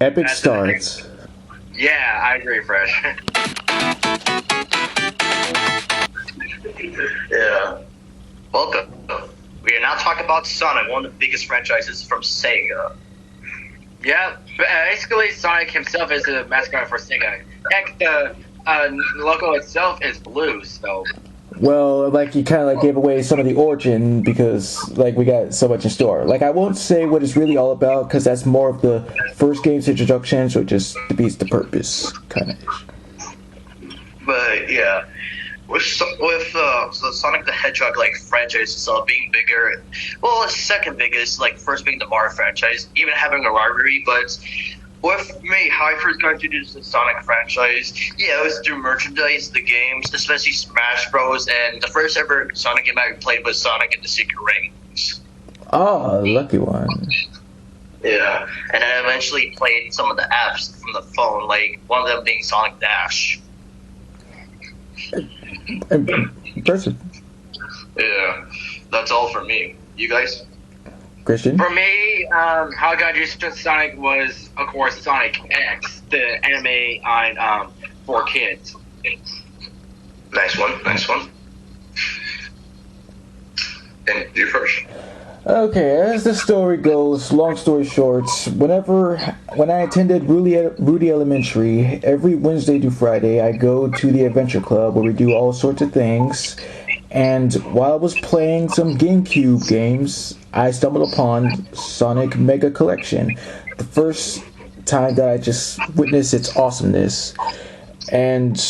Epic That's an starts. Yeah, I agree, Fresh. Yeah. Welcome. We are now talking about Sonic, one of the biggest franchises from Sega. Yeah, basically Sonic himself is the mascot for Sega. Heck, the logo itself is blue, so... Well, like you kind of like gave away some of the origin because like we got so much in store. Like I won't say what it's really all about because that's more of the first game's introduction, so it just defeats the purpose, kind of. But yeah, with the Sonic the Hedgehog like franchise itself being bigger, well, it's second biggest, like first being the Mario franchise, even having a rivalry. But with me, how I first got introduced to the Sonic franchise, yeah, it was through merchandise, the games, especially Smash Bros. And the first ever Sonic game I played was Sonic and the Secret Rings. Oh, lucky one. Yeah, and I eventually played some of the apps from the phone, like one of them being Sonic Dash. Impressive. Yeah, that's all for me. You guys? Christian? For me, how I got introduced to Sonic was, of course, Sonic X, the anime on for kids. Nice one, nice one. And you first. Okay, as the story goes, long story short, when I attended Rudy Elementary, every Wednesday through Friday, I go to the Adventure Club where we do all sorts of things. And while I was playing some GameCube games, I stumbled upon Sonic Mega Collection. The first time that I just witnessed its awesomeness. And,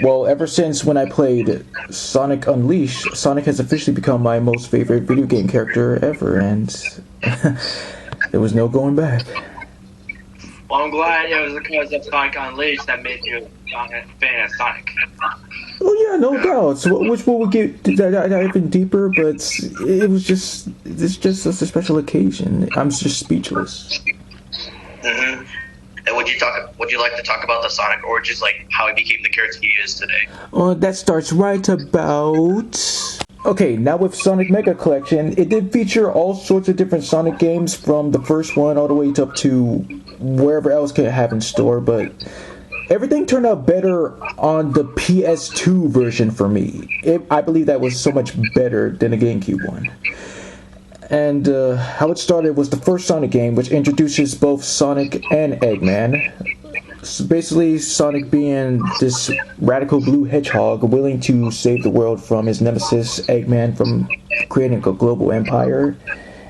well, ever since when I played Sonic Unleashed, Sonic has officially become my most favorite video game character ever, and there was no going back. Well, I'm glad it was because of Sonic Unleashed that made you a fan of Sonic. Oh yeah, no doubt. So, which one would get even deeper, but it's just a special occasion. I'm just speechless. Mm-hmm. And would you like to talk about the Sonic origins, like how he became the character he is today? That starts right about... Okay, now with Sonic Mega Collection, it did feature all sorts of different Sonic games from the first one all the way up to wherever else could have in store, but everything turned out better on the PS2 version for me. I believe that was so much better than the GameCube one. And how it started was the first Sonic game, which introduces both Sonic and Eggman. So basically, Sonic being this radical blue hedgehog willing to save the world from his nemesis, Eggman, from creating a global empire,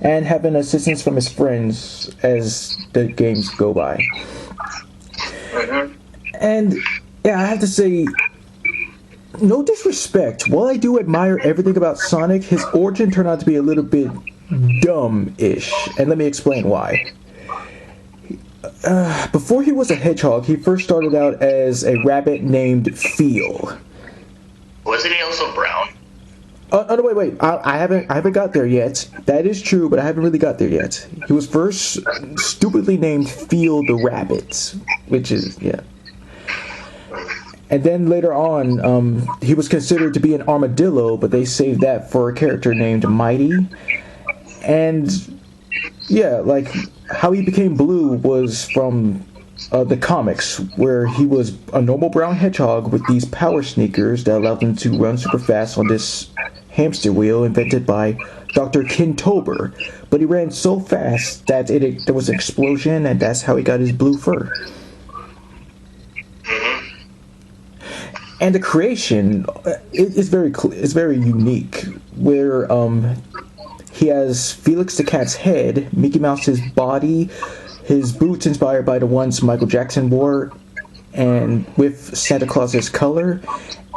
and having assistance from his friends as the games go by. And, yeah, I have to say, no disrespect, while I do admire everything about Sonic, his origin turned out to be a little bit dumb-ish, and let me explain why. Before he was a hedgehog, he first started out as a rabbit named Feel. Wasn't he also brown? Oh no, wait. I haven't got there yet. That is true, but I haven't really got there yet. He was first stupidly named Feel the Rabbit, which is, yeah. And then later on, he was considered to be an armadillo, but they saved that for a character named Mighty. And yeah, like how he became blue was from the comics, where he was a normal brown hedgehog with these power sneakers that allowed him to run super fast on this hamster wheel invented by Dr. Kintober. But he ran so fast that there was an explosion, and that's how he got his blue fur. And the creation is very unique, where he has Felix the Cat's head, Mickey Mouse's body, his boots inspired by the ones Michael Jackson wore, and with Santa Claus's color,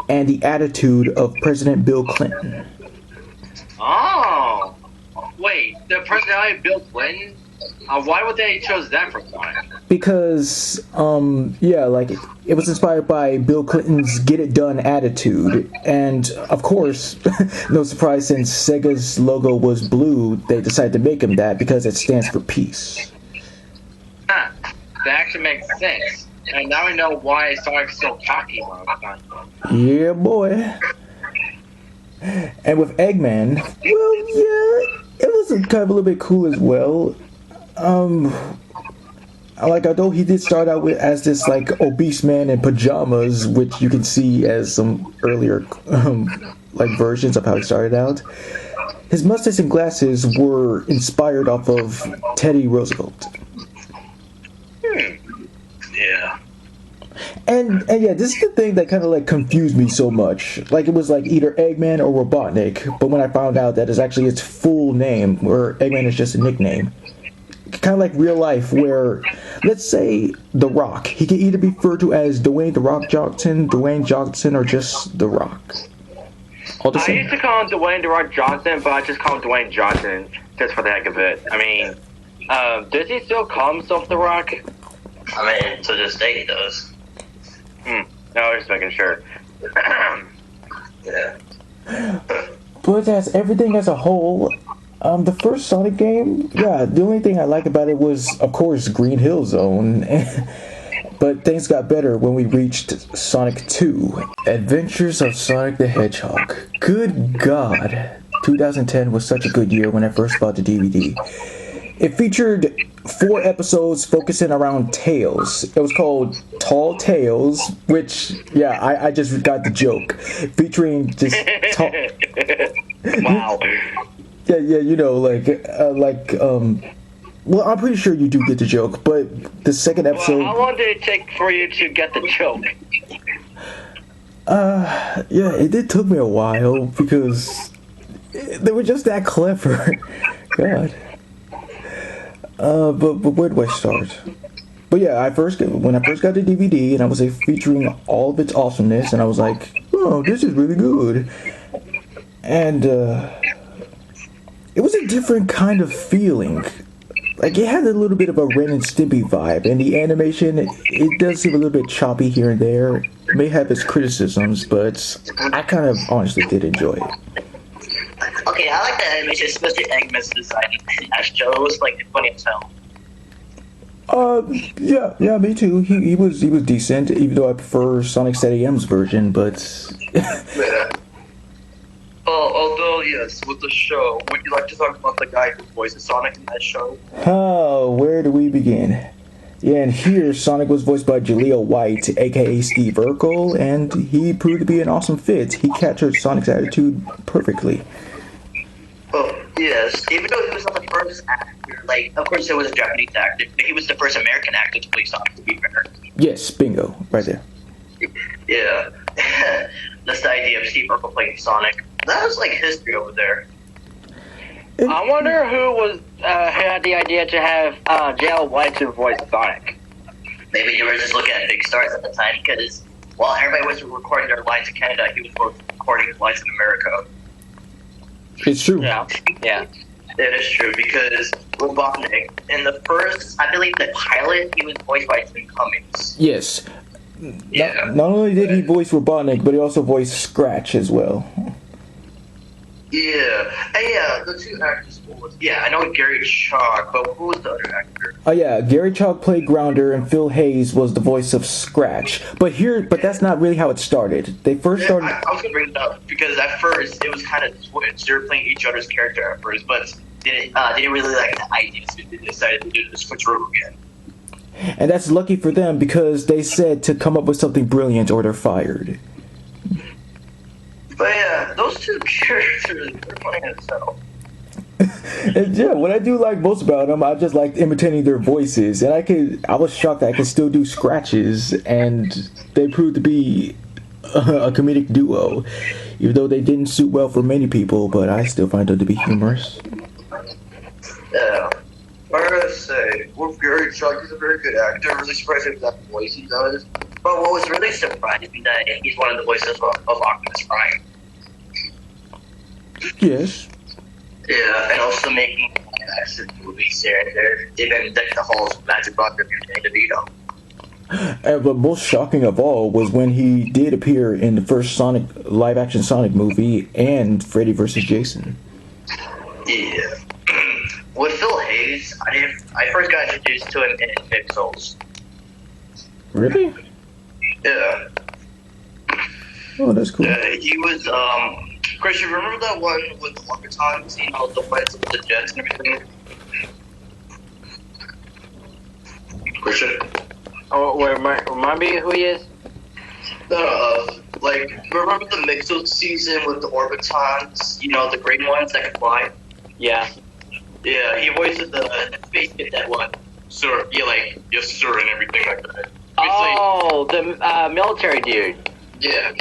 and the attitude of President Bill Clinton. Oh! Wait, the personality of Bill Clinton? Why would they chose that for Sonic? Because, yeah, like, it was inspired by Bill Clinton's get it done attitude. And, of course, no surprise, since Sega's logo was blue, they decided to make him that because it stands for peace. Huh. That actually makes sense. And now we know why Sonic's so cocky all the time. Yeah, boy. And with Eggman, well, yeah, it was kind of a little bit cool as well. Like, although he did start out with as this like obese man in pajamas, which you can see as some earlier like versions of how he started out. His mustache and glasses were inspired off of Teddy Roosevelt. Yeah. And yeah, this is the thing that kind of like confused me so much. Like, it was like either Eggman or Robotnik, but when I found out that it's actually its full name, where Eggman is just a nickname. Kind of like real life, where, let's say, The Rock. He can either be referred to as Dwayne The Rock Johnson, or just The Rock. All the I same. used to call him Dwayne The Rock Johnson, but I just call him Dwayne Johnson just for the heck of it. I mean, does he still call himself The Rock? I mean, to this day he does. No, just making sure. Yeah. But as everything as a whole, the first Sonic game, yeah, the only thing I like about it was, of course, Green Hill Zone. But things got better when we reached Sonic 2, Adventures of Sonic the Hedgehog. Good God, 2010 was such a good year when I first bought the DVD. It featured 4 episodes focusing around Tails. It was called Tall Tales, which, yeah, I just got the joke. Featuring just tall... Wow. Yeah, you know, well, I'm pretty sure you do get the joke, but the second episode... Well, how long did it take for you to get the joke? Yeah, it did took me a while, because they were just that clever. God. But where do I start? But yeah, when I first got the DVD, and I was like, featuring all of its awesomeness, and I was like, oh, this is really good. And, it was a different kind of feeling. Like, it had a little bit of a Ren and Stimpy vibe, and the animation, it does seem a little bit choppy here and there. It may have its criticisms, but I kind of honestly did enjoy it. Okay, I like the animation, especially Eggman's design. That show was like funny as hell. Yeah, me too. He was decent, even though I prefer Sonic SatAM's version, but... Yeah. Although, yes, with the show, would you like to talk about the guy who voices Sonic in that show? Oh, where do we begin? Yeah, and here Sonic was voiced by Jaleel White, aka Steve Urkel, and he proved to be an awesome fit. He captured Sonic's attitude perfectly. Oh, yes. Even though he was not the first actor, like, of course there was a Japanese actor, but he was the first American actor to play Sonic, to be fair. Yes, bingo, right there. Yeah. That's the idea of Steve Urkel playing Sonic. That was like history over there. I wonder who had the idea to have Jaleel White to voice Sonic. Maybe they were just looking at big stars at the time, because while everybody was recording their lines in Canada, he was recording his lines in America. It's true. Yeah. It is true, because Robotnik, in the first, I believe the pilot, he was voiced by Tim Cummings. Yes. Yeah. Not only did he voice Robotnik, but he also voiced Scratch as well. Yeah. And yeah, the two actors was, yeah, I know Gary Chalk, but who was the other actor? Oh yeah, Gary Chalk played Grounder, and Phil Hayes was the voice of Scratch. But that's not really how it started. They first started... I was going to bring it up, because at first, it was kind of switched. They were playing each other's character at first, but they didn't really like the idea, so they decided to do the switcheroo again. And that's lucky for them, because they said to come up with something brilliant or they're fired. But yeah, those two characters, they're funny as hell. And yeah, what I do like most about them, I just liked imitating their voices, and I was shocked that I could still do scratches, and they proved to be a comedic duo, even though they didn't suit well for many people, but I still find them to be humorous. Yeah. I gotta say, with Gary Chalk, he's a very good actor. I'm really surprised with that voice he does. But what was really surprising that he's one of the voices of Optimus Prime. Yes. Yeah, and also making action movies here and there. Even Deck the Halls of Magic Rocket and DeVito. But most shocking of all was when he did appear in the first live-action Sonic movie and Freddy vs. Jason. Yeah. With Phil Hayes, I first got introduced to him in Pixels. Really? Yeah. Oh, that's cool. He was, Chris, you remember that one with the Lockatons, you know, the fights with the jets and everything? Christian. Oh, wait, remind me who he is? No, like, remember the Mixo season with the Orbitons? You know, the green ones that can fly? Yeah. Yeah, he voiced the Space Kid that one. Sir, yeah, like, yes, sir, and everything like that. Oh, the military dude. Yeah,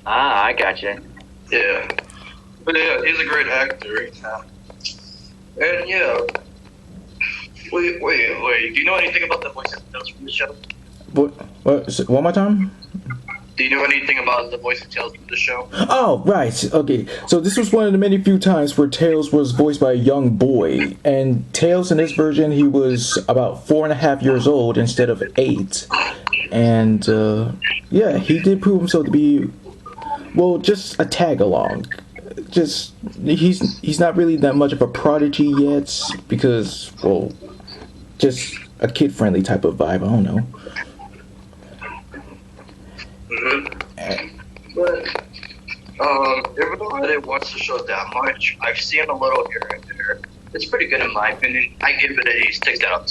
Ah, I gotcha. yeah. But yeah, he's a great actor. And yeah. Wait. Do you know anything about the voice of Tales from the show? What? One more time? Do you know anything about the voice of Tales from the show? Oh, right. Okay. So this was one of the many few times where Tails was voiced by a young boy. And Tails in this version, he was about 4.5 years old instead of 8. And, yeah, he did prove himself to be, well, just a tag-along. Just, he's not really that much of a prodigy yet because, well, just a kid-friendly type of vibe. I don't know. But, even though I didn't watch the show that much, I've seen a little here and there. It's pretty good in my opinion. I give it a 6 out of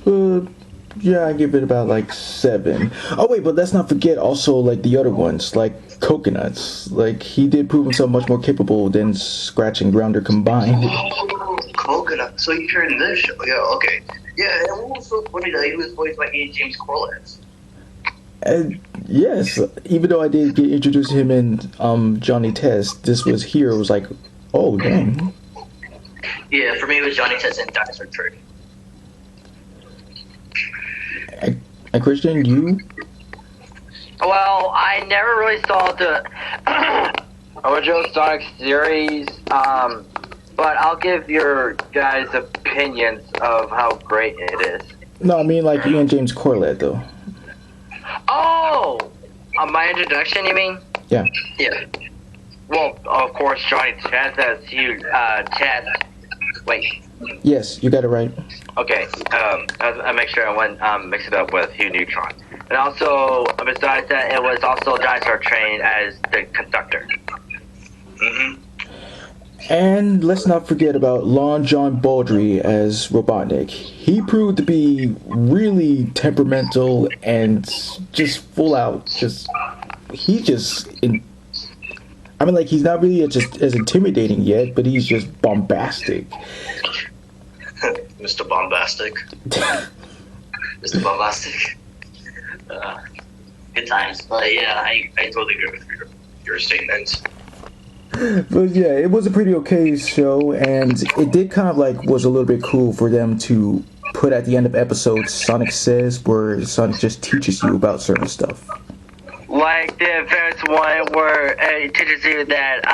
10. Yeah, I give it about like 7. Oh wait, but let's not forget also like the other ones, like Coconuts. Like he did prove himself much more capable than Scratch and Grounder combined. Oh, Coconut. So you heard in this show? Yeah, okay. Yeah, and what was so funny that he was voiced by Ian James Corliss. And yes, even though I did get introduced to him in Johnny Test, this was here. It was like, oh dang. Yeah, for me it was Johnny Test and Dinosaur Tree. And Christian, you? Well, I never really saw the original Sonic series, but I'll give your guys' opinions of how great it is. No, I mean like Ian James Corlett though. Oh! My introduction, you mean? Yeah. Yeah. Well, of course, Johnny Test has huge, Test. Wait. Yes, you got it right. Okay, I make sure I wouldn't mix it up with Hugh Neutron. And also, besides that, it was also Dinosaur Train as the conductor. Mm-hmm. And let's not forget about Lon John Baldry as Robotnik. He proved to be really temperamental and just full out. I mean, like, he's not really as intimidating yet, but he's just bombastic. Mr. Bombastic. Mr. Bombastic. Good times. But yeah, I totally agree with your statements. But yeah, it was a pretty okay show, and it did kind of like was a little bit cool for them to put at the end of episodes Sonic Says, where Sonic just teaches you about certain stuff. Like the first one where it teaches you that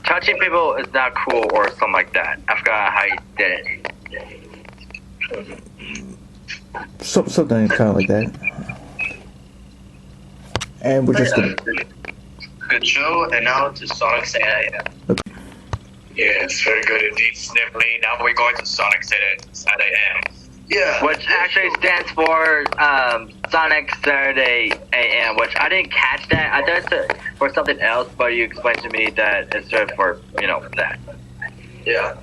touching people is not cool or something like that. I forgot how he did it. Something kind of like that. And we're just gonna... Good show, and now to Sonic Say I Am. Okay. Yes, very good indeed, Sniffly. Now we're going to Sonic Say I Am. Yeah. Which actually stands for Sonic Saturday AM, which I didn't catch that. I thought it stood for something else, but you explained to me that it stood for, that. Yeah.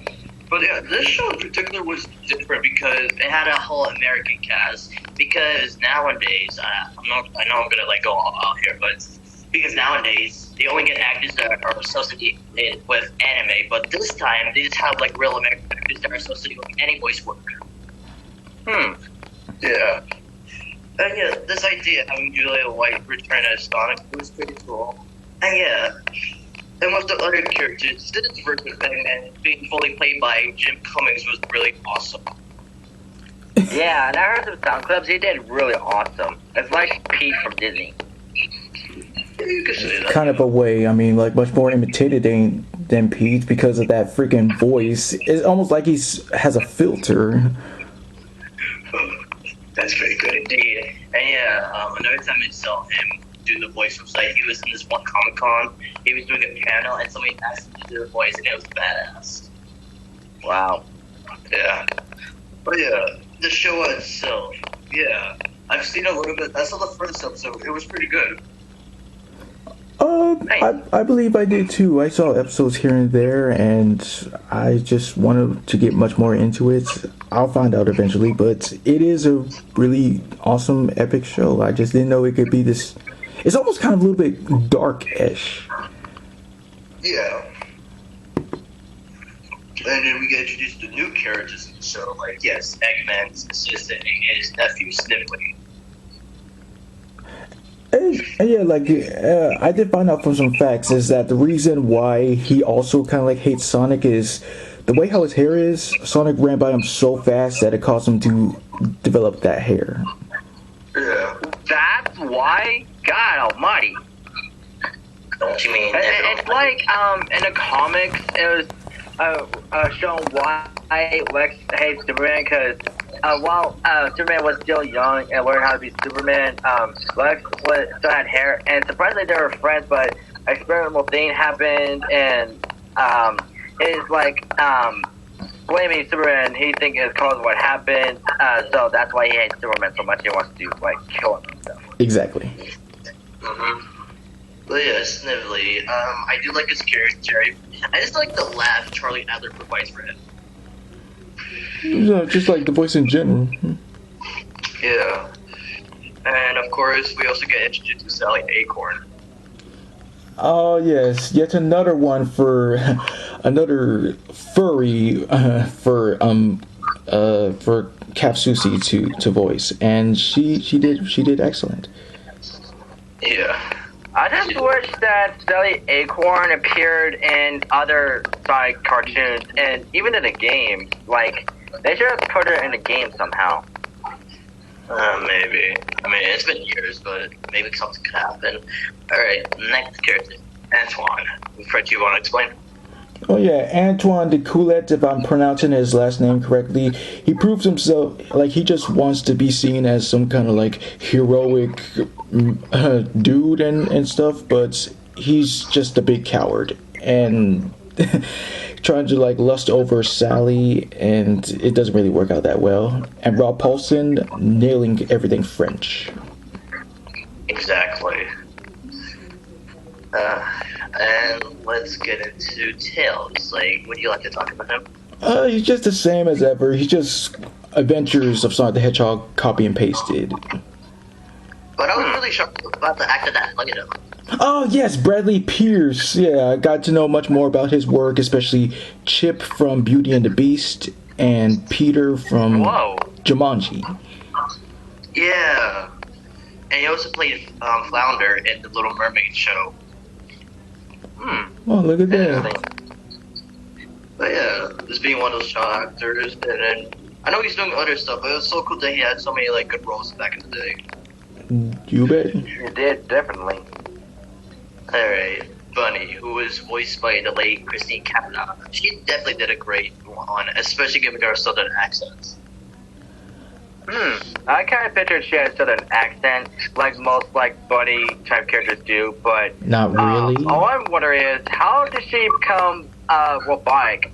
But yeah, this show in particular was different because it had a whole American cast. Because nowadays, I know I'm gonna go all out here, but because nowadays they only get actors that are associated with anime, but this time they just have like real American actors that are associated with any voice work. Yeah. And yeah, this idea of having Julia White return as Sonic was pretty cool. And yeah, and with the other characters, this version of Batman being fully played by Jim Cummings was really awesome. Yeah, and I heard some sound clips. He did really awesome. It's like Pete from Disney. Yeah, you could say that. Kind of a way, I mean, like much more imitated than Pete because of that freaking voice. It's almost like he has a filter. That's very good indeed. And yeah, another time I saw him do the voice from Sight, he was in this one Comic Con. He was doing a panel, and somebody asked him to do the voice, and it was badass. Wow. Yeah. But yeah, the show itself, yeah, I've seen a little bit. I saw the first episode. It was pretty good. Nice. I believe I did too. I saw episodes here and there, and I just wanted to get much more into it. I'll find out eventually, but it is a really awesome, epic show. I just didn't know it could be this. It's almost kind of a little bit dark-ish. Yeah. And then we get introduced to new characters in the show, like, yes, Eggman's assistant and his nephew, Sniffly. And yeah, like I did find out from some facts is that the reason why he also kind of like hates Sonic is the way how his hair is. Sonic ran by him so fast that it caused him to develop that hair. Yeah. That's why? God almighty. Don't you mean? It's like, in the comics, it was shown why Lex hates Superman, because while Superman was still young and learned how to be Superman, Lex still had hair, and surprisingly they were friends, but an experimental thing happened, and it's like blaming Superman, he thinks is caused what happened, so that's why he hates Superman so much, he wants to like kill him and stuff. Exactly. But yeah, Snively. I do like his character. I just like the laugh Charlie Adler provides for him. Yeah, just like the voice in general. Yeah. And of course, we also get introduced to Sally Acorn. Oh yes, yet another one for another furry for Capsusi to voice, and she did excellent. Yeah. I just wish that Sally Acorn appeared in other Sonic cartoons and even in the game. Like, they should have put her in the game somehow. Maybe. I mean, it's been years, but maybe something could happen. Alright, next character. Antoine. Fred, you want to explain? Oh yeah, Antoine de Coulette, if I'm pronouncing his last name correctly. He proves himself, like he just wants to be seen as some kind of like heroic dude and stuff, but he's just a big coward and trying to like lust over Sally, and it doesn't really work out that well. And Rob Paulson nailing everything French. Exactly. And let's get into Tails. Like, would you like to talk about him? He's just the same as ever. He's just Adventures of Sonic the Hedgehog copy and pasted. But I was really shocked about the actor that played him. Oh yes, Bradley Pierce. Yeah, I got to know much more about his work, especially Chip from Beauty and the Beast and Peter from Jumanji. Yeah. And he also played Flounder in the Little Mermaid show. Oh, look at that. But yeah, just being one of those child actors, and then I know he's doing other stuff, but it was so cool that he had so many like good roles back in the day. You bet. You did, definitely. Alright, Bunny, who was voiced by the late Christine Cavanaugh. She definitely did a great one, especially giving her southern accents. I kind of pictured she had a southern accent, like most like Bunny type characters do, but not really. All I'm wondering is, how did she become robotic?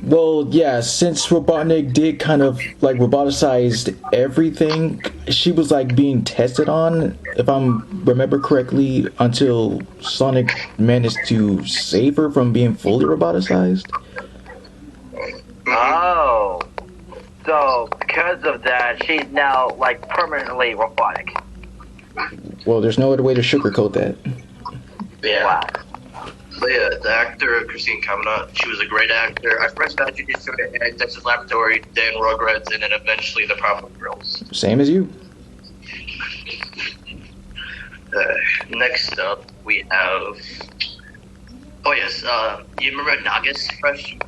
Well, yeah, since Robotnik did kind of like roboticized everything, she was like being tested on, if I remember correctly, until Sonic managed to save her from being fully roboticized. Oh. So, because of that, she's now, like, permanently robotic. Well, there's no other way to sugarcoat that. Yeah. Wow. But yeah, the actor, Christine Cavanaugh, she was a great actor. I first got introduced to her in Dexter's Laboratory, then Rugrats, and then eventually The Powerpuff Girls. Same as you. Next up, we have... Oh yes, you remember Nagus Fresh?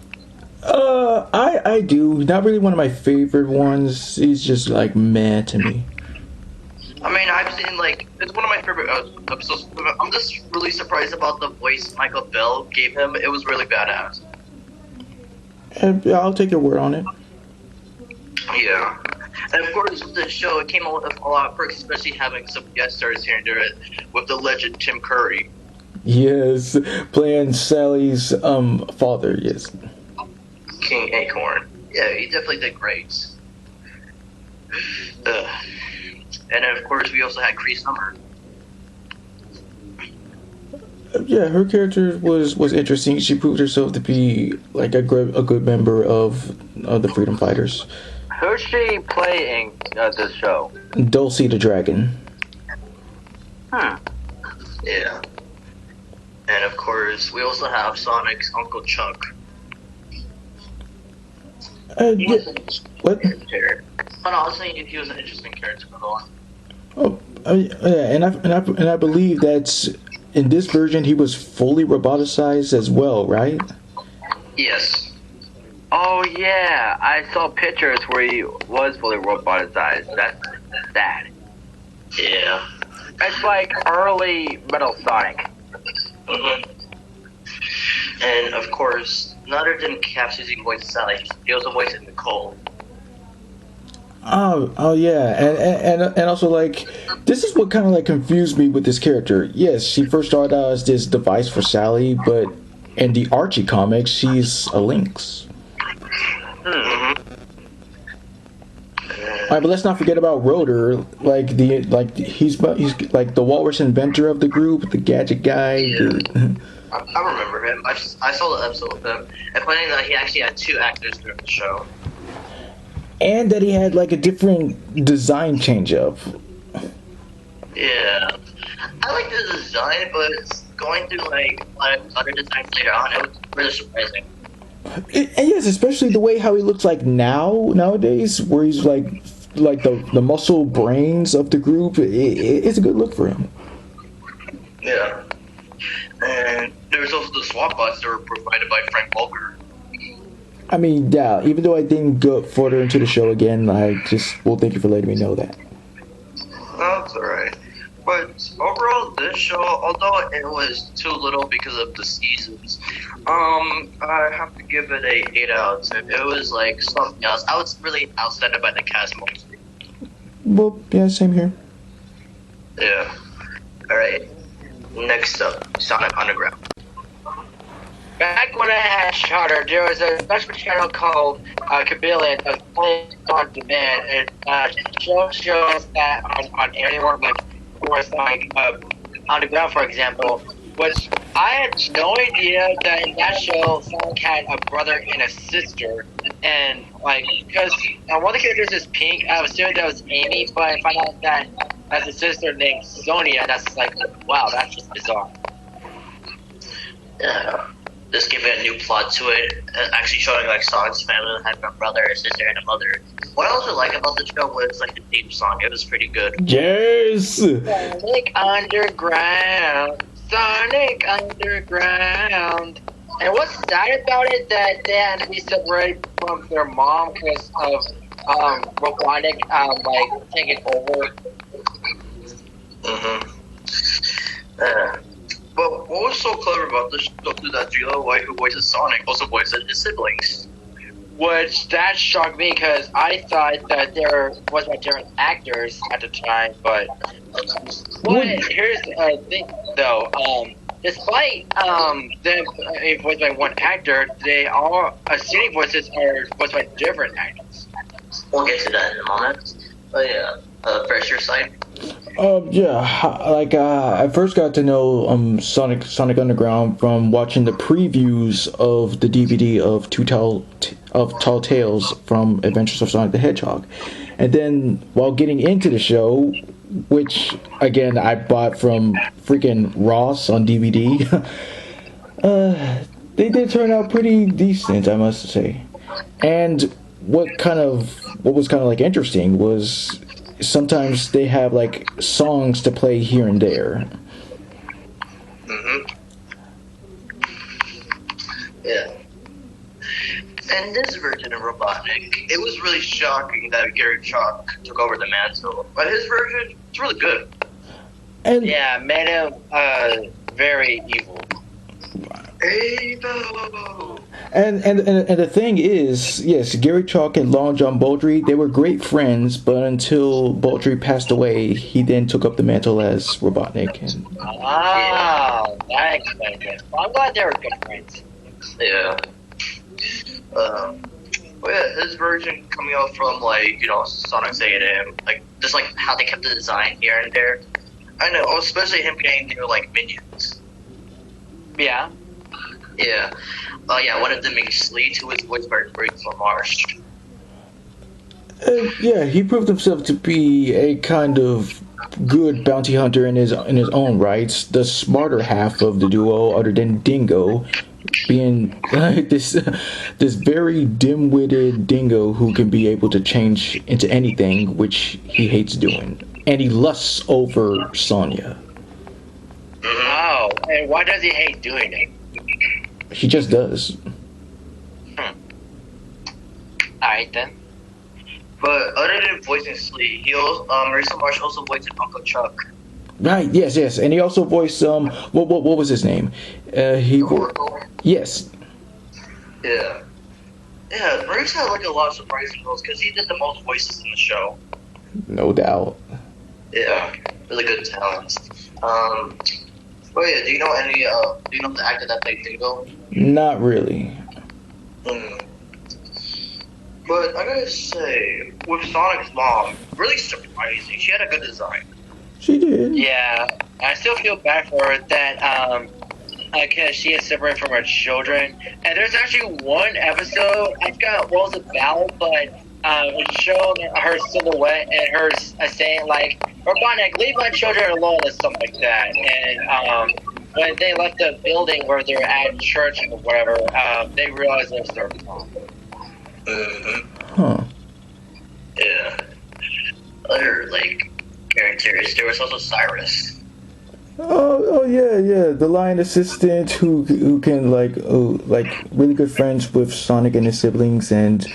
I do. Not really one of my favorite ones. He's just like meh to me. I mean, I've seen like it's one of my favorite episodes. I'm just really surprised about the voice Michael Bell gave him. It was really badass. I'll take your word on it. Yeah, and of course with the show, it came out with a lot of perks, especially having some guest stars here and there with the legend Tim Curry. Yes, playing Sally's father. Yes. King Acorn. Yeah, he definitely did great. And then, of course, we also had Cree Summer. Yeah, her character was interesting. She proved herself to be like a good member of the Freedom Fighters. Who's she playing this show? Dulcie the Dragon. Hmm. Yeah. And of course, we also have Sonic's Uncle Chuck. Yeah. What? Character. But honestly, he was an interesting character for the one. Oh, yeah, and I believe that in this version he was fully roboticized as well, right? Yes. Oh yeah, I saw pictures where he was fully robotized. That's sad. Yeah. It's like early Metal Sonic. Mm-hmm. And of course, Nutter didn't capture using voice Sally. He also voiced Nicole. Oh yeah, and also like this is what kind of like confused me with this character. Yes, she first started out as this device for Sally, but in the Archie comics, she's a Lynx. Mm-hmm. Alright, but let's not forget about Rotor. He's like the walrus inventor of the group, the gadget guy. Yeah. I remember him. I saw the episode with him. And finding that he actually had 2 actors during the show. And that he had like a different design change up. Yeah. I like the design, but going through like other designs later on, it was really surprising. And yes, especially the way how he looks like nowadays, where he's like the muscle brains of the group. It's a good look for him. Yeah. And there was also the swap bots that were provided by Frank Walker. I mean, yeah, even though I didn't go further into the show again, I just, well, thank you for letting me know that. That's alright. But overall, this show, although it was too little because of the seasons, I have to give it a 8 out of 10. It was like something else. I was really outstanded by the cast mostly. Well, yeah, same here. Yeah. Alright. Next up, Sonic Underground. Back when I had Charter, there was a special channel called Chameleon of Play on Demand. It shows that on anyone like Underground, for example, which I had no idea that in that show Sonic had a brother and a sister, and like because one of the characters is Pink, I was assuming that was Amy, but I found out that that's a sister named Sonia. That's like, wow, that's just bizarre. Yeah. Just giving a new plot to it, actually showing like Sonic's family having a brother, a sister, and a mother. What I also like about the show was like the theme song. It was pretty good. Yes. Sonic Underground, Sonic Underground. And what's sad about it that they had to be separated from their mom because of robotic like taking over. But what was so clever about this show is that Gila White, who voices Sonic, also voices his siblings. Which that shocked me because I thought that there was like different actors at the time, but here's the thing though. Despite them being voiced by one actor, they all scenic voices are voiced by different actors. We'll get to that in a moment. But yeah, first your side. I first got to know Sonic Underground from watching the previews of the DVD of Tall Tales from Adventures of Sonic the Hedgehog, and then while getting into the show, which again I bought from freaking Ross on DVD, they did turn out pretty decent, I must say. And what was kind of like interesting was sometimes they have like songs to play here and there. Yeah. And this version of Robotnik, it was really shocking that Gary Chalk took over the mantle. But his version, it's really good. And yeah, made him very evil. Evil. And the thing is, yes, Gary Chalk and Long John Baldry, they were great friends, but until Baldry passed away, he then took up the mantle as Robotnik. That explains it. Well, I'm glad they were good friends. Yeah. But yeah, his version coming out from Sonic's A&M, just like how they kept the design here and there. I know, especially him getting new minions. Yeah. Yeah. Yeah, one of them being Sleet, who was voiced by Rachel Marsh. Yeah, he proved himself to be a kind of good bounty hunter in his own rights. The smarter half of the duo, other than Dingo, being this very dim-witted Dingo who can be able to change into anything, which he hates doing, and he lusts over Sonya. Oh, and why does he hate doing it? He just does. Alright then. But other than voicing Sleet, he also, Rachel Marsh also voiced Uncle Chuck. Right. Yes. And he also voiced what was his name? Oracle? Yes. Yeah. Yeah, Bruce had like a lot of surprising roles because he did the most voices in the show. No doubt. Yeah, really good talent. But yeah, do you know the actor that played Dingo? Not really. But I gotta say, with Sonic's mom, really surprising. She had a good design. She did. Yeah, I still feel bad for her that because she is separated from her children. And there's actually one episode, I forgot what it was about, but it showed her silhouette and her saying like, "Robotnik, leave my children alone," or something like that. And when they left the building where they're at church or whatever, they realized it was their mom. Huh. Yeah. Other characters. There was also Cyrus. Oh yeah. The line assistant who can like really good friends with Sonic and his siblings, and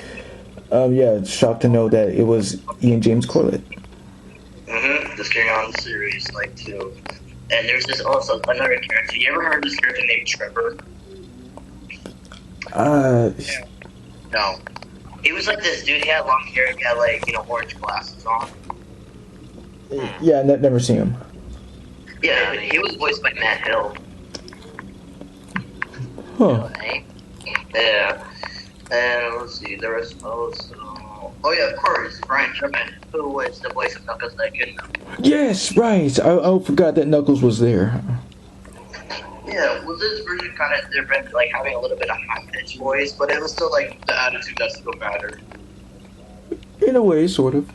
shocked to know that it was Ian James Corlett. Just carrying on the series too. And there's this also another character. You ever heard of this character named Trevor? No. He was like this dude. He had long hair. He had orange glasses on. Yeah, never seen him. Yeah, he was voiced by Matt Hill. Huh. Yeah. And let's see, there was also... Oh yeah, of course, Brian Sherman, who was the voice of Knuckles the Echidna. Yes, right. I forgot that Knuckles was there. Yeah, well, this version kind of different, having a little bit of high-pitched voice, but it was still, the attitude that still mattered. In a way, sort of.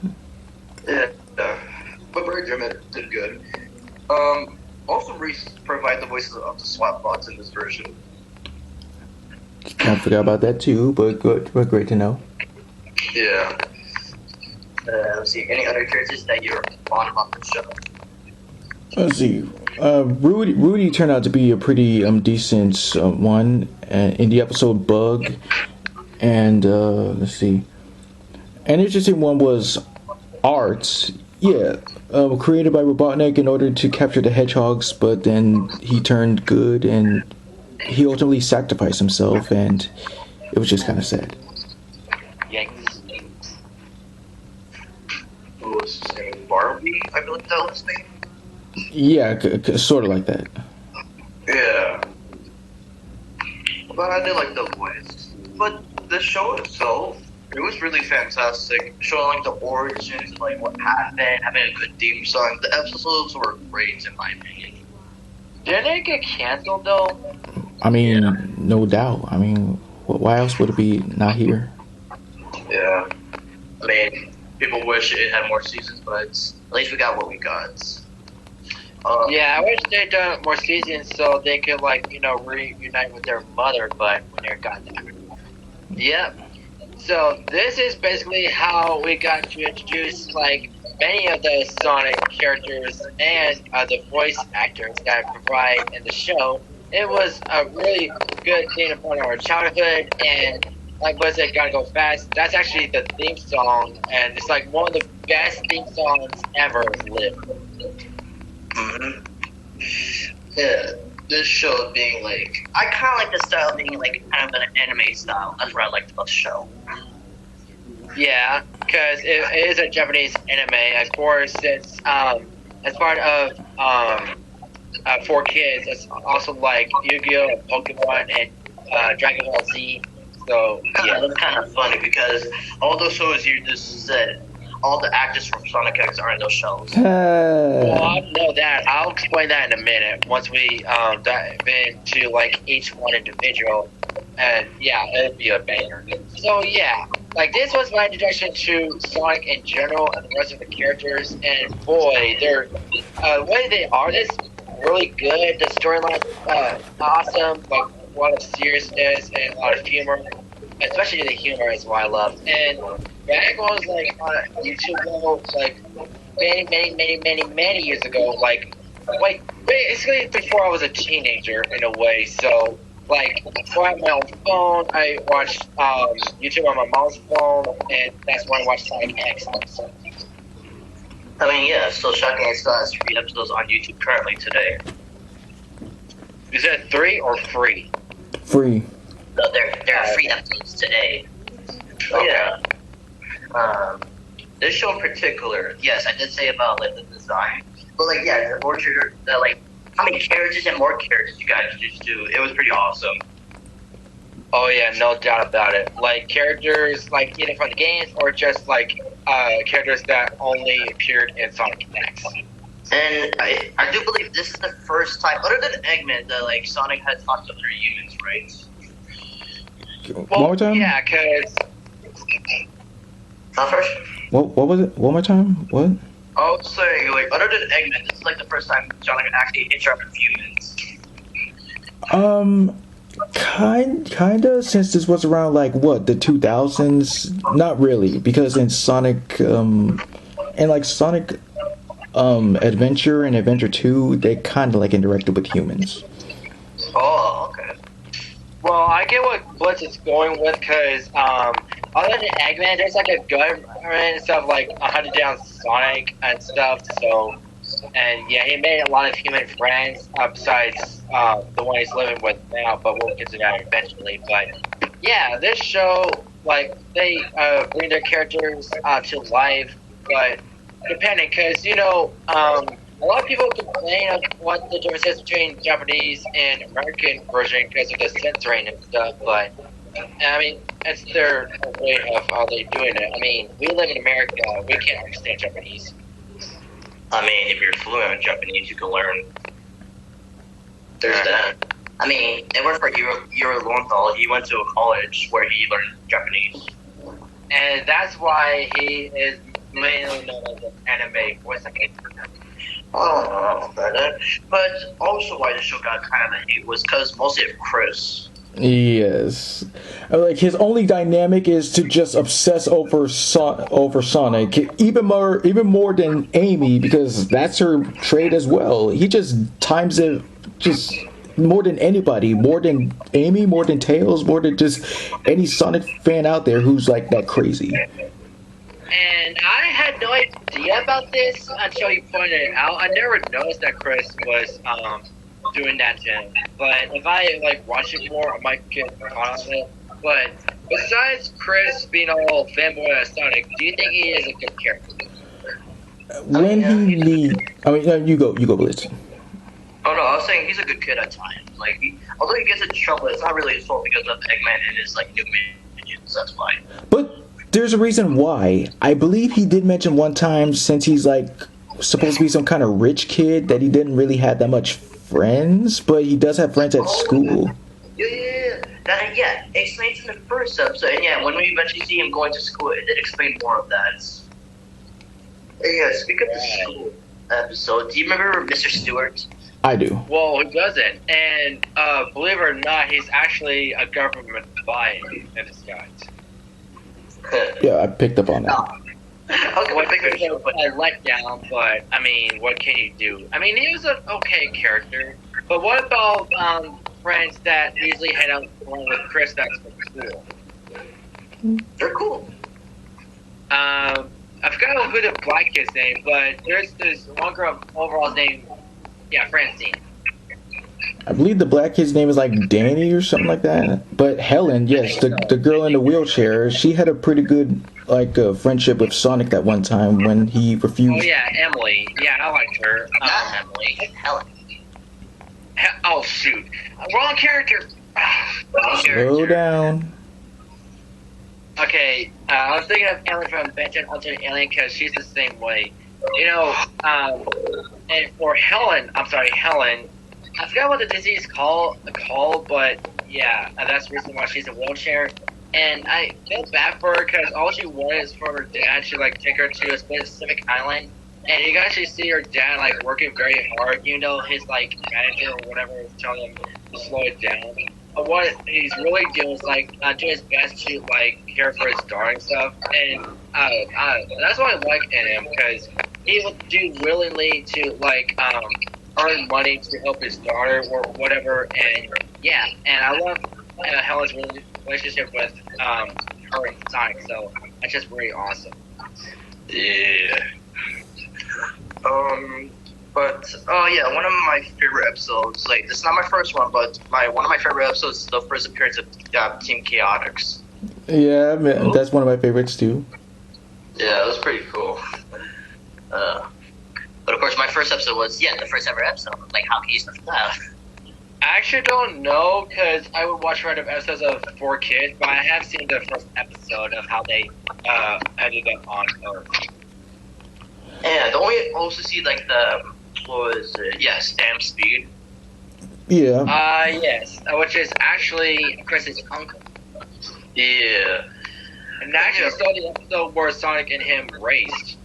Yeah. But Brian Sherman did good. Also, Reese provided the voices of the SWAT bots in this version. I forgot about that too, but great to know. Yeah. Let's see, any other characters that you're fond about the show? Let's see. Rudy turned out to be a pretty decent one in the episode Bug, and let's see. An interesting one was Art. Yeah, created by Robotnik in order to capture the hedgehogs, but then he turned good and he ultimately sacrificed himself, and it was just kind of sad. Yikes. Who was his name? Barbie, I believe that was his name. Yeah, sort of like that. Yeah. But I did like the voice. But the show itself, it was really fantastic. Showing the origins and what happened, having a good theme song. The episodes were great in my opinion. Didn't it get canceled though? I mean, no doubt. I mean, why else would it be not here? Yeah. I mean, people wish it had more seasons, but at least we got what we got. Yeah, I wish they'd done more seasons so they could reunite with their mother, but we never got that. Yep. So this is basically how we got to introduce many of the Sonic characters and the voice actors that provide in the show. It was a really good thing upon our childhood, and was it Gotta Go Fast? That's actually the theme song, and it's one of the best theme songs ever lived. Yeah, this show being I kind of like the style being kind of an anime style. That's what I liked about the show. Yeah, because it is a Japanese anime. Of course, it's as part of for kids. It's also Yu-Gi-Oh, Pokemon, and Dragon Ball Z. So yeah, that's kind of funny because all those shows you just said all the actors from Sonic X are in those shows. Well, I know that. I'll explain that in a minute once we dive into like each one individual, and yeah, it'll be a banger. So yeah, like this was my introduction to Sonic in general and the rest of the characters, and boy, they're the way they are. This really good. The storyline, awesome. Like a lot of seriousness and a lot of humor. Especially the humor is what I love. And back when I was like on YouTube level, like many years ago, like basically before I was a teenager in a way. So like before I had my own phone, I watched YouTube on my mom's phone, and that's when I watched Sonic X. I mean, yeah, so Shocking X still has 3 episodes on YouTube currently today. Is that 3 or free? Free. No, there are 3 episodes today. Okay. Yeah. This show in particular, yes, I did say about like the design, but like yeah, the orchard, like how many characters and more characters you guys just do, it was pretty awesome. Oh yeah, no doubt about it. Like characters like either from the games or just like characters that only appeared in Sonic X. And I do believe this is the first time, other than Eggman, that like Sonic had talked to other humans, right? One more time? Yeah, because... Not first? What was it? One more time? What? I was saying, like, other than Eggman, this is like the first time Sonic actually interacted with humans. Kinda, since this was around, like, what, the 2000s? Not really, because in Sonic, and, like, Sonic, Adventure and Adventure 2, they kinda, like, interacted with humans. Oh, okay. Well, I get what Blitz is going with, because, other than Eggman, there's, like, a government and stuff, like, hunted down Sonic and stuff, so... And, yeah, he made a lot of human friends, besides, the one he's living with now, but we'll get to that eventually, but... Yeah, this show, like, they, bring their characters, to life, but... Depending, because, you know, a lot of people complain of what the difference is between Japanese and American version because of the censoring and stuff, but, I mean, it's their way of how they're doing it. I mean, we live in America, we can't understand Japanese. I mean, if you're fluent in Japanese, you can learn. There's that. I mean, it worked for Yuri Lowenthal. He went to a college where he learned Japanese. And that's why he is mainly known as an anime voice actor. I don't know about that. But also why the show got kind of a hate was because mostly of Chris. Yes. Like, his only dynamic is to just obsess over Sonic, even more than Amy, because that's her trait as well. He just times it just more than anybody, more than Amy, more than Tails, more than just any Sonic fan out there who's like that crazy. And I had no idea about this until you pointed it out. I never noticed that Chris was doing that to him. But if I like watch it more, I might get caught on it. But besides Chris being all fanboy of Sonic, do you think he is a good character? You go, Blitz. Oh no, I was saying he's a good kid at times. Like, although he gets into trouble, it's not really his fault because of Eggman and his like new minions. That's why. But there's a reason why. I believe he did mention one time, since he's like supposed to be some kind of rich kid, that he didn't really have that much friends, but he does have friends at school. Yeah. It explains in the first episode. And yeah, when we eventually see him going to school, it did explain more of that. Yeah, speaking of the school episode, do you remember Mr. Stewart? I do. Well, who doesn't? And believe it or not, he's actually a government spy in disguise. Yeah, I picked up on that. Okay, What a letdown, but I mean, what can you do? I mean, he was an okay character, but what about friends that usually hang out along with Chris that's from school? They're cool. I forgot who the black kid's name, but there's this one girl overall's name, Francine. I believe the black kid's name is like Danny or something like that. But Helen, yes, the girl in the wheelchair, she had a pretty good friendship with Sonic that one time when he refused. Oh yeah, Emily. Yeah, I liked her. Not Emily, Helen. Oh shoot, wrong character. Slow down. I was thinking of Alien from Benjamin Alternate Alien because she's the same way. You know, and for Helen, Helen. I forgot what the disease is called, but yeah, that's the reason why she's in a wheelchair. And I feel bad for her because all she wanted is for her dad to like take her to a specific island. And you can actually see her dad like working very hard, even though his like manager or whatever is telling him to slow it down. But what he's really doing is like doing his best to like care for his daughter and stuff. And that's what I like in him because he will do willingly to like earn money to help his daughter or whatever. And yeah, and I love Helen's relationship with her and Sonic. So that's just really awesome. Yeah. But yeah, one of my favorite episodes, like this is not my first one, but one of my favorite episodes is the first appearance of Team Chaotix. Yeah, man, that's one of my favorites too. Yeah, it was pretty cool. But of course, my first episode was the first ever episode. Like, how can you stuff that? I actually don't know because I would watch random episodes of 4Kids, but I have seen the first episode of how they ended up on Earth. And don't we also see like Stam Speed? Yeah. Yes, which is actually Chris's uncle. Yeah. And I actually saw the episode where Sonic and him raced.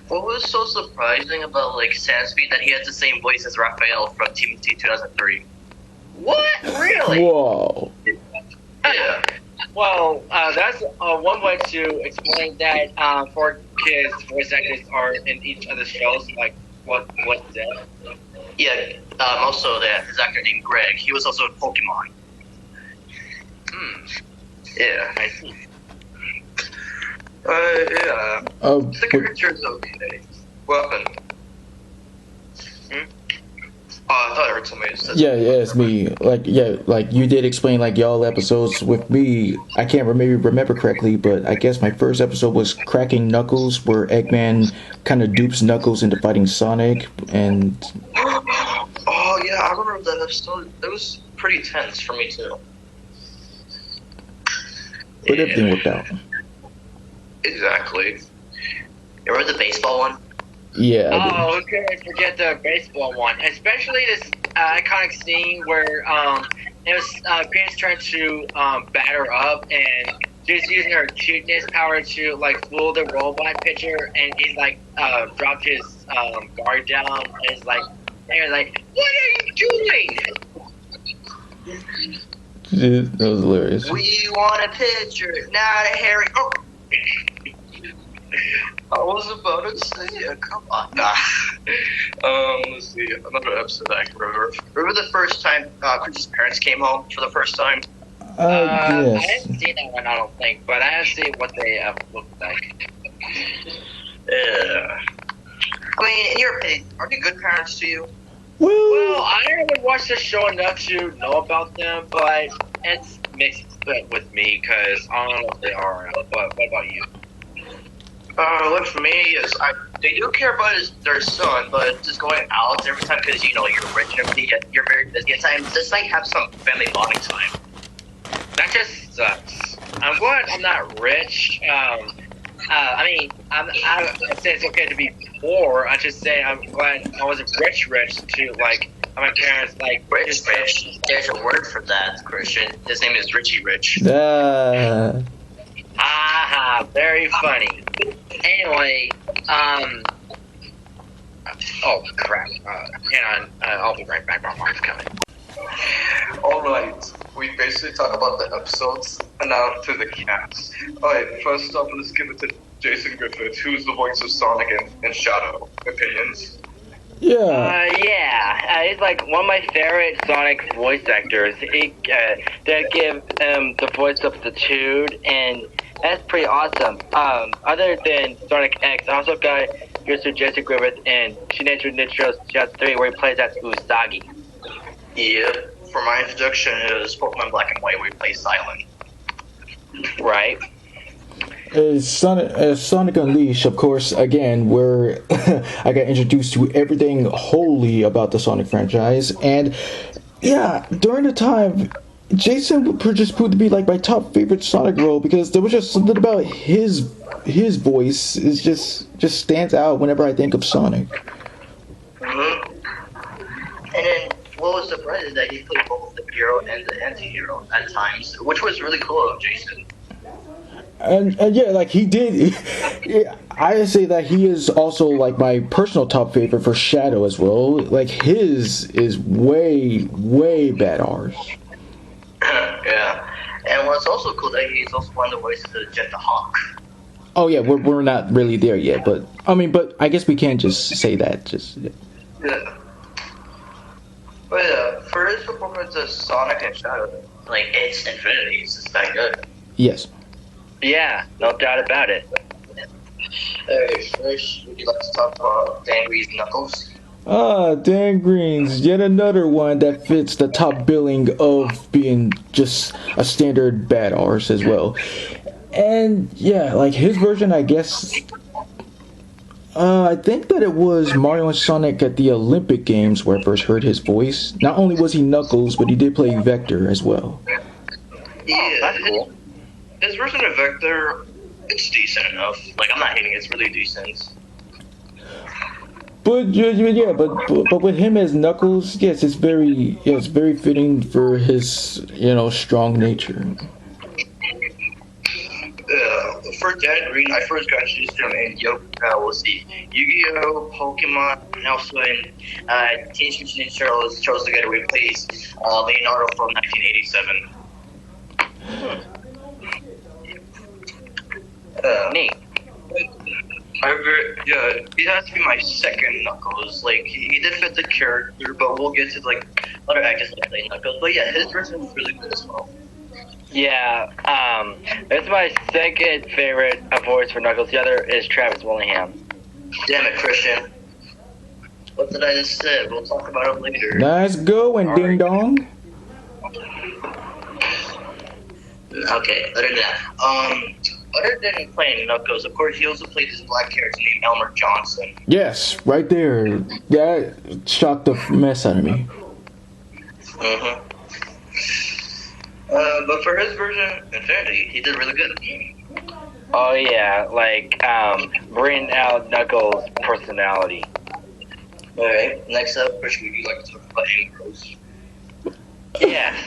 What was so surprising about like Stam Speed that he has the same voice as Raphael from Team T 2003? What? Really? Whoa. Yeah. Well, that's one way to explain that 4Kids voice actors are in each other's shows, like what's that? Yeah, also his actor named Greg, he was also in Pokemon. Yeah. I see. Yeah. The character's okay. What happened? I thought I heard somebody say Yeah, it's me. Like you did explain like y'all episodes with me. I can't remember correctly, but I guess my first episode was Cracking Knuckles, where Eggman kind of dupes Knuckles into fighting Sonic, and oh yeah, I remember that episode. It was pretty tense for me too. but everything worked out. Exactly. You remember the baseball one? Yeah. Oh, who could forget the baseball one? Especially this iconic scene where it was Phoenix trying to batter up and she's using her cuteness power to like fool the robot pitcher, and he's like dropped his guard down and is like, what are you doing? That was hilarious. We want a pitcher, not a Harry. Oh. I was about to say it. Come on. Let's see. Another episode I can remember. Remember the first time Chris's parents came home for the first time? Yes. I haven't seen that one, I don't think, but I have seen what they look like. Yeah. I mean, in your opinion, are they good parents to you? Well, I haven't watched the show enough to know about them, but it's mixed with me because I don't know if they are. But what about you? With me is they do care about their son, but just going out every time because you're rich and everything, you're very busy at times. Just like have some family bonding time. That just sucks. I'm glad I'm not rich. I mean, I say it's okay to be poor. I just say I'm glad I wasn't rich to like my parents like Rich. There's a word for that, Christian. His name is Richie Rich. Haha, very funny. Anyway, oh crap. Hang on, I'll be right back. My mom's coming. Alright, we basically talk about the episodes and now to the cast. Alright, first up, let's give it to Jason Griffith, who's the voice of Sonic and Shadow. Opinions? Yeah. He's like one of my favorite Sonic voice actors. They give the voice substitute, and that's pretty awesome. Other than Sonic X, I also got Mr. Jason Griffith in Teenage Mutant Ninja Turtles 3, where he plays as Usagi. Yep. For my introduction, it was Pokemon Black and White, where he plays Silent. Right. Sonic Unleashed, of course, again, where I got introduced to everything wholly about the Sonic franchise. And yeah, during the time, Jason just proved to be like my top favorite Sonic role because there was just something about his voice is just stands out whenever I think of Sonic. Mm-hmm. And then what was surprising is that he played both the hero and the anti-hero at times, which was really cool of Jason. And yeah, like he did. Yeah, I say that he is also like my personal top favorite for Shadow as well. Like his is way badass. Yeah. And what's also cool that he's also one of the voices of Jet the Hawk. Oh yeah, we're not really there yet, but I guess we can't just say that. Just yeah. Yeah. But for his performance as Sonic and Shadow, like it's Infinity, it's just that good. Yes. Yeah, no doubt about it. Alright, first would you like to talk about Dan Reed's Knuckles? Dan Green's yet another one that fits the top billing of being just a standard badass as well. And yeah, like his version, I guess. I think that it was Mario and Sonic at the Olympic Games where I first heard his voice. Not only was he Knuckles, but he did play Vector as well. Yeah, That's cool. his version of Vector, it's decent enough. Like I'm not hating it, it's really decent. But yeah, but with him as Knuckles, yes, it's very fitting for his strong nature. For Dan Green, I first got introduced to him in Yu-Gi-Oh, Pokemon, and also in Teenage Mutant Ninja Turtles Chose Together, we plays Leonardo from 1987. Neat. Yeah, he has to be my second Knuckles. Like he did fit the character, but we'll get to like other actors that play Knuckles. But yeah, his version was really good as well. Yeah, that's my second favorite voice for Knuckles. The other is Travis Willingham. Damn it, Christian. What did I just say? We'll talk about it later. Nice going, ding dong. Okay, other than playing Knuckles, of course, he also played this black character named Elmer Johnson. Yes, right there. That shocked the mess out of me. Mm-hmm. But for his version, Infinity, he did really good. Oh yeah, like bringing out Knuckles' personality. Alright, next up, Christian, would you like to talk about Ambrose? Yes.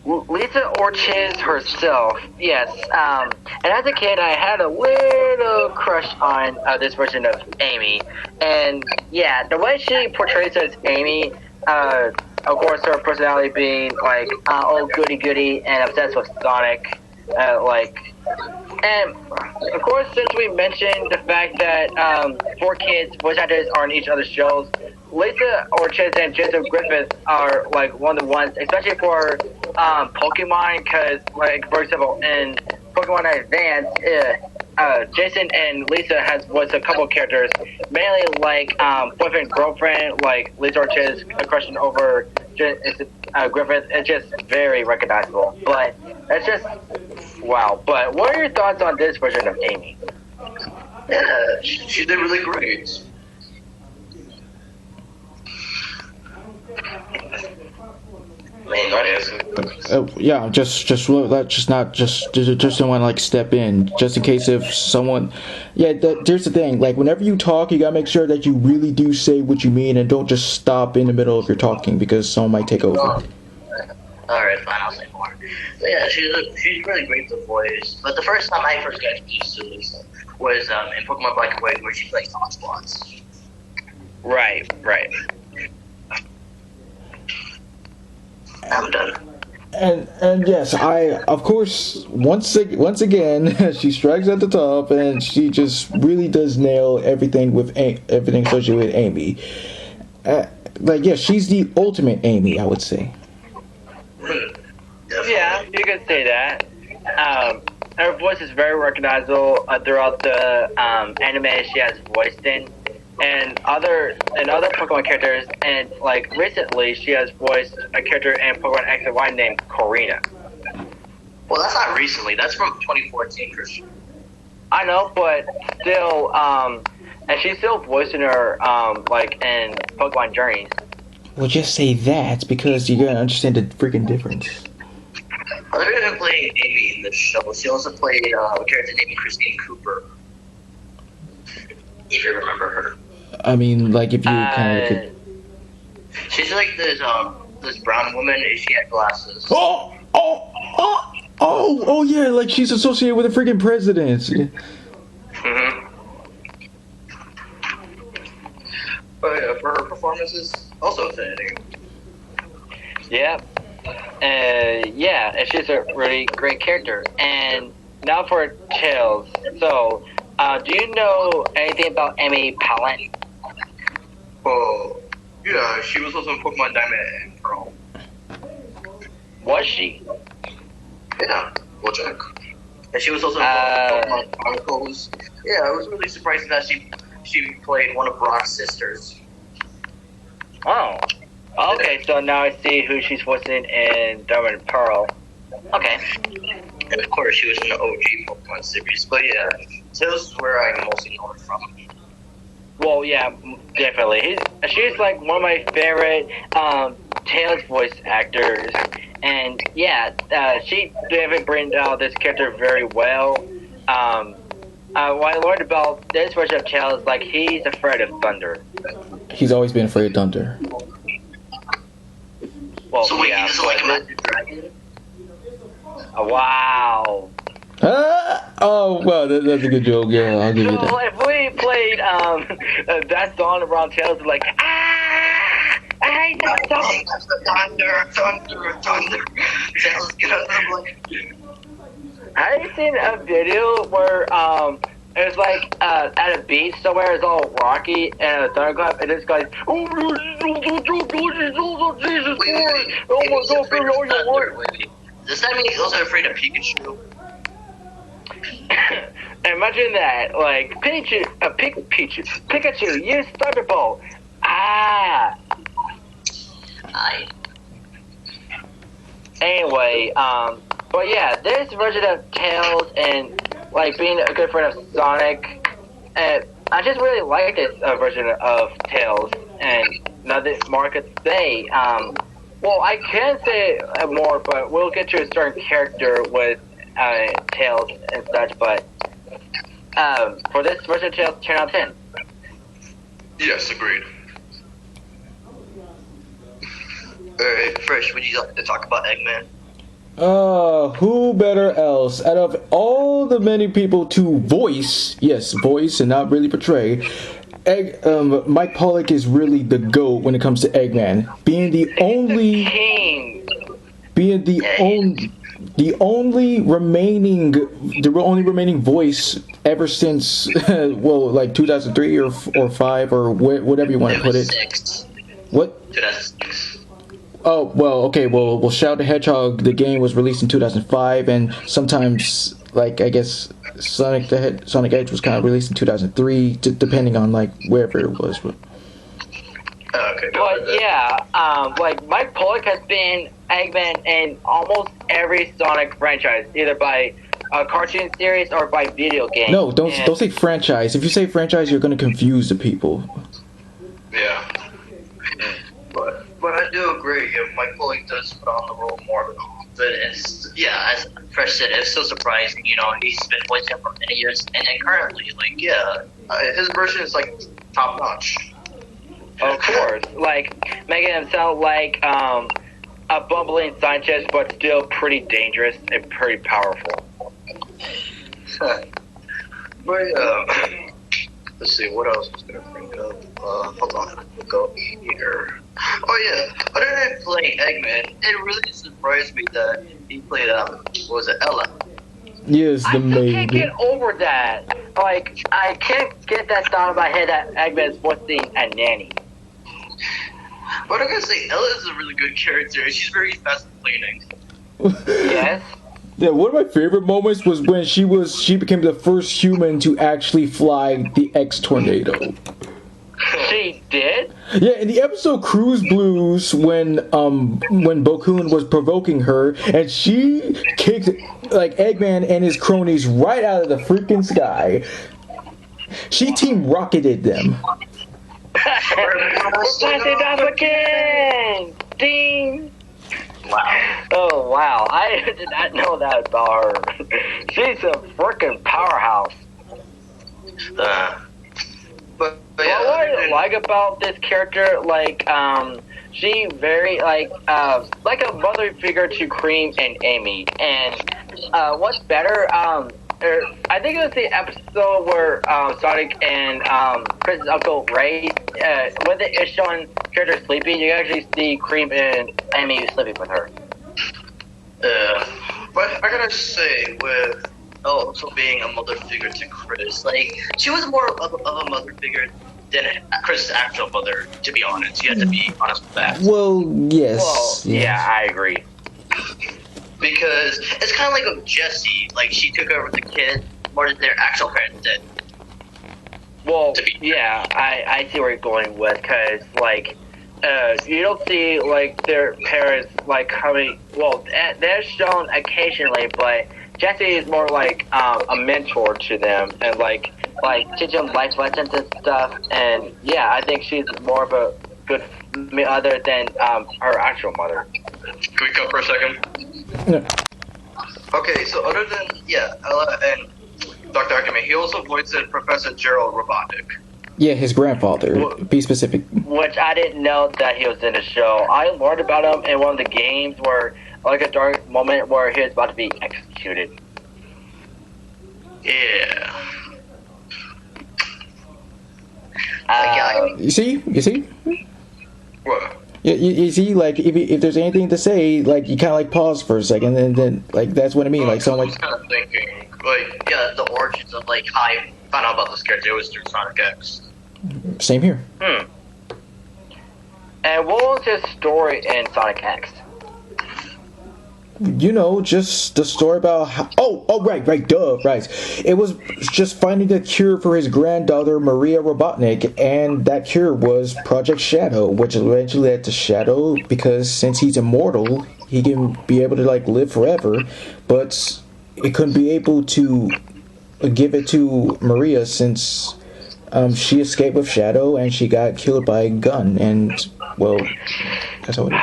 Lisa Ortiz herself, yes. And as a kid, I had a little crush on this version of Amy. And yeah, the way she portrays as Amy, of course, her personality being like, oh, goody goody and obsessed with Sonic, and of course, since we mentioned the fact that 4 kids, voice actors, are on each other's shows, Lisa Ortiz and Jason Griffith are like one of the ones, especially for Pokemon, because like for example in Pokemon Advance, Jason and Lisa has voiced a couple characters, mainly like boyfriend girlfriend, like Lisa Ortiz crushing over Griffith. It's just very recognizable, but it's just wow. But what are your thoughts on this version of Amy? Yeah, she did really great. Yeah, just don't want to like step in, just in case if someone. Yeah, here's the thing. Like whenever you talk, you gotta make sure that you really do say what you mean and don't just stop in the middle of your talking because someone might take over. Alright, fine, I'll say more. But yeah, she's really great with the voice. But the first time I first got introduced to Lisa was in Pokemon Black and White, where she plays Hotspots. Right. I'm done. And yes, I of course once again she strikes at the top, and she just really does nail everything with everything associated with Amy. Like yeah, she's the ultimate Amy, I would say. Yeah, you can say that. Her voice is very recognizable throughout the anime she has voiced in. And other Pokemon characters, and like recently she has voiced a character in Pokemon X and Y named Corina. Well, that's not recently. That's from 2014, Christian. I know, but still, and she's still voicing her like in Pokemon Journeys. Well, just say that because you're gonna understand the freaking difference. Other than playing Amy in the show, she also played a character named Christine Cooper. If you remember her. I mean, like if you kind of could. She's like this brown woman and she had glasses. Oh yeah, like she's associated with the freaking president. Mm-hmm. But yeah, for her performances, also fitting. Yeah. Yeah, and she's a really great character. And now for Tails. So, do you know anything about Amy Pallant? Oh, yeah, she was also in Pokemon Diamond and Pearl. Was she? Yeah, we'll check. And she was also in Pokemon Chronicles. Yeah, it was really surprising that she played one of Brock's sisters. Oh. Okay, so now I see who she's voicing in Diamond and Pearl. Okay. And of course, she was in the OG Pokemon series. But yeah, Tails is where I mostly know her from. Well, yeah, definitely. She's like one of my favorite Tails voice actors. And yeah, she definitely brings out this character very well. What I learned about this version of Tails, like, he's afraid of thunder. He's always been afraid of thunder. Well, So wait, yeah, he doesn't like Magic Dragon? Wow. Oh, well, that's a good joke. Yeah, I'll give you So that. if we played that song around Tails, like, I hate that song. Thunder. Tails get out of like. Have you seen a video where it was like at a beach somewhere, it's all rocky and a thunderclap, and this guy's, oh Jesus Christ, oh my God, bring all your work. Does that mean he's also afraid of Pikachu? Imagine that, like, Pikachu, use Thunderbolt. Anyway, but yeah, this version of Tails and like being a good friend of Sonic, and I just really like this version of Tails. And nothing more could say. Well, I can say more, but we'll get to a certain character with Tails and such. But for this version of Tails, 10 out of 10. Yes, agreed. Alright, Fresh, would you like to talk about Eggman? Who better else? Out of all the many people to voice and not really portray, Mike Pollock is really the GOAT when it comes to Eggman. Being the only remaining voice ever since, well, like 2003 or 5 or whatever you want to put it. 6. What? 2006. Oh, well, okay, well, Shout the Hedgehog, the game was released in 2005, and sometimes, like, I guess Sonic Edge was kind of released in 2003, depending on, like, wherever it was. Okay, But yeah, like, Mike Pollock has been Eggman in almost every Sonic franchise, either by a cartoon series or by video game. No, don't say franchise. If you say franchise, you're going to confuse the people. Yeah. But I do agree, Mike Pollock does put on the role more. But it's, yeah, as Fresh said, it's so surprising, you know, he's been voicing for many years, and then currently, like, yeah, his version is, like, top notch. Of course, like, making him sound like a bumbling scientist, but still pretty dangerous and pretty powerful. But, let's see, what else was going to bring up? Hold on, we'll go here. Oh, yeah, other than playing Eggman, it really surprised me that he played, what was it, Ella? Yes, I the still maid. can't get over that. Like, I can't get that thought in my head that Eggman's voicing a nanny. But I gotta say, Ella is a really good character. She's very fascinating. Yes? Yeah, one of my favorite moments was when she became the first human to actually fly the X tornado. She did? Yeah, in the episode Cruise Blues, when Bokun was provoking her, and she kicked like Eggman and his cronies right out of the freaking sky. She team rocketed them. We're blasting off again! Ding! Wow. Oh wow, I did not know that about her. She's a freaking powerhouse. But Well, yeah, what I like about this character, she very like a mother figure to Cream and Amy. And what's better, I think it was the episode where Sonic and Chris's Uncle Ray, when it's showing characters sleeping, you actually see Cream and Amy sleeping with her. But I gotta say, with also being a mother figure to Chris, like, she was more of a mother figure than Chris's actual mother, to be honest. You have to be honest with that. Well, yes. Well, yeah, I agree. Because it's kind of like with Jessie, like, she took over the kid more than their actual parents did. Well, yeah, I see where you're going with, because, like, you don't see, like, their parents, like, coming, well, they're shown occasionally, but Jessie is more like a mentor to them, and, like teach them life lessons and stuff, and, yeah, I think she's more of a good mother than her actual mother. Can we cut for a second? Yeah. Okay, so other than, Ella and Dr. Ackerman, he also voiced Professor Gerald Robotnik. Yeah, his grandfather. Be specific. Which I didn't know that he was in the show. I learned about him in one of the games where, like, a dark moment where he was about to be executed. Yeah. You see? What? You see, like, if there's anything to say, like, you kind of, like, pause for a second, and then, like, that's what I mean. Like, someone, I was kind of thinking, like, the origins of, like, how I found out about this character was through Sonic X. Same here. And what was his story in Sonic X? You know, just the story about how... right, right. It was just finding a cure for his granddaughter, Maria Robotnik, and that cure was Project Shadow, which eventually led to Shadow, because since he's immortal, he can be able to, like, live forever, but it couldn't be able to give it to Maria since she escaped with Shadow, and she got killed by a gun, and, well, that's how it is.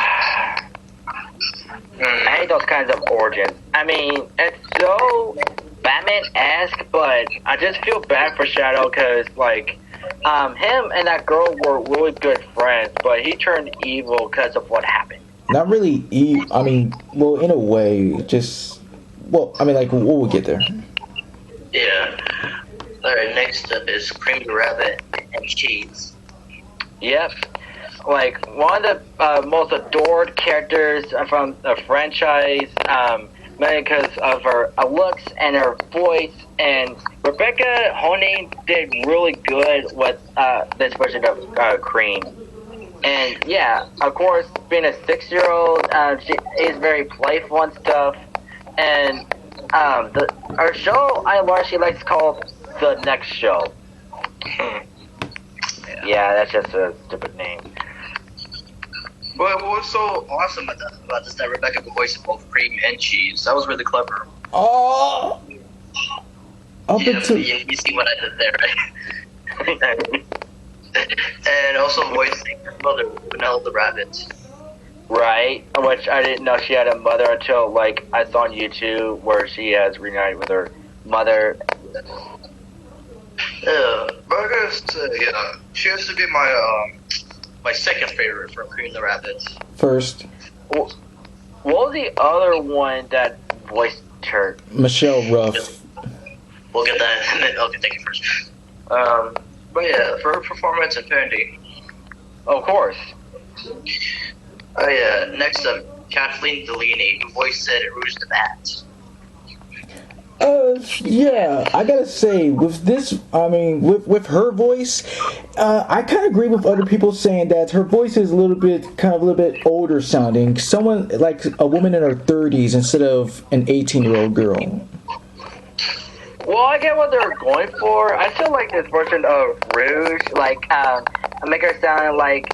I hate those kinds of origins. I mean, it's so Batman-esque, but I just feel bad for Shadow because, like, him and that girl were really good friends, but he turned evil because of what happened. Not really evil. I mean, well, in a way, just... Well, I mean, like, we'll get there. Yeah. Alright, next up is Cream the Rabbit and Cheese. Yep. Like, one of the most adored characters from the franchise, mainly because of her looks and her voice, and Rebecca Honing did really good with this version of Cream. And yeah, of course, being a 6-year-old, she is very playful and stuff, and her show I learned she likes to call The Next Show. Yeah, that's just a stupid name. But what was so awesome about this that Rebecca could voice both Cream and Cheese? That was really clever. Oh! You see what I did there, right? And also voicing her mother, Vanilla the Rabbit. Right, which I didn't know she had a mother until, like, I saw on YouTube where she has reunited with her mother. Yeah, but I gotta say, she has to be my second favorite from Cream the Rabbit. First. What was the other one that voiced her? Michelle Ruff. We'll get that. Okay, thank you first. But yeah, for her performance, Infinity. Of course. Oh yeah, next up, Kathleen Delaney, who voiced Rouge the Bat. Yeah, I gotta say, with this, I mean, with her voice, I kind of agree with other people saying that her voice is a little bit older sounding. Someone, like a woman in her 30s instead of an 18-year-old girl. Well, I get what they're going for. I still like this version of Rouge, like, make her sound like,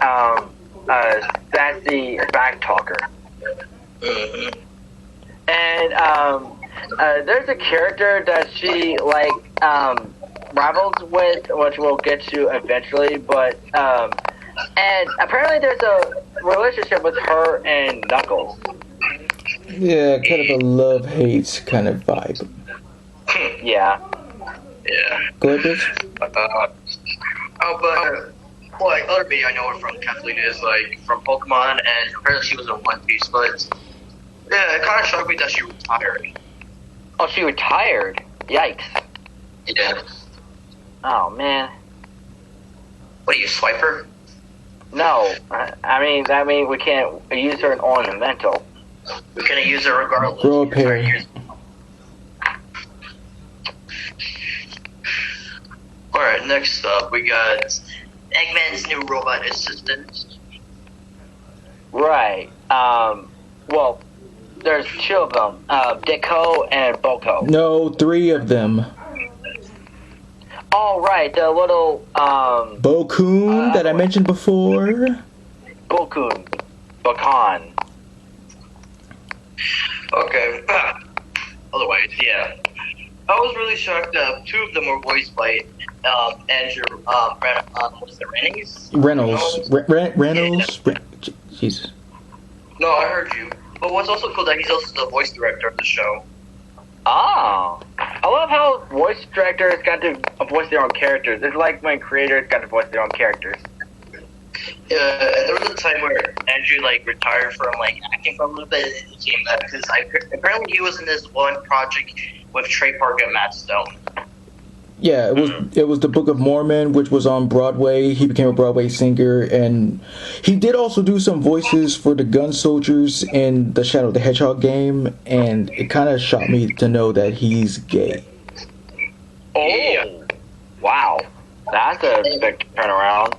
sassy back talker. Mm-hmm. And, there's a character that she, like, rivals with, which we'll get to eventually, but, and apparently there's a relationship with her and Knuckles. Yeah, kind of a love-hate kind of vibe. Yeah. Yeah. Go ahead, Bruce. Like other media I know her from Kathleen is like from Pokemon, and apparently she was in One Piece. But yeah, it kind of shocked me that she retired. Oh, she retired. Yikes. Yeah. Oh man. What, you swipe her? No. I mean that means we can't use her in ornamental. We can use her regardless. Grow a pair. Alright, next up we got Eggman's new robot assistant. Right. Well, there's two of them. Deco and Boko. No, 3 of them. Oh, right. The little, Bokun that I mentioned before. Bokun. Bakan. Okay. Otherwise, yeah. I was really shocked that 2 of them were voiced by Andrew what's it, Reynolds. Reynolds. Jesus. No, I heard you. But what's also cool that he's also the voice director of the show. Oh. I love how voice directors got to voice their own characters. It's like when creators got to voice their own characters. Yeah, and there was a time where Andrew like retired from like acting for a little bit, and he came back because apparently he was in this one project with Trey Parker and Matt Stone. Yeah, it was the Book of Mormon, which was on Broadway. He became a Broadway singer, and he did also do some voices for the gun soldiers in the Shadow of the Hedgehog game, and it kind of shocked me to know that he's gay. Oh. Yeah. Wow. That's a big turnaround.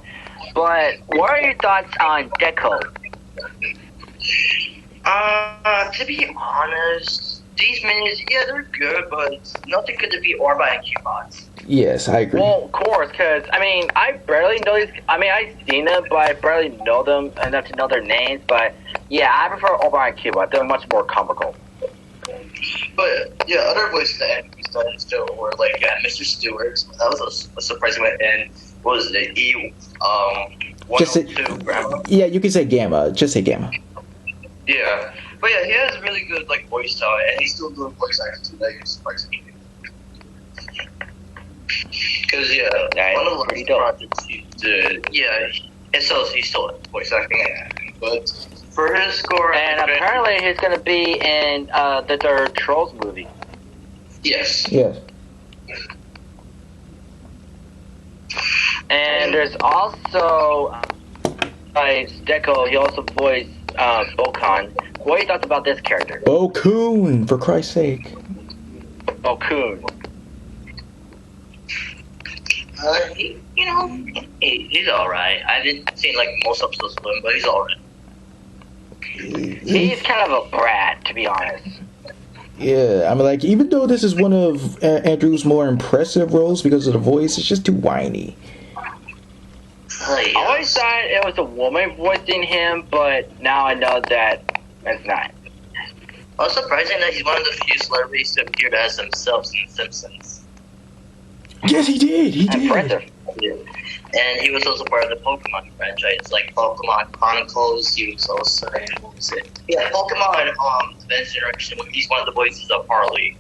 But what are your thoughts on Deco? To be honest, these minis, yeah, they're good, but nothing could defeat Orba and Cubans. Yes, I agree. Well, of course, because, I mean, I barely know these. I mean, I've seen them, but I barely know them enough to know their names. But, yeah, I prefer Orba and Cuba. They're much more comical. But, yeah, other voices that Andrew's done still were like Mr. Stewart. That was a surprising one. And what was it? Just say, 102 Grandma. yeah, you can say Gamma. Just say Gamma. Yeah. But yeah, he has really good like voice talent, and he's still doing voice acting today. It's surprising. Because one of the last projects he did, and so he's still voice acting and acting. But for his score, And apparently he's going to be in the third Trolls movie. yes. Yes. And there's also, by Deco, he also voiced Bokan. What are your thoughts about this character? Bokun, for Christ's sake. Bokun. He's alright. I didn't see like most episodes of him, but he's alright. He's kind of a brat, to be honest. Yeah, I mean, like, even though this is one of Andrew's more impressive roles because of the voice, it's just too whiny. I always thought it was a woman voicing him, but now I know that it's not. Well, surprising that he's one of the few celebrities to appear as themselves in The Simpsons. Yes, he did. He did. Impressive. And he was also part of the Pokemon franchise, like Pokemon Chronicles. He was also in, what was it? Yeah, Pokemon Advanced Generation. He's one of the voices of Harley.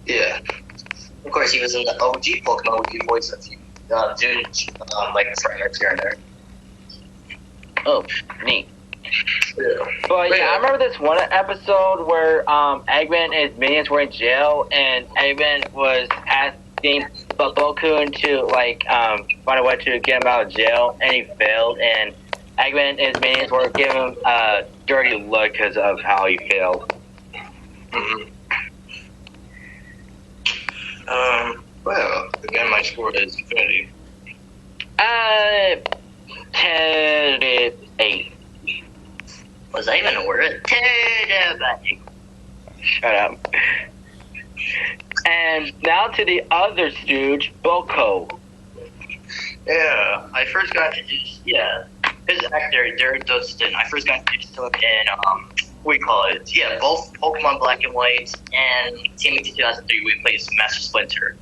Yeah. Of course, he was in the OG Pokemon, which he voiced a few like trainers here and there. Oh, neat. Yeah. But yeah, I remember this one episode where Eggman and his minions were in jail, and Eggman was asking Bokun to find a way to get him out of jail, and he failed. And Eggman and his minions were giving him a dirty look because of how he failed. Mm-hmm. Well, again, my score is Infinity. 10 to 8. Was that even a word? 10 to 8. Shut up. And now to the other stooge, Boko. Yeah, I first got introduced. Yeah, his actor Derek Dustin. I first got introduced to him in what do you call it? Yeah, both Pokemon Black and White and Team 2003. We played Master Splinter.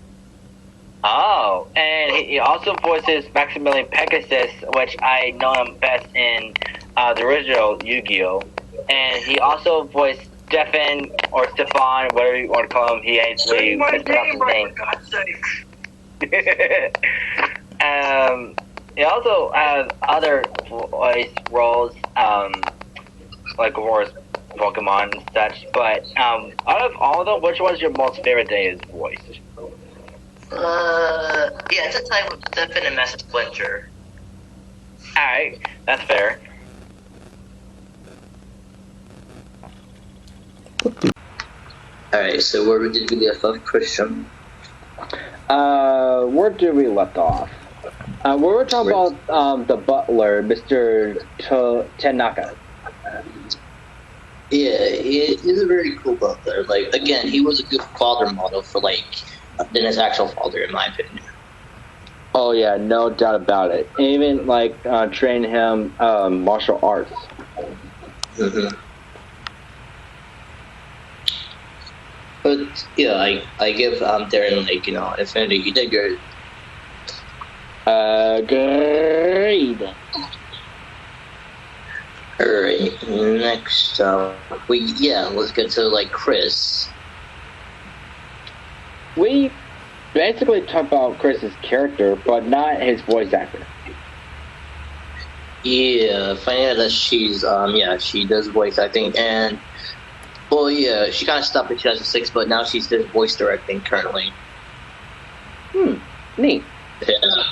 Oh, and he also voices Maximilian Pegasus, which I know him best in the original Yu-Gi-Oh, and he also voiced Stefan or Stefan, whatever you want to call him. He hates me. My It's not name his right, name. for God's sake. He also has other voice roles, like of course Pokemon and such. But out of all of them, which one's your most favorite that his voice? Yeah, it's a tie with Stefan and Master Splinter. Alright, that's fair. Alright, so where did we leave off, Christian? Where did we left off? We were talking about the butler, Mr. Tanaka. Yeah, he's a very cool butler. Like, again, he was a good father model for, like, than his actual father, in my opinion. Oh yeah, no doubt about it. Even like train him martial arts. Mm-hmm. But yeah, I give Darren, like, you know, Infinity. He did good. Great. Alright, next let's get to, like, Chris. We basically talk about Chris's character, but not his voice actor. Yeah, finding out that she's she does voice acting, and well, yeah, she kind of stopped in 2006, but now she's doing voice directing currently. Neat. Yeah.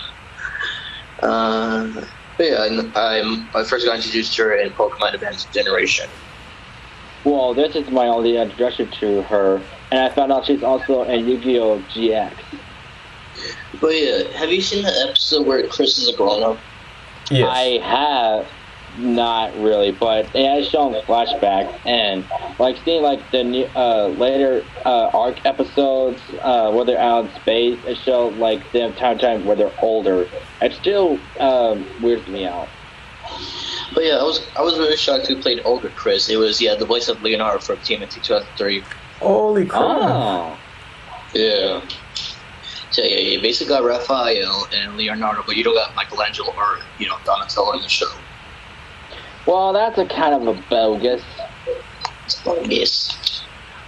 But yeah, I first got introduced to her in Pokemon Advanced Generation. Well, this is my only introduction to her, and I found out she's also in Yu-Gi-Oh! GX. But yeah, have you seen the episode where Chris is a grown-up? Yes. I have not really, but it has shown flashbacks and like seeing like the new, later arc episodes where they're out in space. It showed like them time where they're older. It still weirds me out. But yeah, I was really shocked who played older Chris. It was the voice of Leonardo from Team 2003. Holy crap. Oh. Yeah. So yeah, you basically got Raphael and Leonardo, but you don't got Michelangelo or Donatello in the show. Well, that's a kind of a bogus. It's bogus.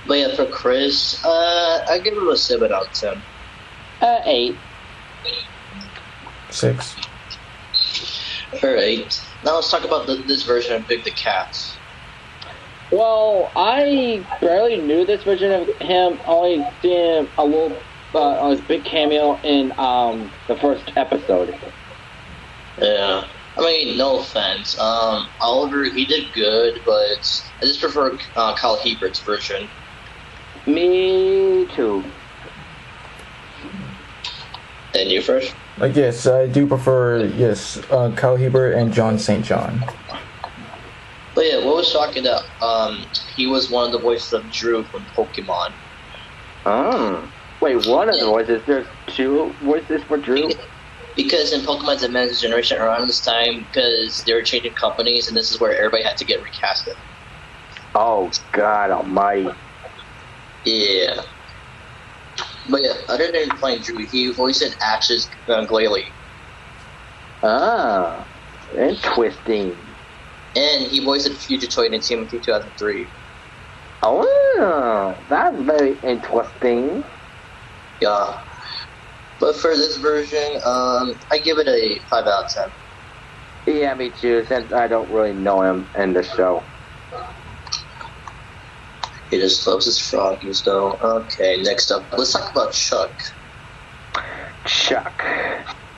But yeah, for Chris, I give him a 7 out of 10. 8. 6. Alright, now let's talk about this version of Big the Cat. Well, I barely knew this version of him. Only seeing a little, a big cameo in the first episode. Yeah, I mean, no offense. Oliver, he did good, but I just prefer Kyle Hebert's version. Me too. And you first? Yes, I do prefer, Kyle Hebert and John St. John. But yeah, what was shocking that he was one of the voices of Drew from Pokemon. Oh. Wait, one of the voices? There's 2 voices for Drew? Because in Pokemon's Advanced Generation around this time, because they were changing companies, and this is where everybody had to get recasted. Oh, God almighty. Yeah. But yeah, other than playing Drew, he voiced Ash's Glalie. Ah, interesting. And he voiced Fugitoid in Team 2003. Oh, that's very interesting. Yeah. But for this version, I give it a 5 out of 10. Yeah, me too, since I don't really know him in the show. He just loves his froggies, though. Okay, next up, let's talk about Chuck. Chuck.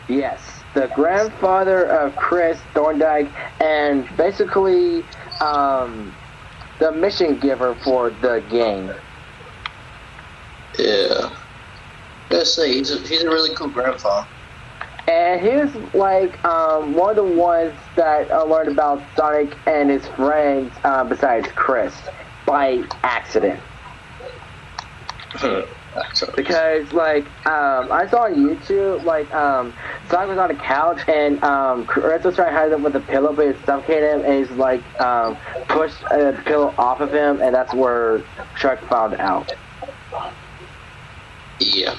Yes, the grandfather of Chris Thorndike, and basically the mission giver for the game. Yeah. I gotta say, he's a really cool grandpa. And he was like one of the ones that learned about Sonic and his friends besides Chris by accident. Because like I saw on YouTube like Sonic was on a couch and Chris was trying to hide him with a pillow, but it suffocated him, and he's like pushed the pillow off of him, and that's where Chuck found out. Yeah.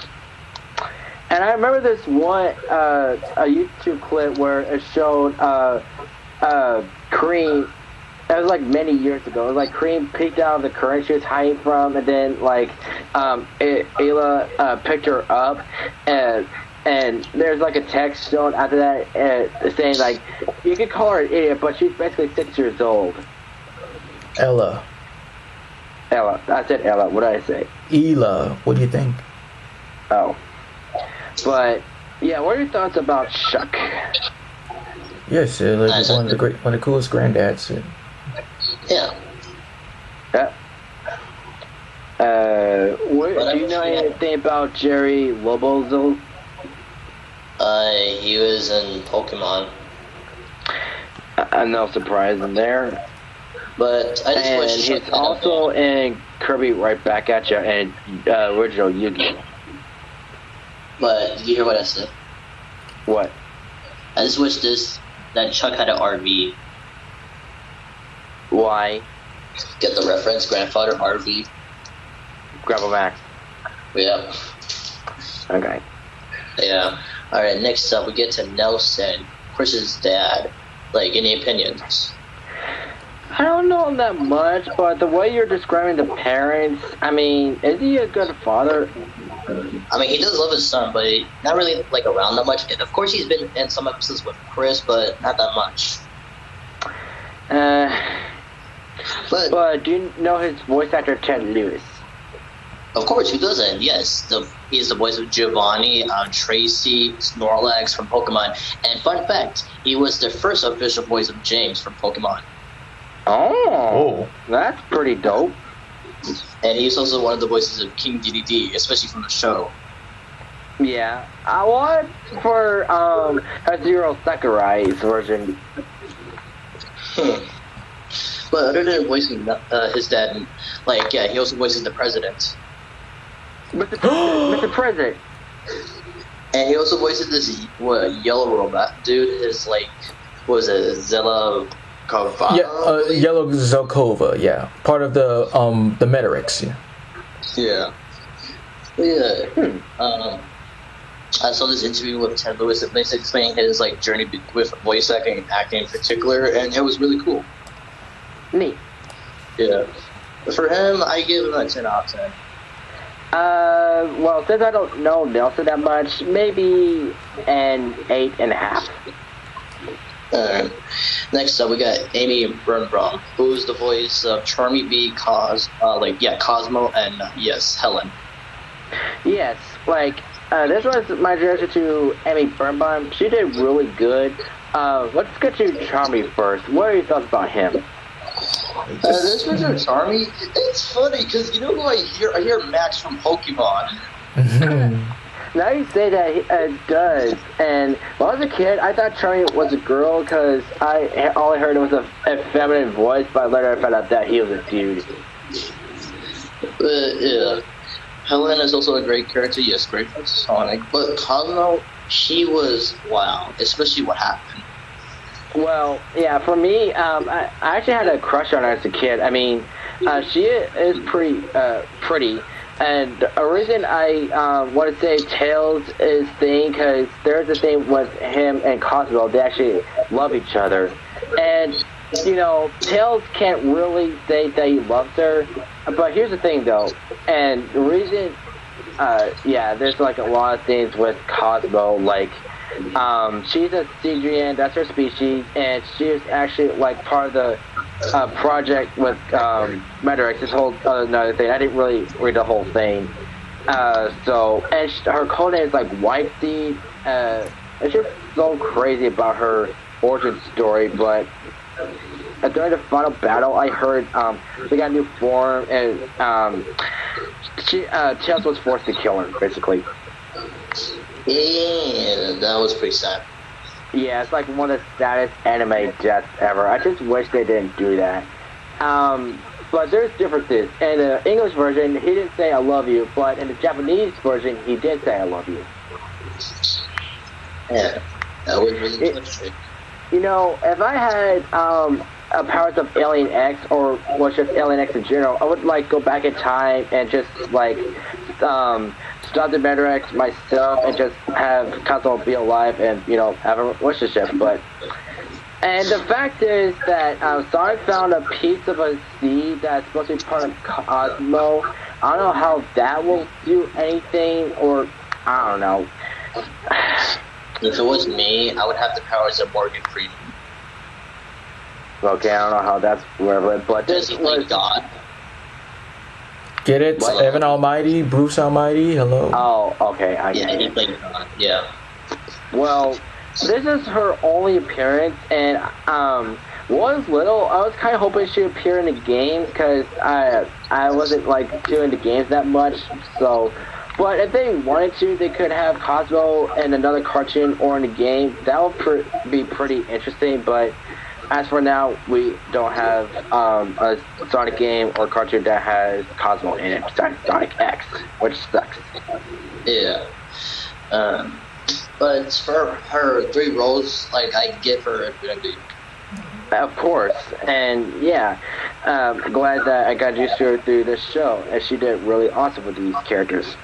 And I remember this one a YouTube clip where it showed Cream. That was like many years ago. It was like Cream peeked out of the current she was hiding from, and then like Ayla picked her up, and there's like a text shown after that saying like you could call her an idiot, but she's basically 6 years old. Ella. I said Ella. What did I say? Ela. What do you think? Oh, but yeah. What are your thoughts about Chuck? Yes, like one of the coolest granddads. Yeah. Do you know anything about Jerry Lobozo? He was in Pokemon. No surprise in there. But I just wish he's also in Kirby Right Back at You and original Yu-Gi-Oh. But did you hear what I said? What? I just wish that Chuck had an RV. Why? Get the reference, grandfather RV. Grandpa Max. Yeah. Okay. Yeah. All right. Next up, we get to Nelson, Chris's dad. Like, any opinions? I don't know him that much, but the way you're describing the parents, I mean, is he a good father? I mean, he does love his son, but not really like around that much. And of course, he's been in some episodes with Chris, but not that much. But do you know his voice actor Ted Lewis? Of course, who doesn't? Yes, he's the voice of Giovanni, Tracy, Snorlax from Pokemon. And fun fact, he was the first official voice of James from Pokemon. Oh, that's pretty dope. And he's also one of the voices of King DDD, especially from the show. Yeah, I want for Zero Sakurai's version. But other than voicing his dad, like, yeah, he also voices the president. Mr. President. And he also voices this yellow robot dude. His like, what was it, Zella Kova? Yeah, Yellow Zelkova. Yeah, part of the Metarix. Yeah. Yeah. I saw this interview with Ted Lewis that basically explaining his like journey with voice acting in particular, and it was really cool. Neat. Yeah. For him, I give him a 10 out of 10. Well, since I don't know Nelson that much, maybe an 8.5. Next up, we got Amy Birnbaum, who's the voice of Charmy B, Cosmo, and yes, Helen. Yes, like, this was my reaction to Amy Birnbaum. She did really good. Let's get to Charmy first. What are your thoughts about him? This version of Charmy, it's funny because you know who I hear? I hear Max from Pokemon. Now you say that it does, and when I was a kid, I thought Charmy was a girl because all I heard was a feminine voice, but later I found out that he was a dude. Yeah. Helen is also a great character, yes, great for Sonic, but Cosmo, she was wow, especially what happened. Well, yeah, for me, I actually had a crush on her as a kid. I mean, she is pretty, and the reason I want to say Tails is thing, because there's a thing with him and Cosmo, they actually love each other. And, you know, Tails can't really say that he loves her, but here's the thing, though, and the reason, there's like a lot of things with Cosmo, like, she's a Cedrian, that's her species, and she was actually like part of the project with Medarix, this whole another thing. I didn't really read the whole thing. Her code name is like White Seed. It's just so crazy about her origin story, but during the final battle, I heard they got a new form, and Tails was forced to kill her, basically. Yeah, that was pretty sad. Yeah, it's like one of the saddest anime deaths ever. I just wish they didn't do that. But there's differences. In the English version, he didn't say I love you, but in the Japanese version, he did say I love you. Yeah, that was really interesting. You know, if I had powers of Alien X, or was just Alien X in general, I would like go back in time and just like stop the Medarix myself and just have Cosmo be alive and, you know, have a relationship. But And the fact is that Sonic found a piece of a seed that's supposed to be part of Cosmo. I don't know how that will do anything, or I don't know. If it was me, I would have the powers of Morgan Freeman. Okay, I don't know how that's whatever, but Does this he play was... God? Get it? What? Evan Almighty, Bruce Almighty, hello. Oh, okay, I Yeah, get he it. played God. Yeah. Well, this is her only appearance, and was little. I was kind of hoping she'd appear in the game because I wasn't like too into games that much. So, but if they wanted to, they could have Cosmo in another cartoon or in a game. That would be pretty interesting. But as for now, we don't have a Sonic game or cartoon that has Cosmo in it besides Sonic X, which sucks. Yeah. But for her 3 roles, like, I give her a good idea. Of course, and yeah, glad that I got used to her through this show, and she did really awesome with these characters.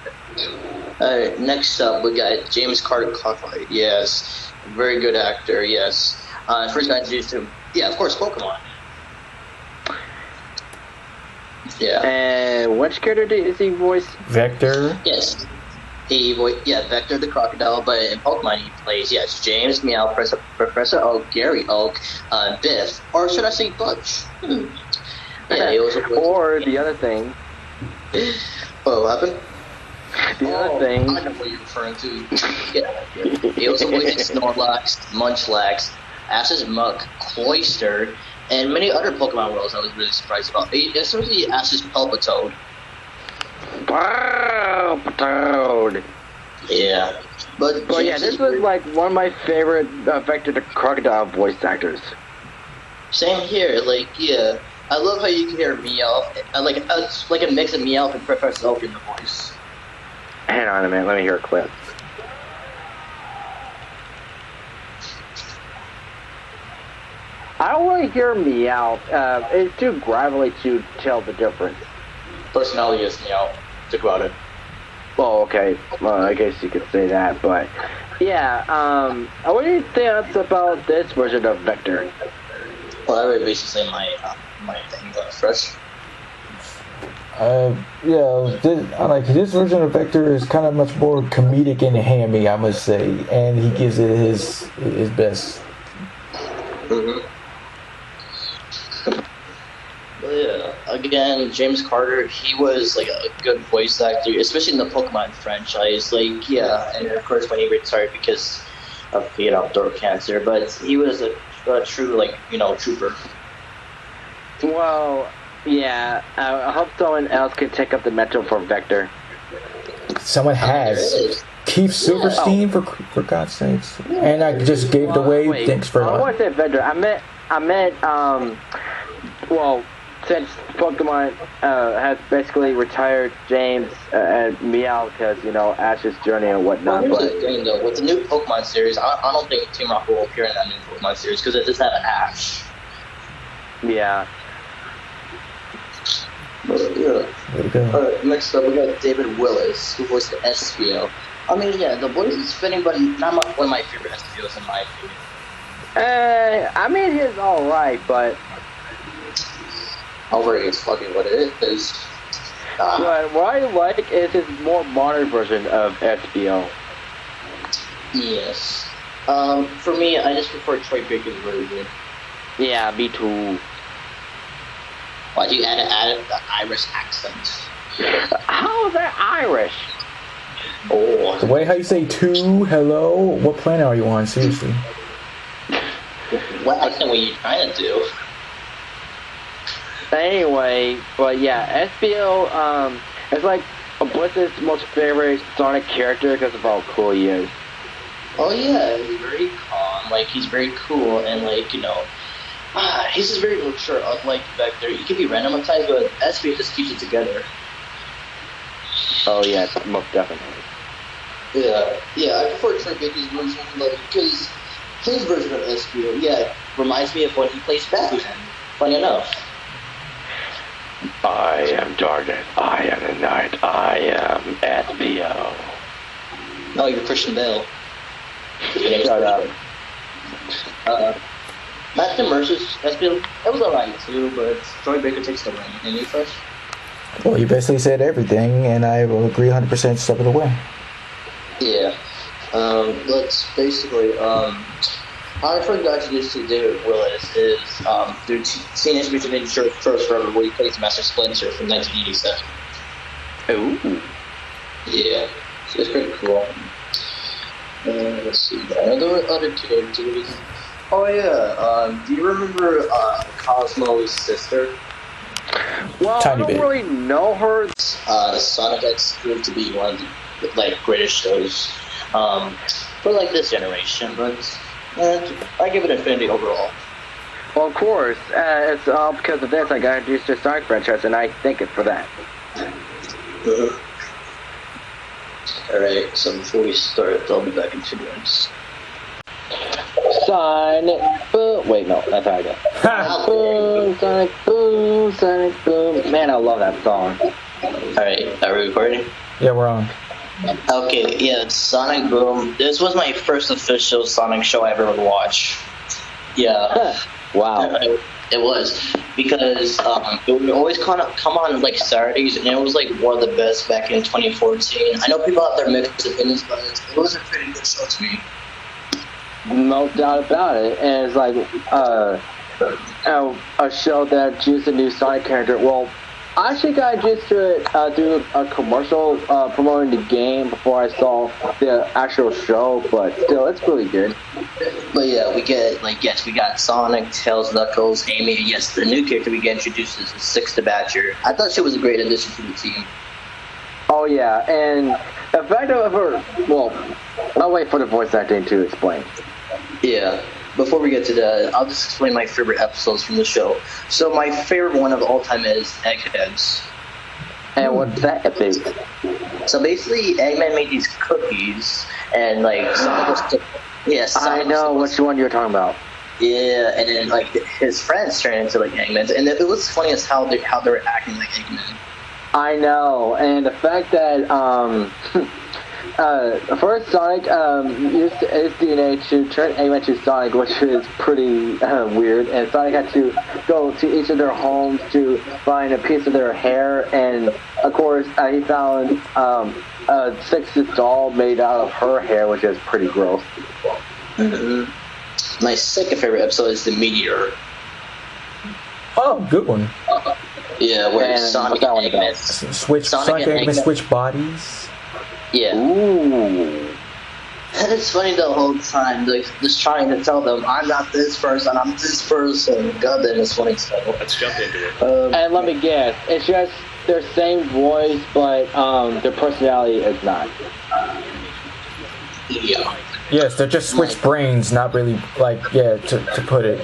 Alright, next up, we got James Carter Cocklight. Yes. Very good actor, yes. First got introduced to him. Yeah, of course, Pokemon. Yeah. And which character is he voice? Vector. Yes. Vector the Crocodile, but in Pokemon he plays, yes, James Meow, Professor Oak, Gary Oak, Biff, or should I say Butch? Yeah, he was Or the other thing. Oh, what happened? The other thing. I know what you're referring to. Yeah. He also voiced Snorlax, Munchlax, Ash's Muck, Cloyster, and many other Pokemon roles I was really surprised about. Especially Ash's Palpitoad. Toad. Yeah. But yeah, this was like one of my favorite Vector the Crocodile voice actors. Same here, like, yeah. I love how you can hear Meowth. It's like a mix of Meowth and Professor Oak in the voice. Hang on a minute, let me hear a clip. I don't really hear Meow. It's too gravelly to tell the difference. Personality is Meowth. Think about it. Well, okay. Well, I guess you could say that, but yeah. What do you think about this version of Vector? Well, that would basically say my thing fresh. I like this version of Vector is kind of much more comedic and hammy, I must say, and he gives it his best. Mm-hmm. But yeah, again, James Carter, he was like a good voice actor, especially in the Pokemon franchise. Like, yeah, and of course when he retired because of throat cancer, but he was a true trooper. Well, yeah. I hope someone else could take up the mantle for Vector. Someone has. Keith Silverstein, for God's sakes. And I just gave it away. Wait, Thanks for I want to say Vector. I meant well, since Pokemon has basically retired James and Meow because, Ash's journey and whatnot. Well, here's the thing, though. With the new Pokemon series, I don't think Team Rocket will appear in that new Pokemon series because it does have an Ash. Yeah. But, yeah. Way to go. Alright, next up we got David Willis, who voiced the SPO. I mean, yeah, the voice is fitting, but not one of my favorite SPOs in my opinion. I mean, he's alright, but... Overrated is fucking what it is. But what I like is his more modern version of SBO. Yes. For me, I just prefer Troy Baker's version. Yeah, me too. Why'd you add the Irish accent? How is that Irish? Oh. The way how you say two, hello, what planet are you on? Seriously. What accent were you trying to do? Anyway, but yeah, SBO, it's like Blizz's most favorite Sonic character because of how cool he is. Oh yeah, he's very calm, like he's very cool, and he's just very mature, unlike Vector. He can be random at times, but SBO just keeps it together. Oh yeah, most definitely. Yeah, I prefer Troy Baker's version, because his version of SBO, reminds me of when he plays Batman, funny enough. I am darkness, I am the night, I am SBO. No, you're Christian Bale. Shut up. Master Mercer's SPO, it was alright too, but Troy Baker takes the win. And you first? Well, you basically said everything, and I will agree 100% step of the way. Yeah. But basically, how I first got introduced to David Willis is through Teenage Mutant Ninja Turtles Forever, where he plays Master Splinter from 1987. Ooh. Yeah, so it's pretty cool. Let's see. I know there were other characters. Oh yeah. Do you remember Cosmo's sister? Well, Tiny I don't bit. really know her. Sonic X proved to be one of the greatest shows for this generation, but I give it Infinity overall. Well, of course, it's all because of this I got introduced to the Sonic franchise, and I thank it for that. Alright, so before we start, I'll be back in 2 minutes. Sonic boom. Wait, no, that's how I go. Sonic boom, Sonic boom, Sonic boom. Man, I love that song. Alright, are we recording? Yeah, we're on. Okay, yeah, Sonic Boom. This was my first official Sonic show I ever watched. Yeah. Wow. It was because it would always come on Saturdays, and it was one of the best back in 2014. I know people have their mixed opinions, but it was a pretty good show to me. No doubt about it. And it's a show that introduced a new Sonic character. Well, I actually got introduced to it through a commercial promoting the game before I saw the actual show, but still, it's really good. But yeah, we get we got Sonic, Tails, Knuckles, Amy, and yes, the new character we get introduced is Six the Badger. I thought she was a great addition to the team. Oh yeah, and the fact of her, well, I'll wait for the voice acting to explain. Yeah. Before we get to that, I'll just explain my favorite episodes from the show. So my favorite one of all time is Eggheads. And what's that about? So basically, Eggman made these cookies, and Sonic was I know which one you're talking about. Yeah, and then his friends turned into Eggman, and it was funny as how they were acting like Eggman. I know, and the fact that first Sonic used his DNA to turn Eggman to Sonic, which is pretty weird, and Sonic had to go to each of their homes to find a piece of their hair, and of course he found Six's doll made out of her hair, which is pretty gross. Mm-hmm. My second favorite episode is The Meteor. Oh, good one. Yeah, where Sonic and Eggman Sonic and Eggman switch bodies. Yeah. Ooh. And it's funny the whole time, just trying to tell them, I'm not this person, I'm this person. God damn, it's funny stuff. Let's jump into it. And let me guess, it's just their same voice, but their personality is not. Yeah. Yes, they're just switched brains, not really, to put it.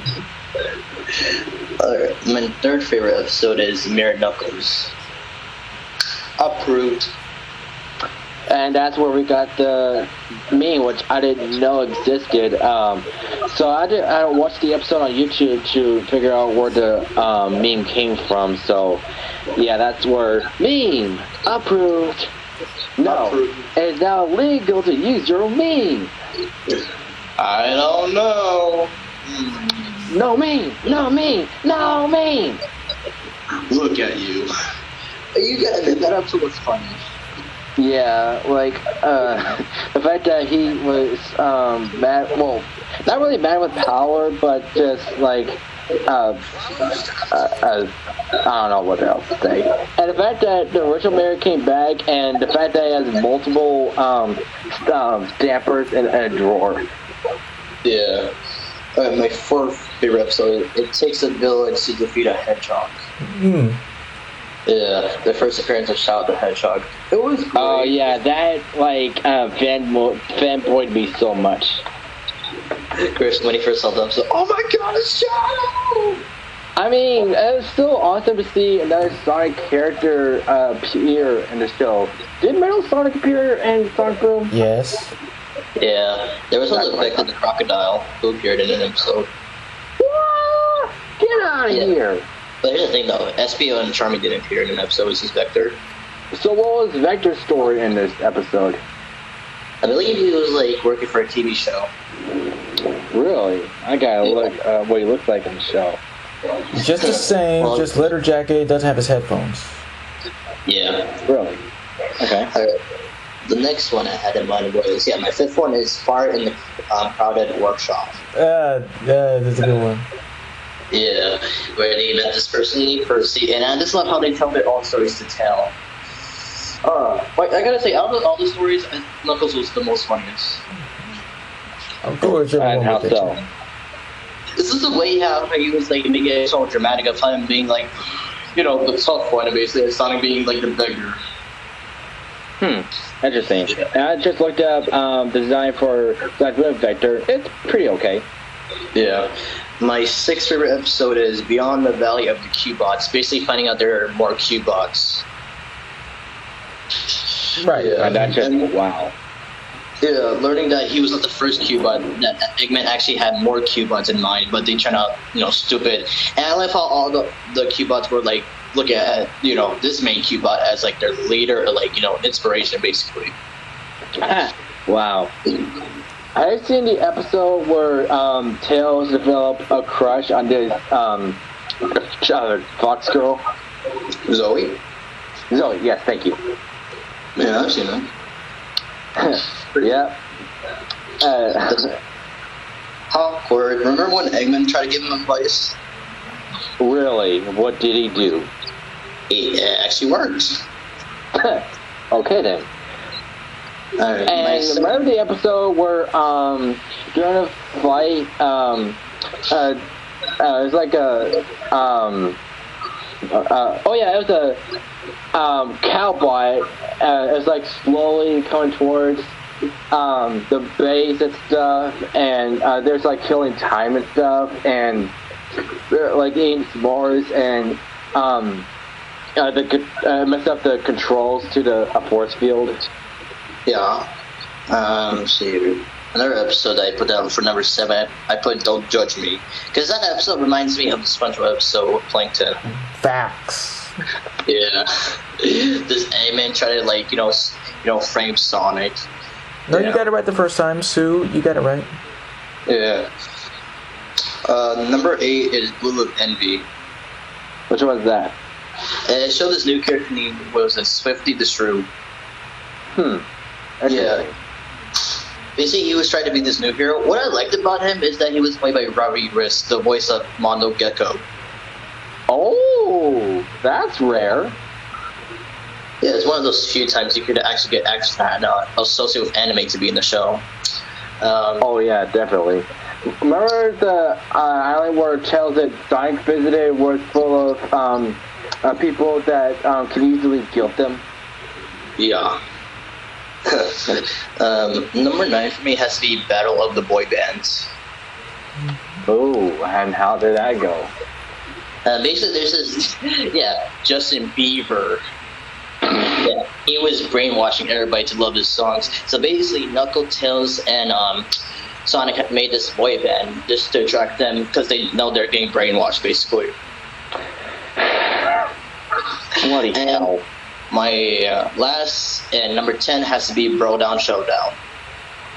Alright, my third favorite episode is Mirror Knuckles. Approved. And that's where we got the meme, which I didn't know existed. So I watched the episode on YouTube to figure out where the meme came from. So, yeah, that's where meme approved. No, it's now legal to use your meme. I don't know. No meme, no meme, no meme. Look at you. You got that episode was funny. Yeah, the fact that he was mad, well, not really mad with power, but just I don't know what else to say. And the fact that the original mayor came back, and the fact that he has multiple stampers in a drawer. Yeah. My fourth favorite episode, It Takes a Village to Defeat a Hedgehog. Yeah, the first appearance of Shadow the Hedgehog. It was great. Oh yeah, that fanboyed me so much. Chris, when he first saw them, so oh my god, it's Shadow! I mean, it was still awesome to see another Sonic character appear in the show. Did Metal Sonic appear in Sonic Boom? Yes. Yeah, there was also Vector the Crocodile who appeared in an episode. What? Get out of here! But here's the thing though, SPO and Charmy didn't appear in an episode, it was just Vector. So what was Vector's story in this episode? I believe he was working for a TV show. Really? I gotta look what he looks like in the show. Just the same, just leather jacket, doesn't have his headphones. Yeah. Really? Okay. Alright. The next one I had in mind was, my fifth one is Fire in the Crowded Workshop. That's a good one. Yeah, where they met this person, Percy, and I just love how they tell their own stories to tell. Wait, I gotta say, out of all the stories, Knuckles was the most funniest. Of course, And everyone how would think so? so. This is the way how he was like making it so dramatic of him being like, the tough one, basically, and Sonic being like the beggar. Interesting. And I just looked up the design for Black Vector. It's pretty okay. Yeah. My sixth favorite episode is Beyond the Valley of the Cubots, basically finding out there are more Cubots. Right. Yeah. And that's just, wow. Yeah, learning that he was not the first Cubot, that Eggman actually had more Cubots in mind, but they turned out, stupid. And I love how all the Cubots were like, look at, this main Cubot as like their leader, or like, inspiration, basically. Wow. I've seen the episode where Tails developed a crush on this Fox girl. Zoe? Zoe, yes, thank you. Yeah, I've seen that. Yeah. Awkward. Remember when Eggman tried to give him advice? Really? What did he do? It actually worked. Okay then. Alright, And remember the episode where during a fight it was like a it was a cowboy. It was like slowly coming towards the base and stuff, and there's like killing time and stuff, and like eating s'mores, and messed up the controls to the force field. Yeah. Let's see. Another episode I put down for number 7, I put Don't Judge Me. Because that episode reminds me of the SpongeBob episode with Plankton. Facts. Yeah. This Eggman tried to, frame Sonic. No, you got it right the first time, Sue. You got it right. Yeah. Number 8 is Blue of Envy. Which one was that? It showed this new character named Swifty the Shrew. Yeah. Basically, he was trying to be this new hero. What I liked about him is that he was played by Robbie Risk, the voice of Mondo Gecko. Oh, that's rare. Yeah, it's one of those few times you could actually get actors associated with anime to be in the show. Oh yeah, definitely. Remember the island where Tails that Sonic visited was full of people that can easily guilt them? Yeah. Number 9 for me has to be Battle of the Boy Bands. Oh, and how did that go? Basically, there's this, Justin Bieber. Yeah, he was brainwashing everybody to love his songs. So basically, Knuckles, Tails, and Sonic had made this boy band just to attract them because they know they're getting brainwashed, basically. Bloody hell. My last and number 10 has to be Bro Down Showdown.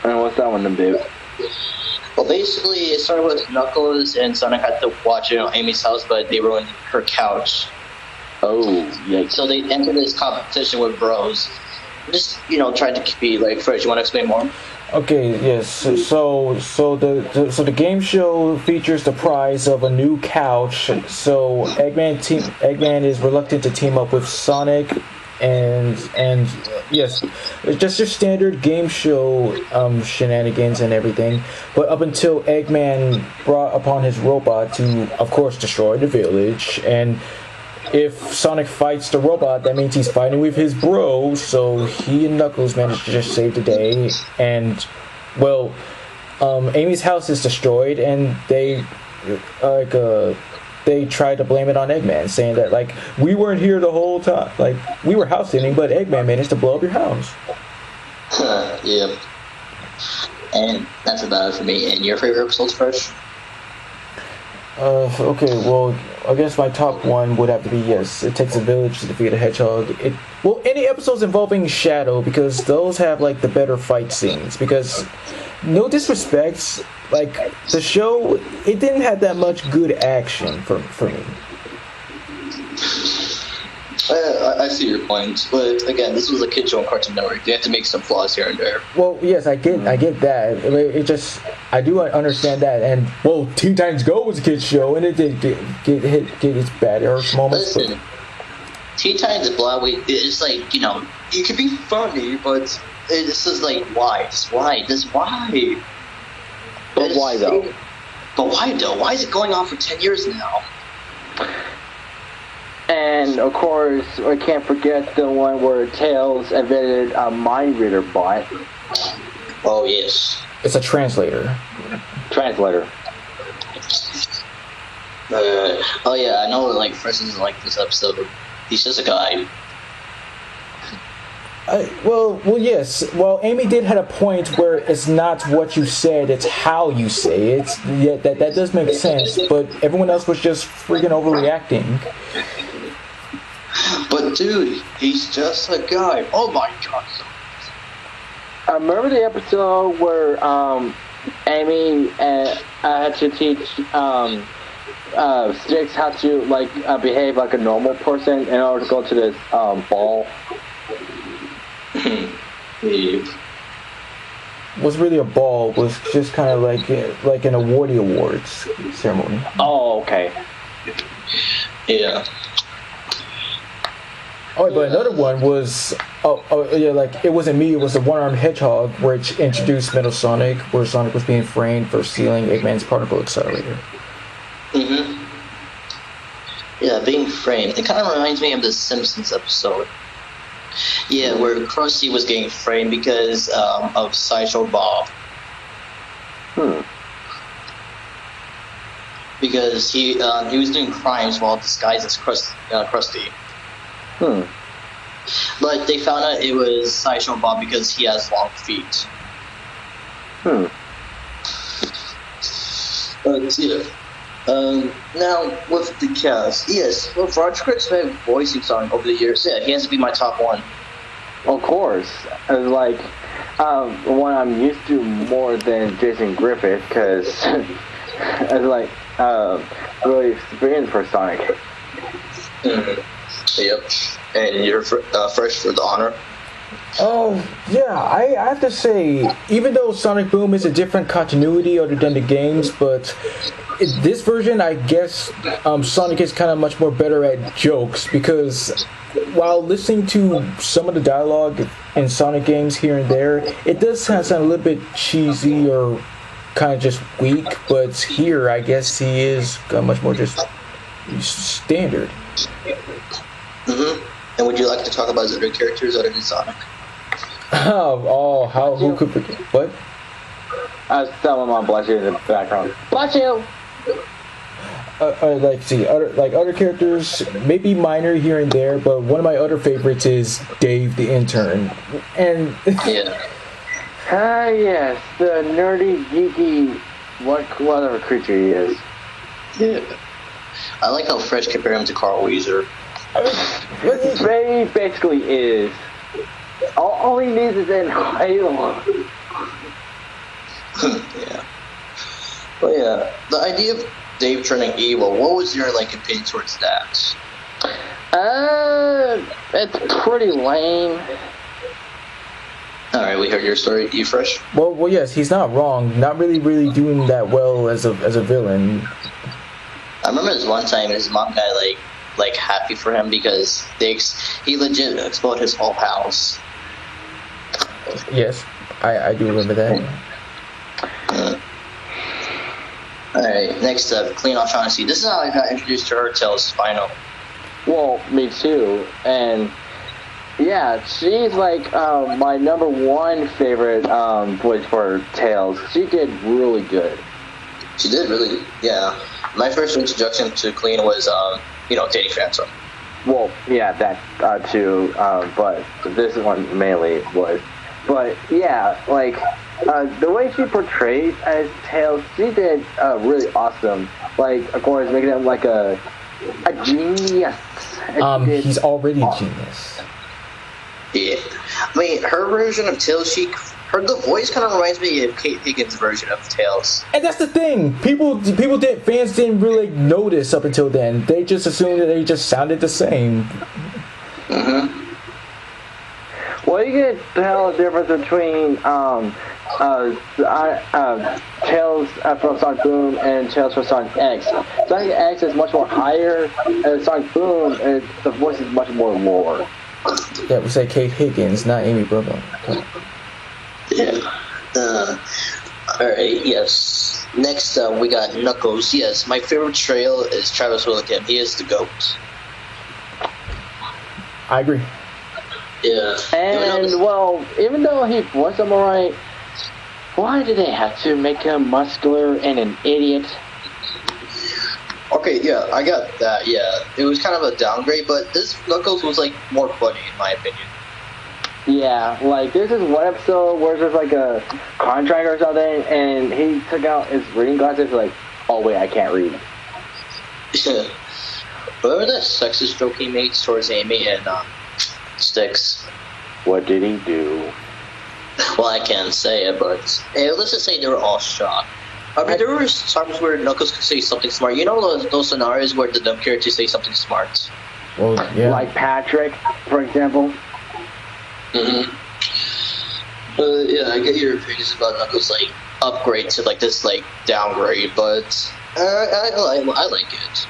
And what's that one to do? Well, basically, it started with Knuckles and Sonic had to watch Amy's house, but they ruined her couch. Oh, yikes. So they entered this competition with bros. Just, trying to be like, Fred, you want to explain more? Okay, yes. So the game show features the prize of a new couch. So Eggman is reluctant to team up with Sonic, and yes, it's just your standard game show shenanigans and everything. But up until Eggman brought upon his robot to, of course, destroy the village, and if Sonic fights the robot, that means he's fighting with his bro, so he and Knuckles managed to just save the day, and, well, Amy's house is destroyed, and they tried to blame it on Eggman, saying that, we weren't here the whole time, we were house sitting, but Eggman managed to blow up your house. Yep. And that's about it for me. And your favorite episodes, Fresh? Okay, well, I guess my top one would have to be, yes, It Takes a Village to Defeat a Hedgehog. Any episodes involving Shadow, because those have, the better fight scenes, because no disrespects, like the show, it didn't have that much good action for me. I see your point, but again, this was a kid show on Cartoon Network. They have to make some flaws here and there. Well, yes, I get that. It just, I do understand that. And well, Teen Titans Go was a kids show, and it did get its bad Earth moments. Listen, Teen Titans Blood, it's like, you know, you can be funny, but this is like, why? Just why? But why though? Why is it going on for 10 years now? And of course, I can't forget the one where Tails invented a mind reader bot. Oh yes. It's a translator. Translator. Oh yeah, I know. Like, Fresh doesn't like this episode. He's just a guy. Well, yes. Well, Amy did had a point where it's not what you said; it's how you say it. Yeah, that does make sense. But everyone else was just freaking overreacting. But dude, he's just a guy. Oh my god. I remember the episode where Amy had to teach Sticks how to behave like a normal person in order to go to this ball. Was really a ball. Was just kind of like an awards ceremony. Oh, okay. Yeah. Oh, but another one was like it wasn't me. It was the one-armed Hedgehog, which introduced Metal Sonic, where Sonic was being framed for stealing Eggman's particle accelerator. Mhm. Yeah, being framed. It kind of reminds me of the Simpsons episode. Yeah, where Krusty was getting framed because of Sideshow Bob. Because he was doing crimes while disguised as Krusty. But they found out it was Sideshow Bob because he has long feet. But yeah. Now with the cast, yes, well, Roger Kurtz's been voicing Sonic over the years. Yeah, he has to be my top one. Of course, it's like the one I'm used to more than Jason Griffith, because it's like really experienced for Sonic. Yep. And you're fresh for the honor. Oh, yeah, I have to say, even though Sonic Boom is a different continuity other than the games, but this version, I guess, Sonic is kind of much more better at jokes, because while listening to some of the dialogue in Sonic games here and there, it does sound a little bit cheesy or kind of just weak, but here, I guess he is much more just standard. And would you like to talk about his other characters other than Sonic? Who could forget? What? I was telling my bless you in the background. Bless you! Other characters, maybe minor here and there, but one of my other favorites is Dave the intern. And yeah. Yes, the nerdy, geeky, whatever creature he is. Yeah. I like how Fresh compared him to Carl Weezer. He basically is. All he needs is an Halo. Yeah. But yeah, the idea of Dave turning evil, what was your opinion towards that? It's pretty lame. Alright, we heard your story. You Fresh? Well, yes, he's not wrong. Not really doing that well as a villain. I remember this one time his mom got happy for him because he legit exploded his whole house. Yes, I do remember that. Alright, next up, Clean O'Shaughnessy. This is how I got introduced to her Tails Final. Well, me too. And yeah, she's my number one favorite voice for Tails. She did really good. She did really, yeah. My first introduction to Clean was, Danny Phantom. Well, yeah, that too, but this one mainly was. But yeah, the way she portrays as Tails, she did really awesome. Of course, making him a genius. He's already a genius. Yeah. I mean, her version of Tails, she the voice kind of reminds me of Kate Higgins' version of Tails. And that's the thing. Fans didn't really notice up until then. They just assumed that they just sounded the same. Well, you can tell the difference between Tails from Sonic Boom and Tails from Sonic X. Sonic X is much more higher, and Sonic Boom, the voice is much more lower. That would say Kate Higgins, not Amy Bravo. Yeah. Alright, yes. Next, we got Knuckles. Yes, my favorite trail is Travis Willingham. He is the GOAT. I agree. Yeah. And, well, even though he was alright, why did they have to make him muscular and an idiot? Okay, yeah, I got that, yeah. It was kind of a downgrade, but this Knuckles was, like, more funny, in my opinion. Yeah, like, there's this one episode where there's, like, a contract or something, and he took out his reading glasses, like, oh, wait, I can't read. Remember that sexist joke he made towards Amy and, Styx? What did he do? Well, I can't say it, but hey, let's just say they were all shocked. I mean, there were times where Knuckles could say something smart. You know those scenarios where the dumb character say something smart? Well, yeah. Like Patrick, for example. Yeah, I get your opinions about Knuckles, like, upgrade to, like, this, like, downgrade, but I like it.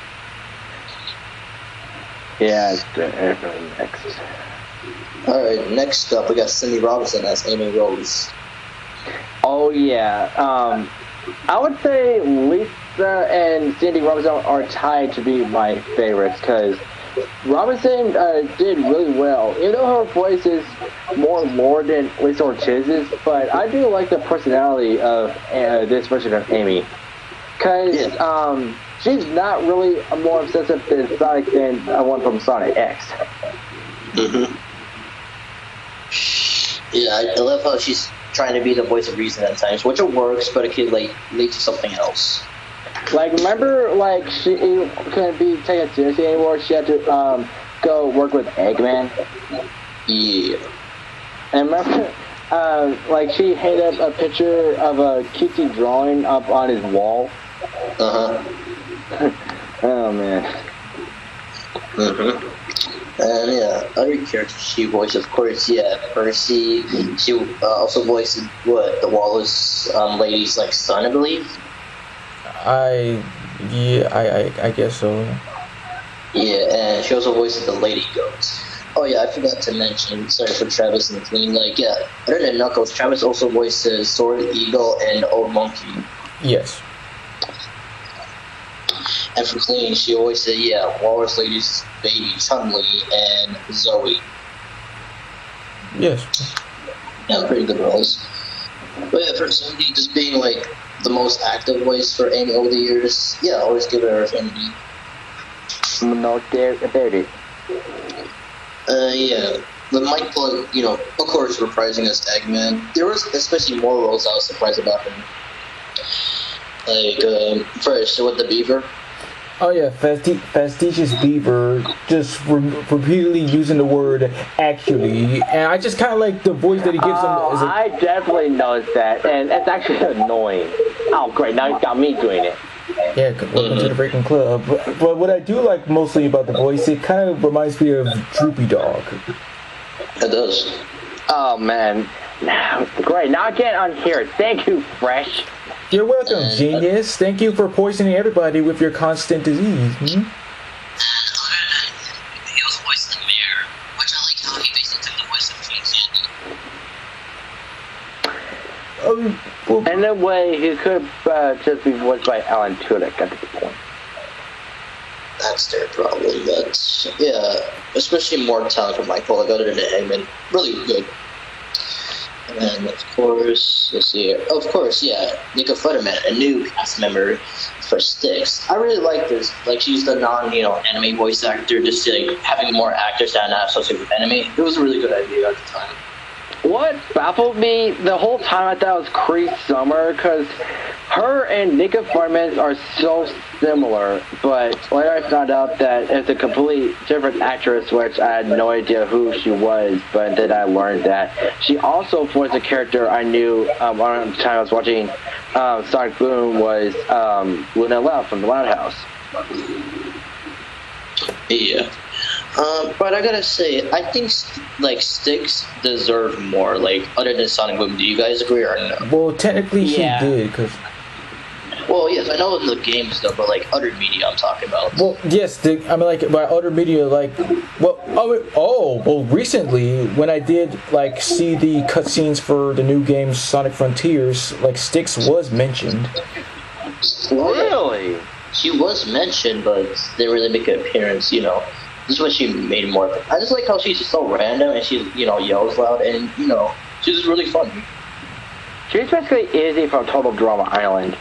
Yeah, it's definitely next. Alright, next up, we got Cindy Robinson as Amy Rose. Oh, yeah. I would say Lisa and Cindy Robinson are tied to be my favorites, because Robinson did really well. Even though her voice is more than Lisa Ortiz's, but I do like the personality of this version of Amy. Because she's not really more obsessive than Sonic than one from Sonic X. Yeah, I love how she's trying to be the voice of reason at times, which it works, but it could, like, lead to something else. Like, remember, like, she couldn't be taken seriously anymore? She had to go work with Eggman? Yeah. And remember, like, she hung up a picture of a cutesy drawing up on his wall? Oh, man. And yeah, other characters she voiced, of course, yeah, Percy. She also voiced the Wallace lady's like son, I believe. I guess so. Yeah, and she also voiced the Lady Goat. Oh yeah, I forgot to mention. Sorry for Travis and Clean. Like yeah, other than Knuckles, Travis also voices Sword Eagle and Old Monkey. Yes. And for Clean, she always said, Walrus Lady's baby, Chun-Li, and Zoe. Yes. Yeah, pretty good roles. But yeah, for Zoe just being, like, the most active voice for Amy over the years, yeah, I always give her affinity. No doubt about it. Yeah. The Mike Plug, you know, of course, reprising as Eggman. There was especially more roles I was surprised about him. Like, first, with the Beaver. Oh yeah, Fastidious Beaver, just repeatedly using the word actually, and I just kind of like the voice that he gives him. I definitely noticed that, and it's actually annoying. Oh great, now he's got me doing it. Yeah, welcome to the Breaking Club. But what I do like mostly about the voice, it kind of reminds me of Droopy Dog. It does. Oh man, great, now I get on here. Thank you, Fresh. You're welcome, genius. Thank you for poisoning everybody with your constant disease. He was voiced the mayor, which I like how he basically took the voice of King Candy. In a way, he could just be voiced by Alan Tudyk at this point. That's their problem, but yeah, especially more talent from Michael, like other than Eggman. Really good. And of course, let's see here. Of course, yeah, Nika Futterman, a new cast member for Styx. I really like this. Like, she's the anime voice actor, just like having more actors that are not associated with anime. It was a really good idea at the time. What baffled me the whole time, I thought it was Cree Summer, because Her and Nika Farman are so similar, but later I found out that it's a completely different actress, which I had no idea who she was, but then I learned that she also voiced a character I knew around the time I was watching Sonic Boom was Luna Loud from the Loud House. Yeah. But I gotta say, I think like Styx deserve more. Like other than Sonic Boom, do you guys agree or no? Well, technically she Yeah. did, because... Well, yes, I know the games though, but like other media I'm talking about. Well, yes, I mean, like, by other media, like, well, well, recently, when I did, like, see the cutscenes for the new game Sonic Frontiers, like, Styx was mentioned. Really? She was mentioned, but didn't really make an appearance, you know. This is what she made more. I just like how she's just so random and she, you know, yells loud and, you know, she's just really funny. She's basically Izzy from Total Drama Island.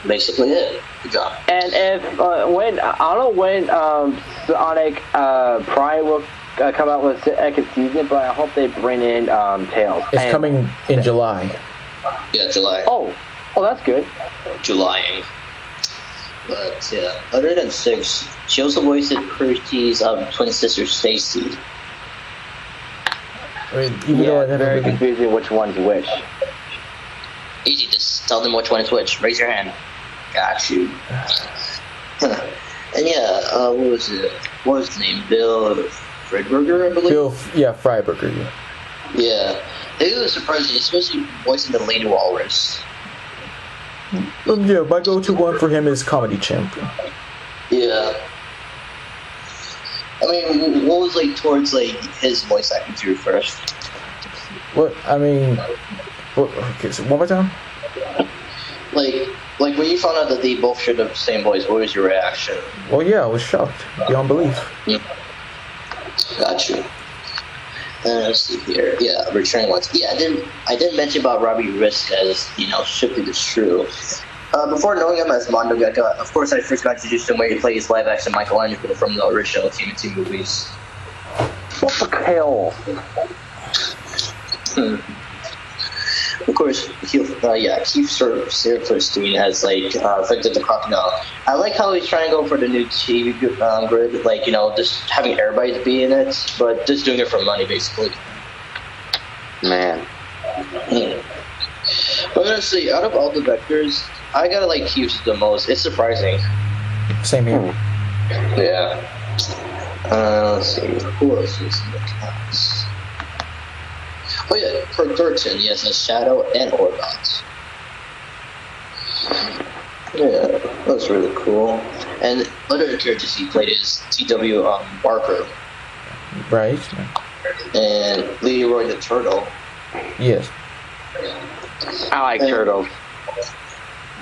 Basically it. Good job. And if when I don't know when Sonic Prime will come out with the second season, but I hope they bring in Tails. It's coming in July. Yeah, July. Oh, that's good. July. But yeah, other than Six, she also voiced Kirsty's twin sister Stacy. I mean, even though I never very really... confusing which one's which. Easy, just tell them which one is which. Raise your hand. Got you. And yeah, what was it? What was his name? Bill Freiberger, I believe? Freiberger, yeah. Yeah. It was surprising, especially voicing the Lady Walrus. Yeah, my go-to one for him is Comedy Champion. Yeah. I mean, what was like towards like his voice acting to you first? What, I mean... Okay, so one more time? Like when you found out that they both shared the same voice, what was your reaction? Well, yeah, I was shocked. Beyond belief. Got you. Let's see here. Yeah, returning ones. Yeah, I didn't mention about Robbie Risk as, you know, Shipley the Shrew. Before knowing him as Mondo Gecko, of course I first got introduced to him where he plays live action Michelangelo from the original TMNT movies. What the hell? Of course, Keith Silverstein has like affected the crocodile. I like how he's trying to go for the new TV grid, like, you know, just having everybody be in it, but just doing it for money, basically. Man. I'm gonna say, out of all the vectors, I gotta like Keith the most. It's surprising. Same here. Yeah. Let's see, who else is in the cast? Oh yeah, Kirk Thornton, yes, as Shadow and Orbot. Yeah, that's really cool. And other characters he played is T.W. Barker. Right. And Leroy the Turtle. Yes. I like turtles.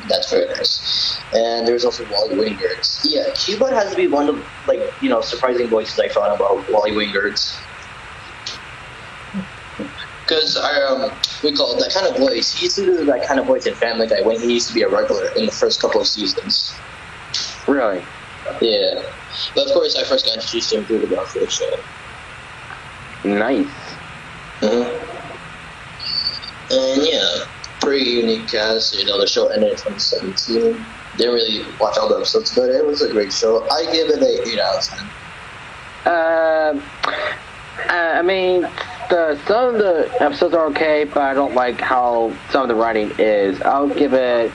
That's very nice. And there's also Wally Wingert. Yeah, Cuba has to be one of, like, you know, surprising voices I found about Wally Wingert. Because we call it that kind of voice. He used to do that kind of voice in Family Guy when he used to be a regular in the first couple of seasons. Really? Yeah. But of course, I first got introduced to him through the Garfield show. Nice. And yeah, pretty unique cast. You know, the show ended in 2017. Didn't really watch all the episodes, but it was a great show. I give it a 8 out of 10. I mean, some of the episodes are okay, but I don't like how some of the writing is. I'll give it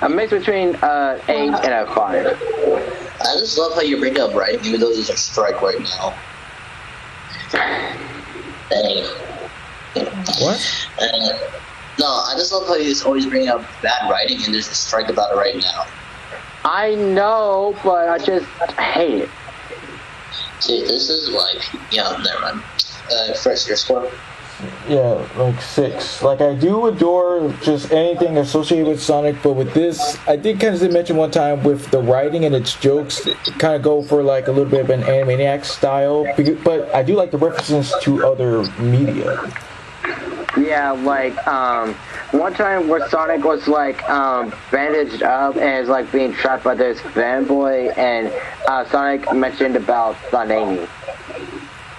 a mix between 8 and a 5. I just love how you bring up writing, even though there's a strike right now. Dang. What? No, I just love how he's always bringing up bad writing, and there's a strike about it right now. I know, but I just hate it. See, this is like, yeah, never mind. First year score. Yeah, like 6. Like, I do adore just anything associated with Sonic, but with this, I did kind of mention one time with the writing and its jokes, it kind of go for like a little bit of an Animaniacs style, but I do like the references to other media. Yeah, like, one time where Sonic was, like, bandaged up and is, like, being trapped by this fanboy, and Sonic mentioned about Tsunami.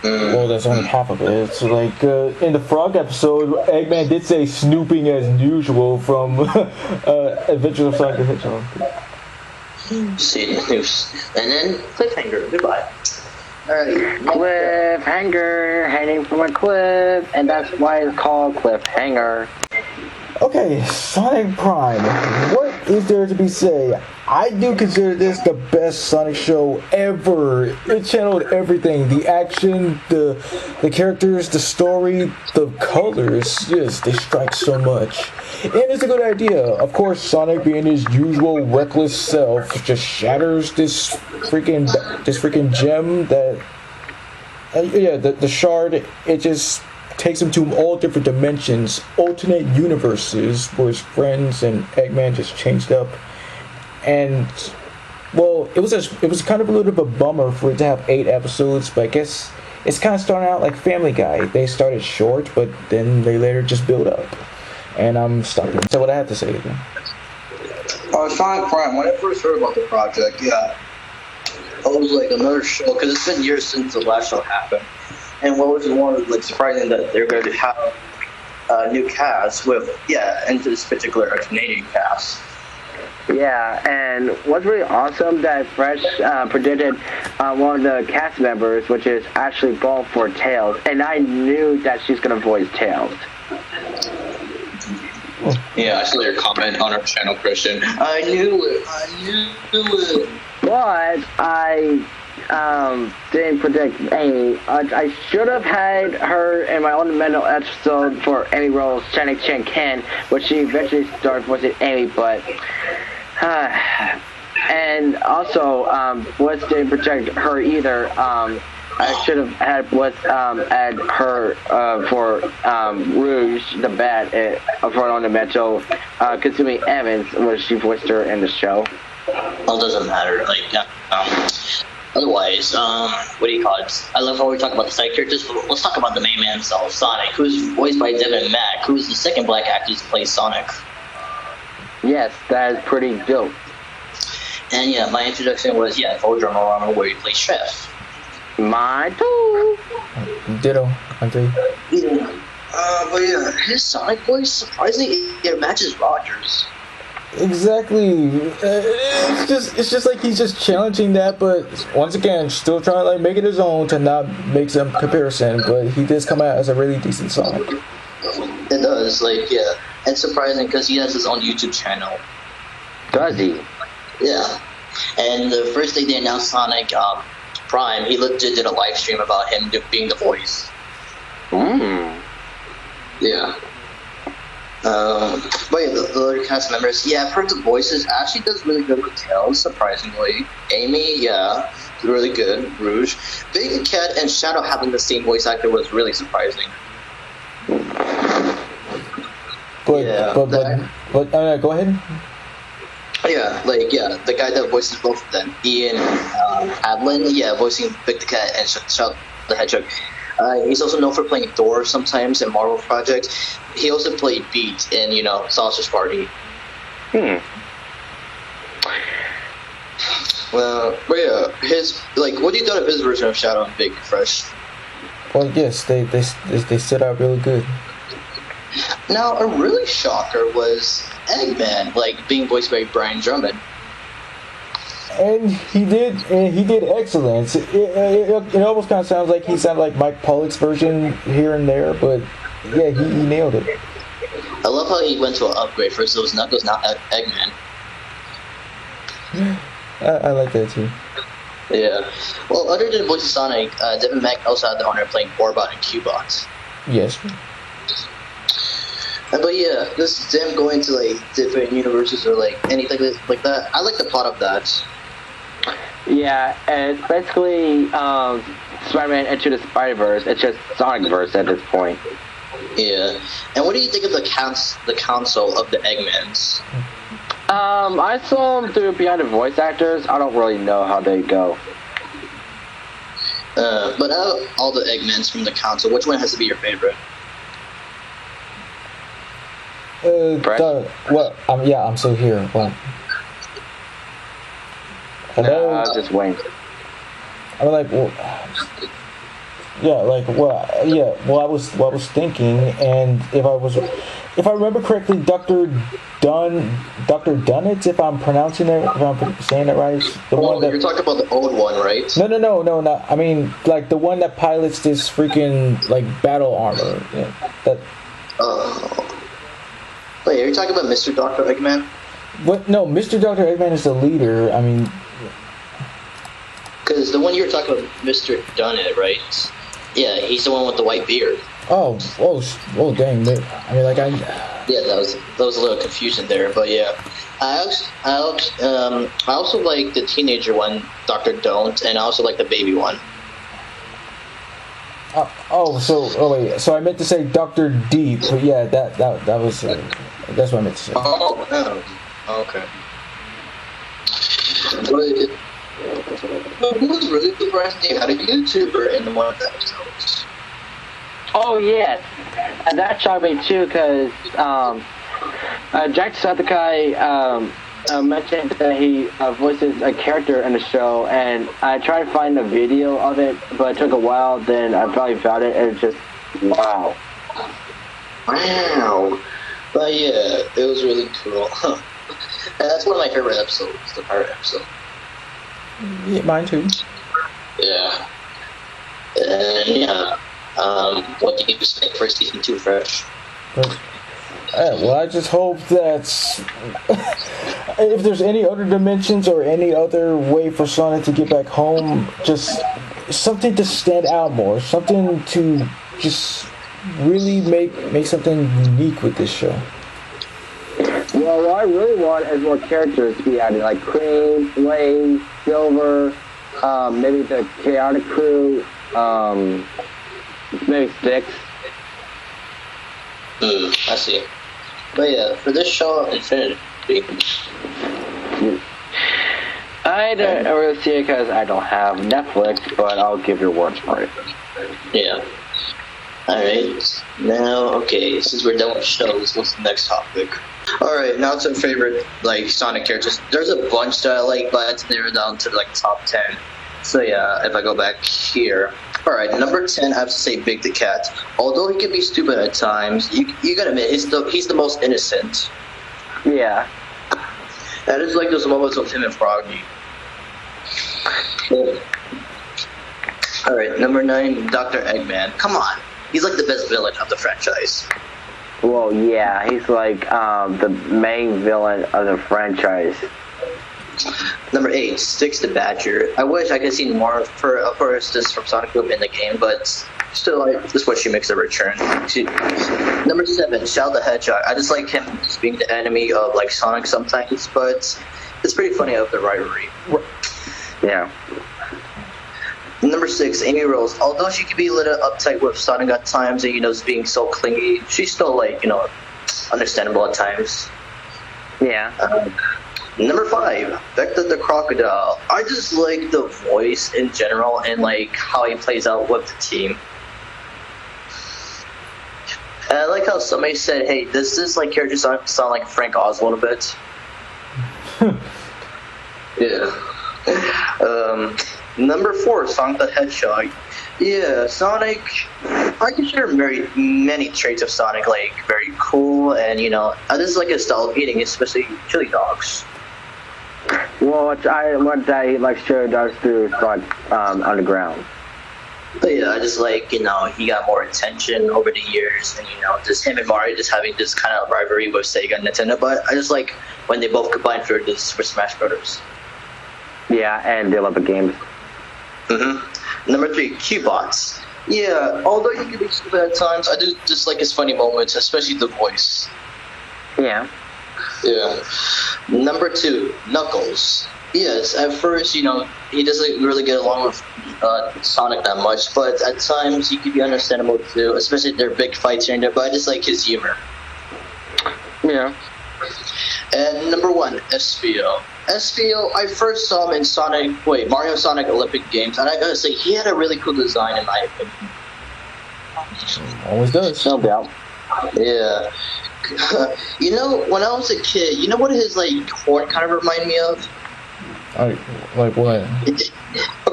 Well, that's only half of it. It's like in the Frog episode, Eggman did say snooping as usual from Adventures of Sonic the Hedgehog. See the news. And then cliffhanger. Goodbye. Alright. Cliffhanger, hanging from a cliff, and that's why it's called Cliffhanger. Okay, Sonic Prime. What is there to be said? I do consider this the best Sonic show ever. It channeled everything. The action, the characters, the story, the colors. Yes, they strike so much. And it's a good idea. Of course, Sonic being his usual reckless self just shatters this freaking gem that the shard. It just takes him to all different dimensions, alternate universes where his friends and Eggman just changed up. And well, it was kind of a little bit of a bummer for it to have 8 episodes, but I guess it's kind of starting out like Family Guy. They started short, but then they later just build up. And I'm stopping. That's what I have to say again. Sonic Prime, when I first heard about the project, yeah, it was like another show, because it's been years since the last show happened. And what was more like surprising that they're going to have a new cast with, and this particular a Canadian cast. Yeah, and what's really awesome that Fresh predicted one of the cast members, which is actually born for Tails, and I knew that she's gonna voice Tails. Yeah, I saw your comment on our channel, Christian. I knew it. But I didn't predict Amy. I should have had her in my own mental episode for Amy Rose, Channing Chen Ken, but she eventually started voicing Amy, but and also Bliss didn't project her either. I should have had Bliss add her for Rouge the Bat for Ornamental, consuming Evans, where she voiced her in the show. Well, it doesn't matter. Like, otherwise, what do you call it? I love how we talk about the side characters, but let's talk about the main man himself, Sonic, who's voiced by Devin Mack, who's the second black actor to play Sonic. Yes, that is pretty dope. And yeah, my introduction was, Full Drummer Armor, where he plays Chef. Mine too. Ditto. I agree. But yeah, his Sonic voice, surprisingly, it matches Roger's. Exactly. It's just like he's just challenging that, but once again, still trying to like make it his own to not make some comparison. But he does come out as a really decent Sonic. It does, and surprising because he has his own YouTube channel. Does he? Yeah. And the first day they announced Sonic Prime, he legit did a live stream about him being the voice. Yeah. But yeah, the other cast members, I've heard the voices. Ashley does really good with Tails, surprisingly. Amy, really good. Rouge. Big Cat and Shadow having the same voice actor was really surprising. But go ahead. The guy that voices both of them, Ian Adlin, voicing Big the Cat and Shadow the Hedgehog. He's also known for playing Thor sometimes in Marvel projects. He also played Beat in, Sausage Party. But what do you thought of his version of Shadow and Big Fresh? Well, yes, they stood out really good. Now, a really shocker was Eggman, being voiced by Brian Drummond. And he did excellent. It almost kind of sounds like he sounded like Mike Pollock's version here and there, but yeah, he nailed it. I love how he went to an upgrade for those Knuckles, not Eggman. I like that too. Yeah. Well, other than voicing Sonic, Devin Mack also had the honor of playing Orbot and Cubot. Yes. But yeah, this them going to different universes or anything like that. I like the plot of that. Yeah, and it's basically Spider-Man Into the Spider-Verse. It's just Sonic-verse at this point. Yeah. And what do you think of the council of the Eggmans? I saw them through behind the voice actors. I don't really know how they go. But out of all the Eggmans from the council, which one has to be your favorite? I'm still here. What? Hello? No, just wait. I'm like, well, Yeah, like well, I was thinking, and if I remember correctly, Dr. Dunnett, if I'm pronouncing it, if I'm saying it right, is the one that you're talking about the old one, right? no, not. I mean, like the one that pilots this freaking like battle armor. Yeah, that. Wait, are you talking about Mr. Dr. Eggman? What? No, Mr. Dr. Eggman is the leader. I mean, because the one you were talking about, Mr. Dunnett, right? Yeah, he's the one with the white beard. oh, dang! I mean, like I. Yeah, that was a little confusion there, but yeah. I also like the teenager one, Dr. Don't, and I also like the baby one. Wait. So I meant to say Dr. Deep, but yeah, that was that's what I meant to say. Oh, okay. But who was really surprised they had a YouTuber in one of the episodes? Oh yes, and that shocked me too because Jacksepticeye mentioned that he voices a character in the show, and I tried to find a video of it, but it took a while. Then I finally found it, and it's just wow. Wow. But yeah, it was really cool. And that's one of my favorite episodes, the pirate episode. Yeah, mine too. Yeah. And yeah. What do you expect for season 2, Fresh? Well, I just hope that if there's any other dimensions or any other way for Sonic to get back home, just something to stand out more, something to just really make something unique with this show. Well, what I really want is more characters to be added, like Cream, Blaze, Silver, maybe the Chaotic Crew, maybe Sticks. I see. But yeah, for this show, Infinity. I don't really see it because I don't have Netflix, but I'll give your word for it. Yeah. Alright. Now, okay, since we're done with shows, what's the next topic? Alright, now it's our favorite, like, Sonic characters. There's a bunch that I like, but it's narrowed down to, like, top 10. So yeah, if I go back here. Alright, number 10, I have to say Big the Cat. Although he can be stupid at times, you gotta admit, he's the most innocent. Yeah. That is like those moments of him and Froggy. Alright, number 9, Dr. Eggman. Come on. He's like the best villain of the franchise. Well, yeah, he's like the main villain of the franchise. Number 8, Sticks the Badger. I wish I could see more for instance from Sonic Boom in the game, but still, this is what she makes a return. Number 7, Shao the Hedgehog. I just like him just being the enemy of like Sonic sometimes, but it's pretty funny of the rivalry. Yeah. Number 6, Amy Rose. Although she can be a little uptight with Sonic at times and just being so clingy, she's still like understandable at times. Yeah. Number 5, Vector the Crocodile. I just like the voice in general and like how he plays out with the team. And I like how somebody said, "Hey, does this like character sound like Frank Oz a little bit?" Yeah. Number 4, Sonic the Hedgehog. Yeah, Sonic. I consider many traits of Sonic like very cool, and this is like his style of eating, especially chili dogs. Well, what he likes to does do Sonic Underground. But yeah, I just like he got more attention over the years, and just him and Mario just having this kind of rivalry with Sega and Nintendo. But I just like when they both combine for Smash Brothers. Yeah, and the Olympic Games. Number 3, Q-Bots. Yeah, although he can be stupid at times, I do just like his funny moments, especially the voice. Yeah. Yeah. Number 2, Knuckles. Yes, at first, he doesn't really get along with Sonic that much, but at times he can be understandable too, especially their big fights here and there, but I just like his humor. Yeah. And number 1, Espio. Espio, I first saw him in Mario Sonic Olympic Games, and I gotta say, he had a really cool design in my opinion. Always does. No doubt. Yeah. When I was a kid, what his horn kind of reminded me of? Like what?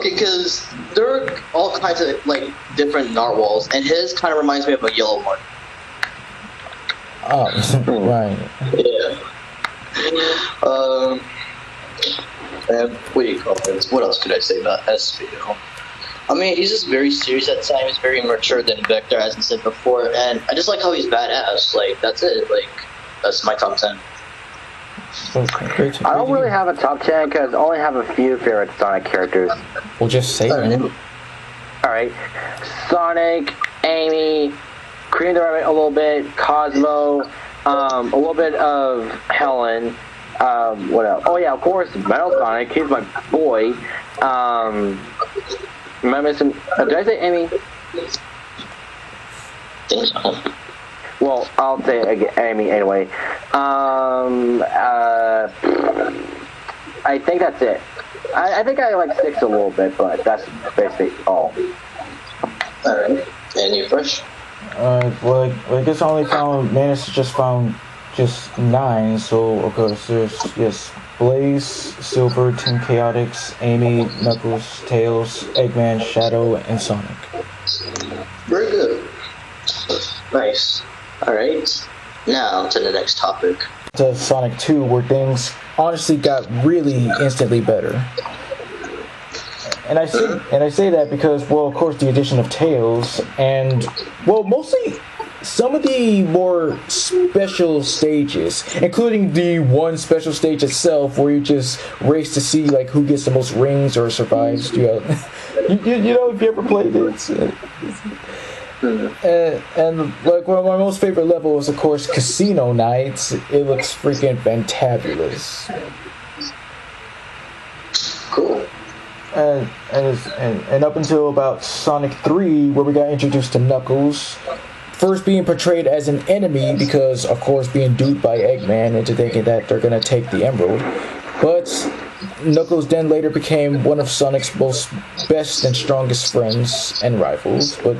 Okay, because there are all kinds of like different narwhals, and his kind of reminds me of a yellow one. Oh, right. Yeah. And what do you call this? What else could I say about SVO? I mean, he's just very serious at times, very mature than Vector, as I said before, and I just like how he's badass. Like, that's it. Like, that's my top 10. I don't really have a top 10 because I only have a few favorite Sonic characters. We'll just say them. Alright. Sonic, Amy, Cream the Rabbit a little bit, Cosmo, a little bit of Helen. What else? Oh yeah, of course, Metal Sonic. He's my boy. Am I missing? Did I say Amy? Think so. Well, I'll say Amy anyway. I think that's it. I think I like 6 a little bit, but that's basically all. Alright. And you first? Well, I guess I only managed to just found just 9, so of course there's Blaze, Silver, Team Chaotix, Amy, Knuckles, Tails, Eggman, Shadow, and Sonic. Very good. Nice. Alright. Now to the next topic. To Sonic 2, where things honestly got really instantly better. And I say that because, well, of course, the addition of Tails, and, well, mostly some of the more special stages, including the one special stage itself where you just race to see like who gets the most rings or survives. You know, if you ever played it. And like one of my most favorite levels, of course, Casino Nights. It looks freaking fantabulous. Cool. And up until about Sonic 3, where we got introduced to Knuckles, first being portrayed as an enemy because, of course, being duped by Eggman into thinking that they're gonna take the Emerald. But Knuckles then later became one of Sonic's most best and strongest friends and rivals, but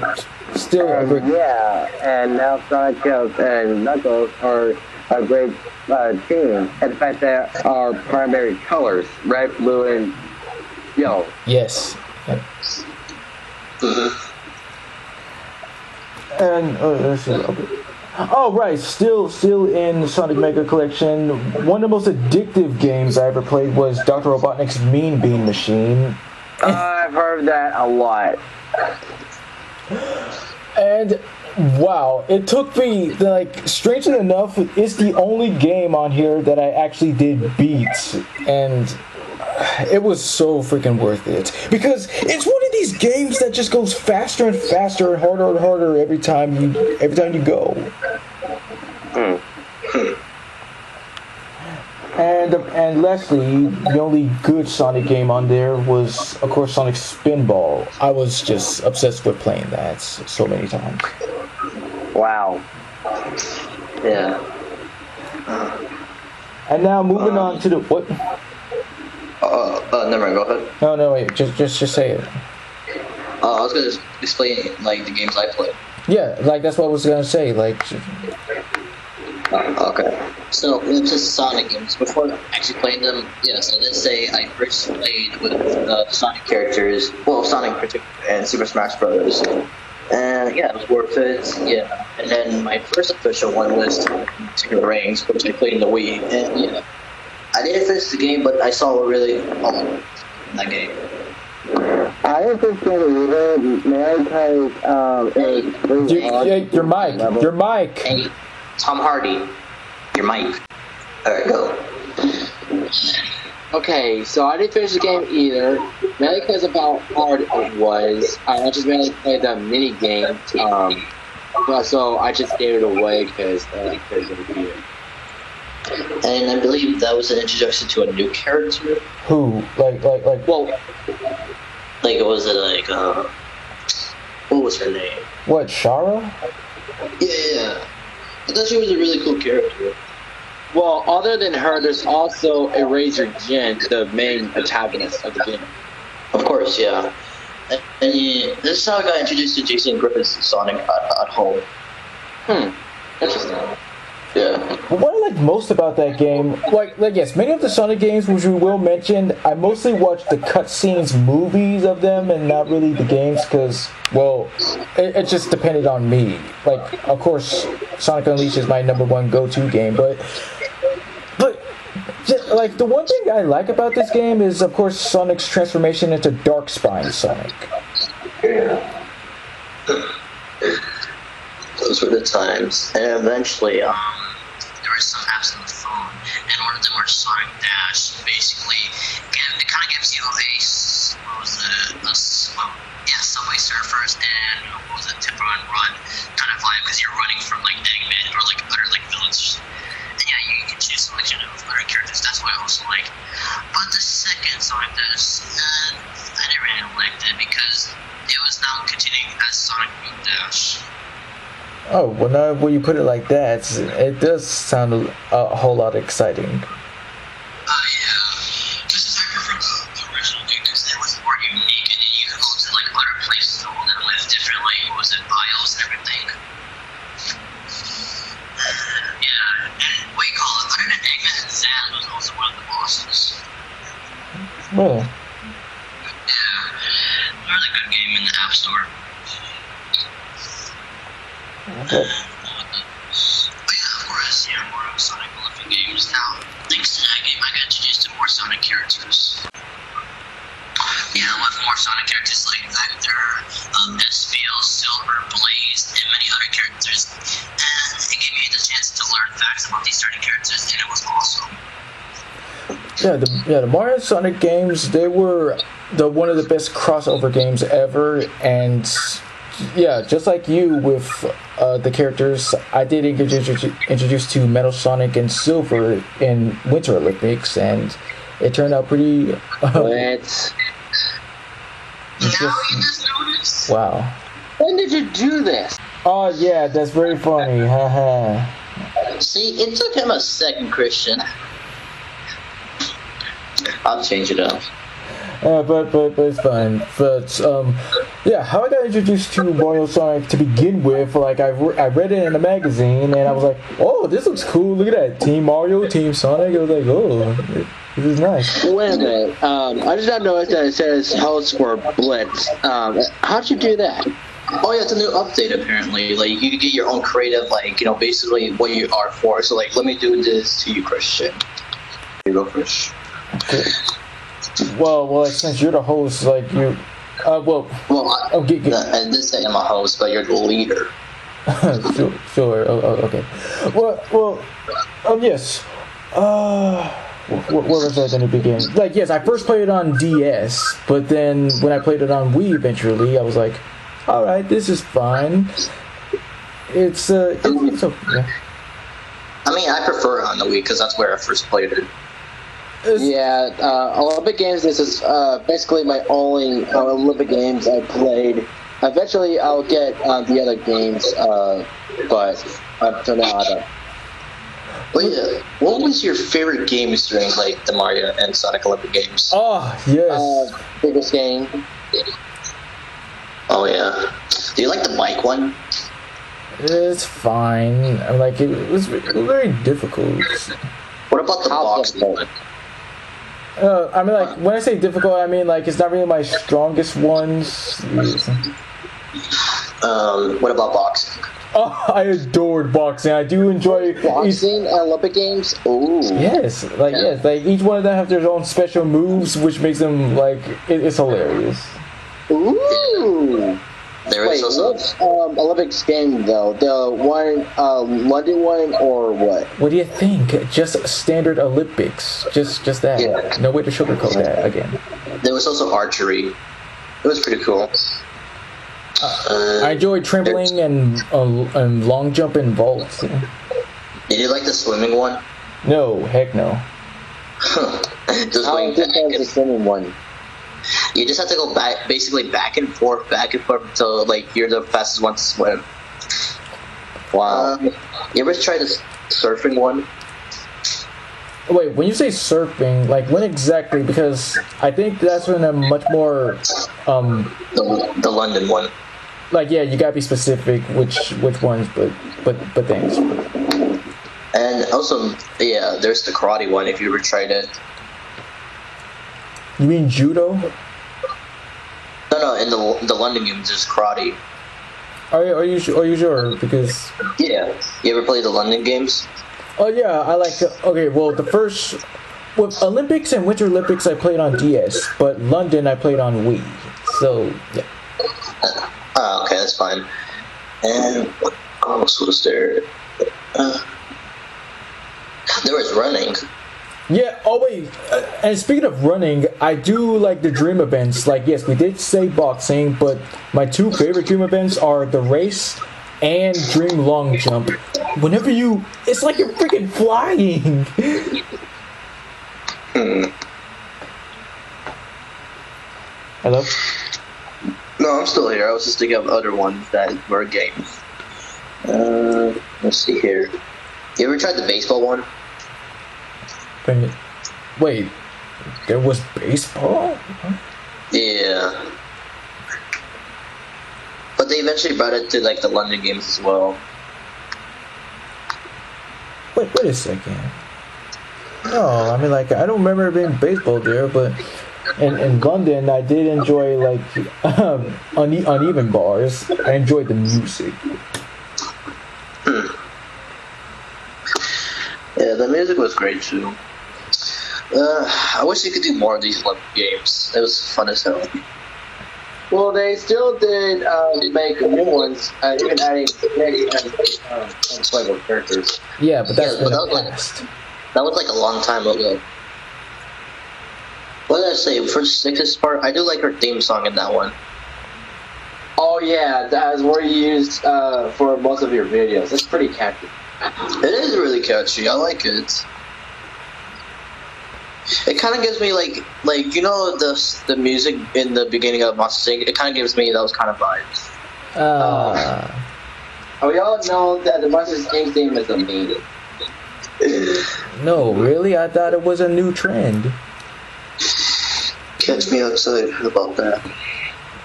still... yeah, and now Sonic, Tails, and Knuckles are a great team. In fact, they are primary colors, red, blue, and yellow. Yes. And let's see. Okay. Oh right, still in Sonic Mega Collection. One of the most addictive games I ever played was Dr. Robotnik's Mean Bean Machine. I've heard that a lot. And wow, it took me like, strangely enough, it's the only game on here that I actually did beat, and it was so freaking worth it because it's one of these games that just goes faster and faster and harder every time you go. And lastly, the only good Sonic game on there was, of course, Sonic Spinball. I was just obsessed with playing that so many times. Wow. Yeah. And now moving on to the what? Never mind, go ahead. No, wait, just say it. I was gonna explain like the games I play. Yeah, like that's what I was gonna say. Like, okay. So when it says Sonic games, before actually playing them, yes, I did say I first played with Sonic characters. Well, Sonic in particular, and Super Smash Bros. And yeah, it was worth it. Yeah. And then my first official one was Secret Rings, which I played in the Wii. And yeah, I didn't finish the game, but I saw a really awesome in that game. I didn't think so either, your mic. Hey, Tom Hardy, your mic. Alright, go. Okay, so I didn't finish the game either, mainly because of how hard it was. I just mainly played the mini game, so I just gave it away because it was weird. And I believe that was an introduction to a new character. Who? Like, well, like, was it like, what was her name? what, Shara? Yeah. I thought she was a really cool character. Well, other than her, there's also Eraser Jin, the main antagonist of the game. Of course, yeah. And yeah, this is how I got introduced to Jason Griffith's Sonic at home. Interesting. Yeah. But what I like most about that game, like yes, many of the Sonic games, which we will mention, I mostly watched the cutscenes, movies of them, and not really the games, because, well, it just depended on me. Like, of course, Sonic Unleashed is my #1 go-to game, but like, the one thing I like about this game is, of course, Sonic's transformation into Darkspine Sonic. Yeah. Those were the times. And eventually, there were some apps on the phone, and one of them were Sonic Dash. Basically, it kind of gives you Subway Surfers and what was it, Tempo and Run kind of vibe, because you're running from like Eggman or like other like villains. And yeah, you can choose a selection of other characters. That's what I also like. But the second Sonic Dash, I didn't really like it because it was now continuing as Sonic Boom Dash. Oh, well, now when you put it like that, it does sound a whole lot exciting. Yeah. Just as I prefer the original game because it was more unique and you could go to like other places and live differently. It was in bios and everything. Yeah. And what you call it, other than Eggman and Zan was also one of the bosses. Really? Yeah. Really good game in the App Store. Okay. But yeah, of course, more Sonic Olympic games now. Thanks to that game, I got introduced to more Sonic characters. Yeah, with more Sonic characters like Vector, SPL, Silver, Blaze, and many other characters. And it gave me the chance to learn facts about these certain characters, and it was awesome. Yeah, the Mario and Sonic games, they were one of the best crossover games ever, and yeah, just like you with the characters, I did get introduced to Metal Sonic and Silver in Winter Olympics, and it turned out pretty. What? Now you just noticed? Wow. When did you do this? Oh yeah, that's very funny. Haha. See, it took him a second, Christian. I'll change it up. But it's fine. But yeah, how I got introduced to Mario Sonic to begin with, like I read it in a magazine and I was like, oh, this looks cool. Look at that, Team Mario, Team Sonic. I was like, oh, this is nice. Wait a minute. I just not noticed that it says host for Blitz. How'd you do that? Oh yeah, it's a new update apparently. Like you can get your own creative, like basically what you are for. So like, let me do this to you, Christian. You go first. Okay. Well, since you're the host, like you, Well, I did say I'm a host, but you're the leader. sure. Okay. Well, yes. Where was I going to begin? Like, yes, I first played it on DS, but then when I played it on Wii eventually, I was like, all right, this is fine. It's okay. Yeah. I mean, I prefer it on the Wii because that's where I first played it. Yeah, Olympic Games, this is basically my only Olympic Games I played. Eventually I'll get the other games, but for now I don't. But yeah, what was your favorite games during like the Mario and Sonic Olympic Games? Oh, yes. Biggest game. Oh yeah. Do you like the bike one? It's fine. I'm like, it was very difficult. What about the box one? I mean, like, when I say difficult, I mean, like, it's not really my strongest ones. What about boxing? Oh, I adored boxing. I do enjoy boxing and Olympic Games. Ooh. Yes, like each one of them have their own special moves, which makes them like it's hilarious. Ooh. There is also which Olympics game though? The one, London one, or what? What do you think? Just standard Olympics. Just that. Yeah. No way to sugarcoat that again. There was also archery. It was pretty cool. I enjoyed trampoline and long jump and vaults. Did you like the swimming one? No, heck no. Just How going different is the swimming one? You just have to go basically back and forth until like you're the fastest one to swim. Wow. You ever tried the surfing one? Wait, when you say surfing, like when exactly? Because I think that's when I'm much more The London one. Like, yeah, you gotta be specific which ones, but thanks. And also, yeah, there's the karate one if you ever tried it. You mean judo? No, in the London games there's karate. Are you sure? Because Yeah. You ever play the London games? oh yeah, I like. Okay, well the first with Olympics and Winter Olympics I played on DS, but London I played on Wii. So yeah. Okay, that's fine. And what else was there? There was running. Yeah. Oh wait. And speaking of running, I do like the dream events. Like yes, we did say boxing, but my two favorite dream events are the race and dream long jump. Whenever it's like you're freaking flying. Hello. No, I'm still here. I was just thinking of other ones that were games. Let's see here. You ever tried the baseball one? Wait, there was baseball? Yeah. But they eventually brought it to like the London games as well. Wait a second. No, I mean like I don't remember it being baseball there, but in London I did enjoy like uneven bars. I enjoyed the music. Yeah, the music was great too. I wish you could do more of these Olympic games. It was fun as hell. Well, they still did make new ones, even adding unplayable characters. Yeah, but that's Yeah, been but a past. That was like a long time ago. What did I say? For the sickest part, I do like her theme song in that one. Oh yeah, that's what you used for most of your videos. It's pretty catchy. It is really catchy. I like it. It kind of gives me like you know the music in the beginning of Monster Inc. It kind of gives me those kind of vibes. We all know that the Monsters Inc. theme is amazing. No, really? I thought it was a new trend. Catch me outside about that.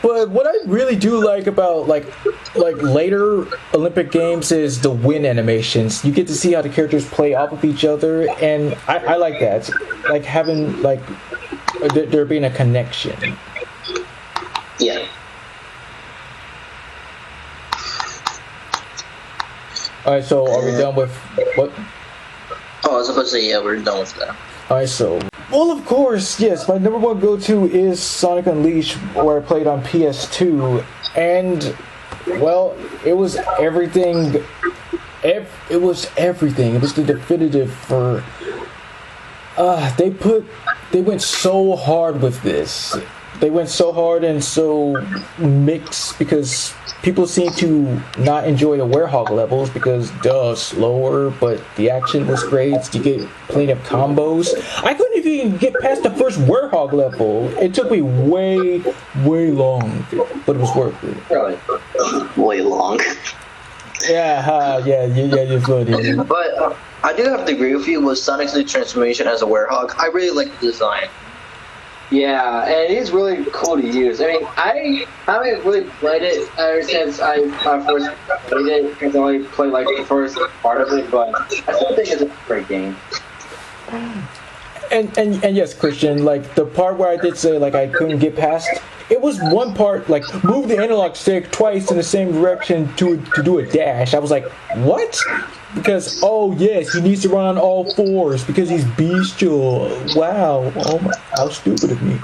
But what I really do like about like later Olympic Games is the win animations. You get to see how the characters play off of each other, and I like that. Like having like there being a connection. Yeah. All right, so are we done with what? Oh, I was supposed to say yeah, we're done with that. Alright, so well, of course, yes. My number one go-to is Sonic Unleashed, where I played on PS2, and well, it was everything. It was everything. It was the definitive for. They went so hard with this. They went so hard and so mixed because people seem to not enjoy the Werehog levels because slower, but the action was great. You get plenty of combos. I couldn't even get past the first Werehog level. It took me way long, but it was worth it. Really? Way long. Yeah, you're funny. But I do have to agree with you with Sonic's new transformation as a Werehog. I really like the design. Yeah, and it is really cool to use. I mean, I haven't really played it ever since I first played it, because I only played like the first part of it, but I still think it's a great game. And yes, Christian, like the part where I did say like I couldn't get past, it was one part like move the analog stick twice in the same direction to do a dash. I was like, what? Because oh yes, he needs to run on all fours because he's bestial. Wow, oh my, how stupid of me.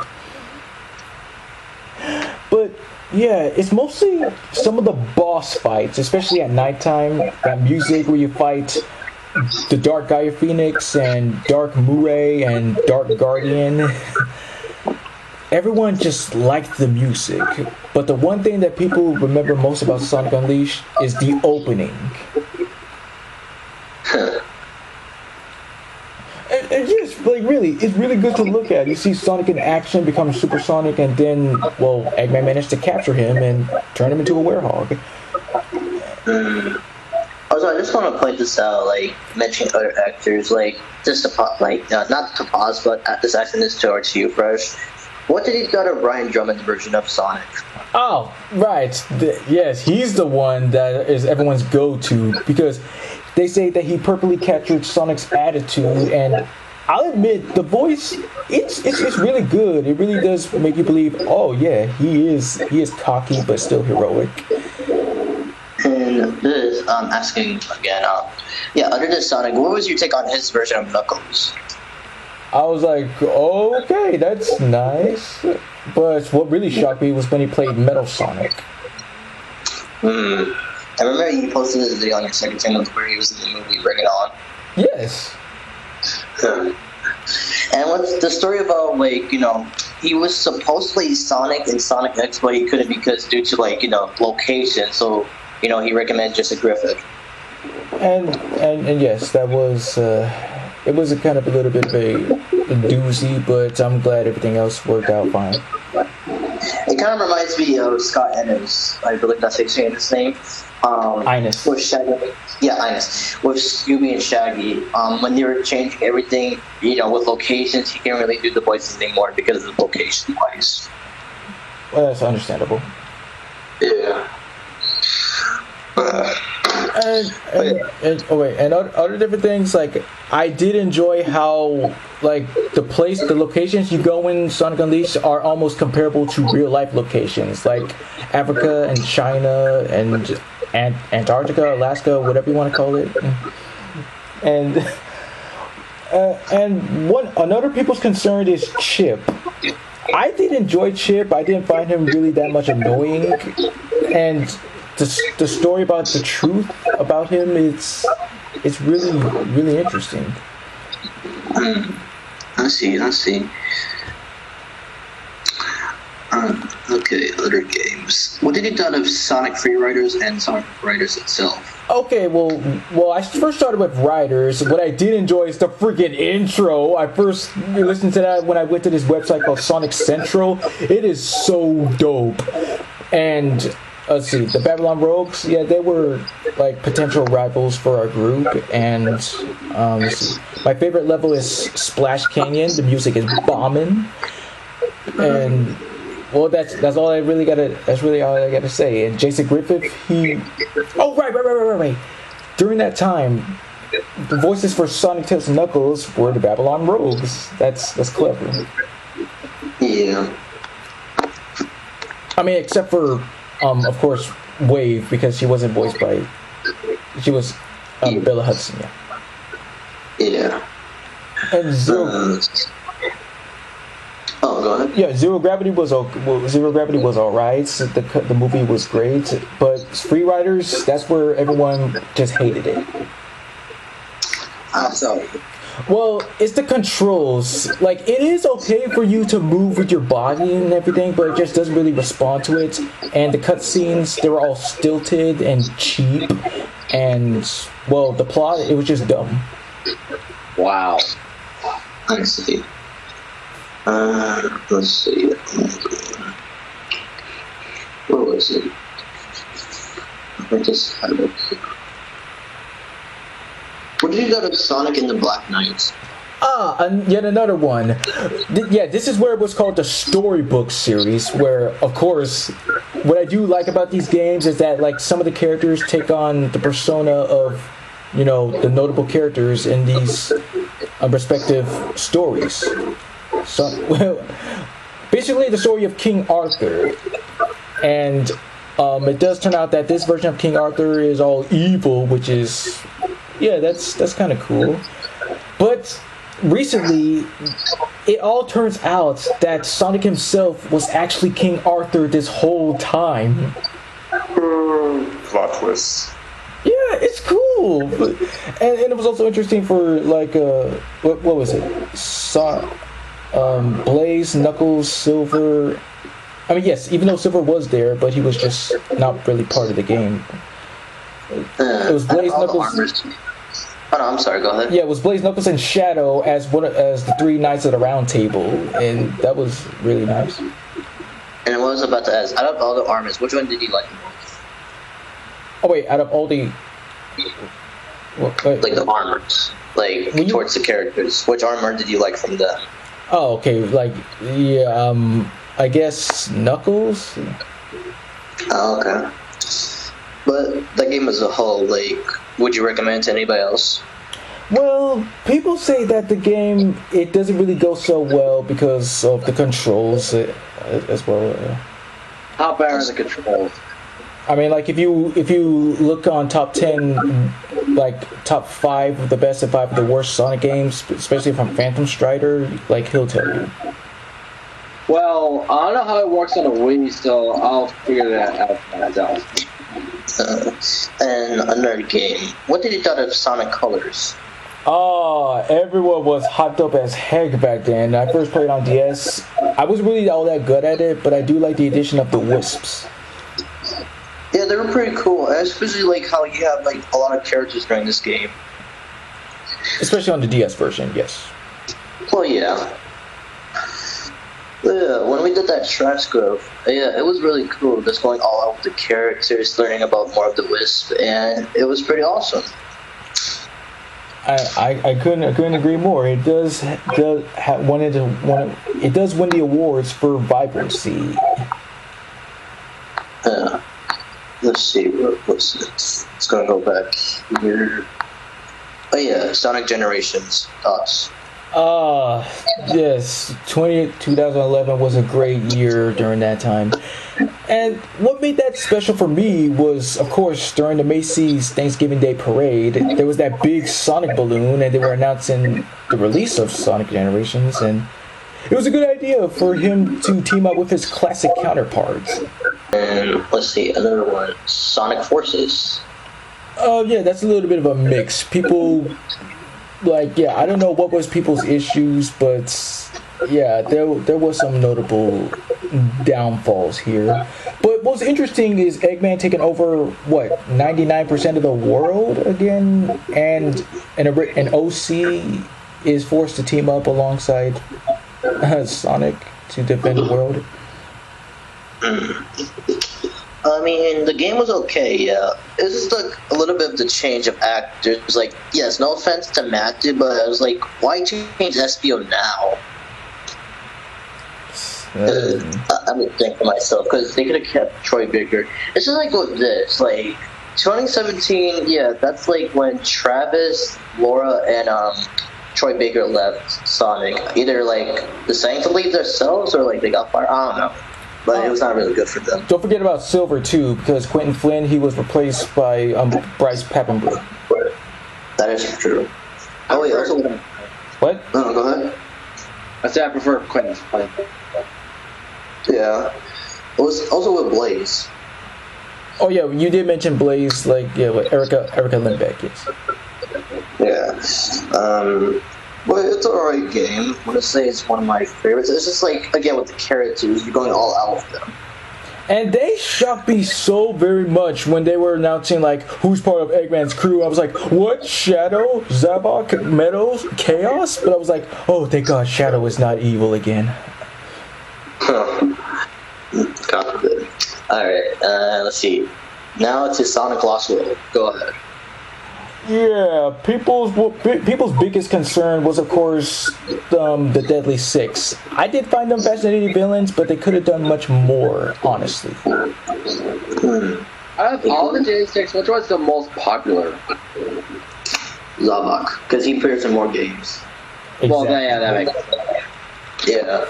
But yeah, it's mostly some of the boss fights, especially at nighttime. That music where you fight the Dark Gaia Phoenix and Dark Murray and Dark Guardian. Everyone just liked the music, but the one thing that people remember most about Sonic Unleashed is the opening. And yes, like really, it's really good to look at. You see Sonic in action become Super Sonic, and then, well, Eggman managed to capture him and turn him into a Werehog. Also, I just want to point this out, like, mentioning other actors, like, just to pause, like, not to pause, but this accent is towards you, Fresh. What did he got of Ryan Drummond's version of Sonic? Oh, right. Yes, he's the one that is everyone's go-to, because they say that he perfectly captured Sonic's attitude, and I'll admit the voice it's really good. It really does make you believe, oh yeah, he is cocky but still heroic. And this, asking again, yeah, other than Sonic, what was your take on his version of Knuckles? I was like, okay, that's nice. But what really shocked me was when he played Metal Sonic. I remember you posted this video on your second channel where he was in the movie Bring It On. Yes. And what's the story about, like, you know, he was supposed to play Sonic in Sonic X, but he couldn't because due to, like, you know, location. So, you know, he recommended Jessica Griffith. And yes, that was it was a kind of a little bit of a doozy, but I'm glad everything else worked out fine. It kind of reminds me of Scott Ennis. I believe that's how you say his name. Ines. With Shaggy. Yeah, Ines. With Scooby and Shaggy. When they were changing everything, you know, with locations, he can't really do the voices anymore because of the location wise. Well, that's understandable. Yeah. And other different things, like I did enjoy how like the locations you go in Sonic Unleashed are almost comparable to real life locations, like Africa and China and Antarctica, Alaska, whatever you want to call it. And another people's concern is Chip. I did enjoy Chip. I didn't find him really that much annoying, and the story about the truth about him, it's really interesting. I see. Okay, other games. What did you thought of Sonic Freeriders and Sonic Riders itself? Okay, well, I first started with Riders. What I did enjoy is the freaking intro. I first listened to that when I went to this website called Sonic Central. It is so dope. And let's see, the Babylon Rogues, yeah, they were like potential rivals for our group. And let's see, my favorite level is Splash Canyon. The music is bombing. And well, that's all I really gotta. That's really all I gotta say. And Jason Griffith, he. Oh right. During that time, the voices for Sonic, Tails, and Knuckles were the Babylon Rogues. That's clever. Yeah. I mean, except for, of course, Wave, because she wasn't voiced by. She was Bella Hudson. Yeah. And Zero. Oh, go ahead. Yeah, Zero Gravity was alright. The movie was great, but Free Riders, that's where everyone just hated it. So. Well, it's the controls. Like, it is okay for you to move with your body and everything, but it just doesn't really respond to it. And the cutscenes, they were all stilted and cheap, and well, the plot, it was just dumb. Wow. I see. Let's see. What was it? I just had it. What did you go to Sonic and the Black Knights? Yet another one. Yeah, this is where it was called the Storybook series, where, of course, what I do like about these games is that, like, some of the characters take on the persona of, you know, the notable characters in these respective stories. So, well, basically the story of King Arthur, and it does turn out that this version of King Arthur is all evil, which is, yeah, that's kind of cool. But recently, it all turns out that Sonic himself was actually King Arthur this whole time. Plot twist. Yeah, it's cool. And it was also interesting for, like, what was it? Blaze, Knuckles, Silver. I mean, yes, even though Silver was there, but he was just not really part of the game. It was Blaze, Knuckles. Oh no, I'm sorry. Go ahead. Yeah, it was Blaze, Knuckles, and Shadow as the three Knights of the Round Table, and that was really nice. And I was about to ask, out of all the armors, which one did you like the most? Oh wait, out of all the like the armors, like towards the characters, which armor did you like from them? Oh, okay, like, yeah, I guess Knuckles? Oh, okay. But the game as a whole, like, would you recommend to anybody else? Well, people say that the game, it doesn't really go so well because of the controls as well. How bad are the controls? I mean, like if you look on top 10, like top 5 of the best and 5 of the worst Sonic games, especially from Phantom Strider, like he'll tell you. Well, I don't know how it works on the Wii, so I'll figure that out myself. And another game. What did you thought of Sonic Colors? Everyone was hyped up as heck back then. I first played on DS. I wasn't really all that good at it, but I do like the addition of the wisps. Yeah, they were pretty cool. I especially like how you have like a lot of characters during this game. Especially on the DS version, yes. Well, yeah. Yeah, when we did that transcript, yeah, it was really cool. Just going all out with the characters, learning about more of the Wisp, and it was pretty awesome. I couldn't agree more. It does win the awards for vibrancy. Let's see, what's it? It's gonna go back here. Oh yeah, Sonic Generations thoughts. Yes, 2011 was a great year during that time. And what made that special for me was, of course, during the Macy's Thanksgiving Day Parade, there was that big Sonic balloon, and they were announcing the release of Sonic Generations, and it was a good idea for him to team up with his classic counterparts. And let's see, another one, Sonic Forces. Yeah, that's a little bit of a mix. People... I don't know what was people's issues, but yeah, there was some notable downfalls here. But what's interesting is Eggman taking over 99% of the world again, and an OC is forced to team up alongside Sonic to defend the world. I mean, the game was okay, yeah. It was just like a little bit of the change of actors. Like, yes, no offense to Matthew, but I was like, why change SPO now? I would think to myself, because they could have kept Troy Baker. It's just like with this, like, 2017, yeah, that's like when Travis, Laura, and Troy Baker left Sonic. Either like deciding to leave themselves or like they got fired. I don't know. But it was not really good for them. Don't forget about Silver too, because Quentin Flynn, he was replaced by Bryce Papenbrook. That is true. Oh wait, also what? No, go ahead. I say I prefer Quentin Flynn. Yeah, it was also with Blaze. Oh yeah, you did mention Blaze, with Erica Lindbeck, yes. Yeah. But it's an alright game. I want to say it's one of my favorites. It's just like, again, with the characters, you're going all out with them. And they shocked me so very much when they were announcing, who's part of Eggman's crew. I was like, what? Shadow? Zavok? Meadows? Chaos? But I was like, oh, thank God Shadow is not evil again. Confident. Alright, let's see. Now to Sonic Lost World. Go ahead. Yeah, people's biggest concern was, of course, the Deadly Six. I did find them fascinating villains, but they could have done much more, honestly. Out of all the Deadly Six, which was the most popular? Zavok, because he appears in more games. Exactly. Well, that makes sense. Yeah.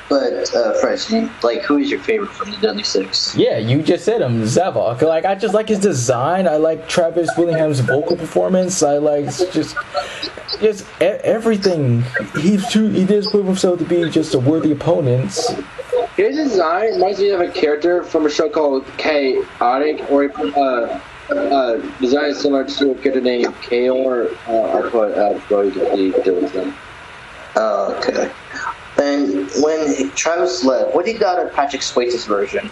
But, Fresh, who is your favorite from the Deadly Six? Yeah, you just said him, Zavok. I just like his design. I like Travis Willingham's vocal performance. I like just everything. He did prove himself to be just a worthy opponent. His design reminds me of a character from a show called Chaotic, or design similar to a character named Kaor. I'll put for you to see the them. Oh, okay. And when Travis left, what do you got of Patrick Swayze's version?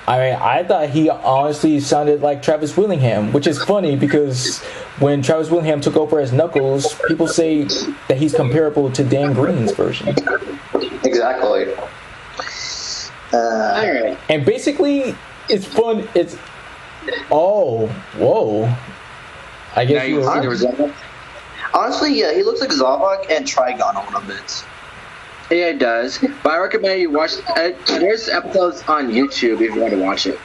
I mean, I thought he honestly sounded like Travis Willingham, which is funny because when Travis Willingham took over as Knuckles, people say that he's comparable to Dan Green's version. Exactly. Alright. And basically, it's fun. It's... Oh, whoa. I guess you were... Honestly, yeah, he looks like Zavok and Trigon a little bit. Yeah, it does. But I recommend you watch. There's episodes on YouTube if you want to watch it.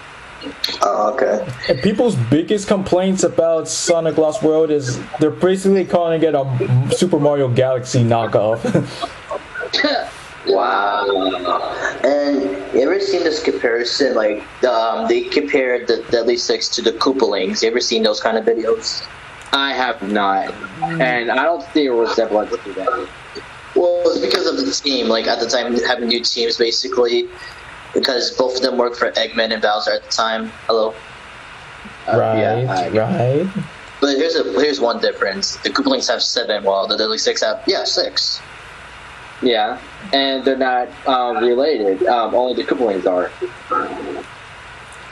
Oh, okay. And people's biggest complaints about Sonic Lost World is they're basically calling it a Super Mario Galaxy knockoff. Wow. And you ever seen this comparison? Like, they compared the Deadly Six to the Koopalings. You ever seen those kind of videos? I have not, and I don't see a resemblance to that. Well, it's because of the team. Like, at the time, having new teams, basically. Because both of them worked for Eggman and Bowser at the time. Hello? Right. But here's one difference. The Koopalings have 7, while the Deadly Six have, 6. Yeah, and they're not related. Only the Koopalings are. Well,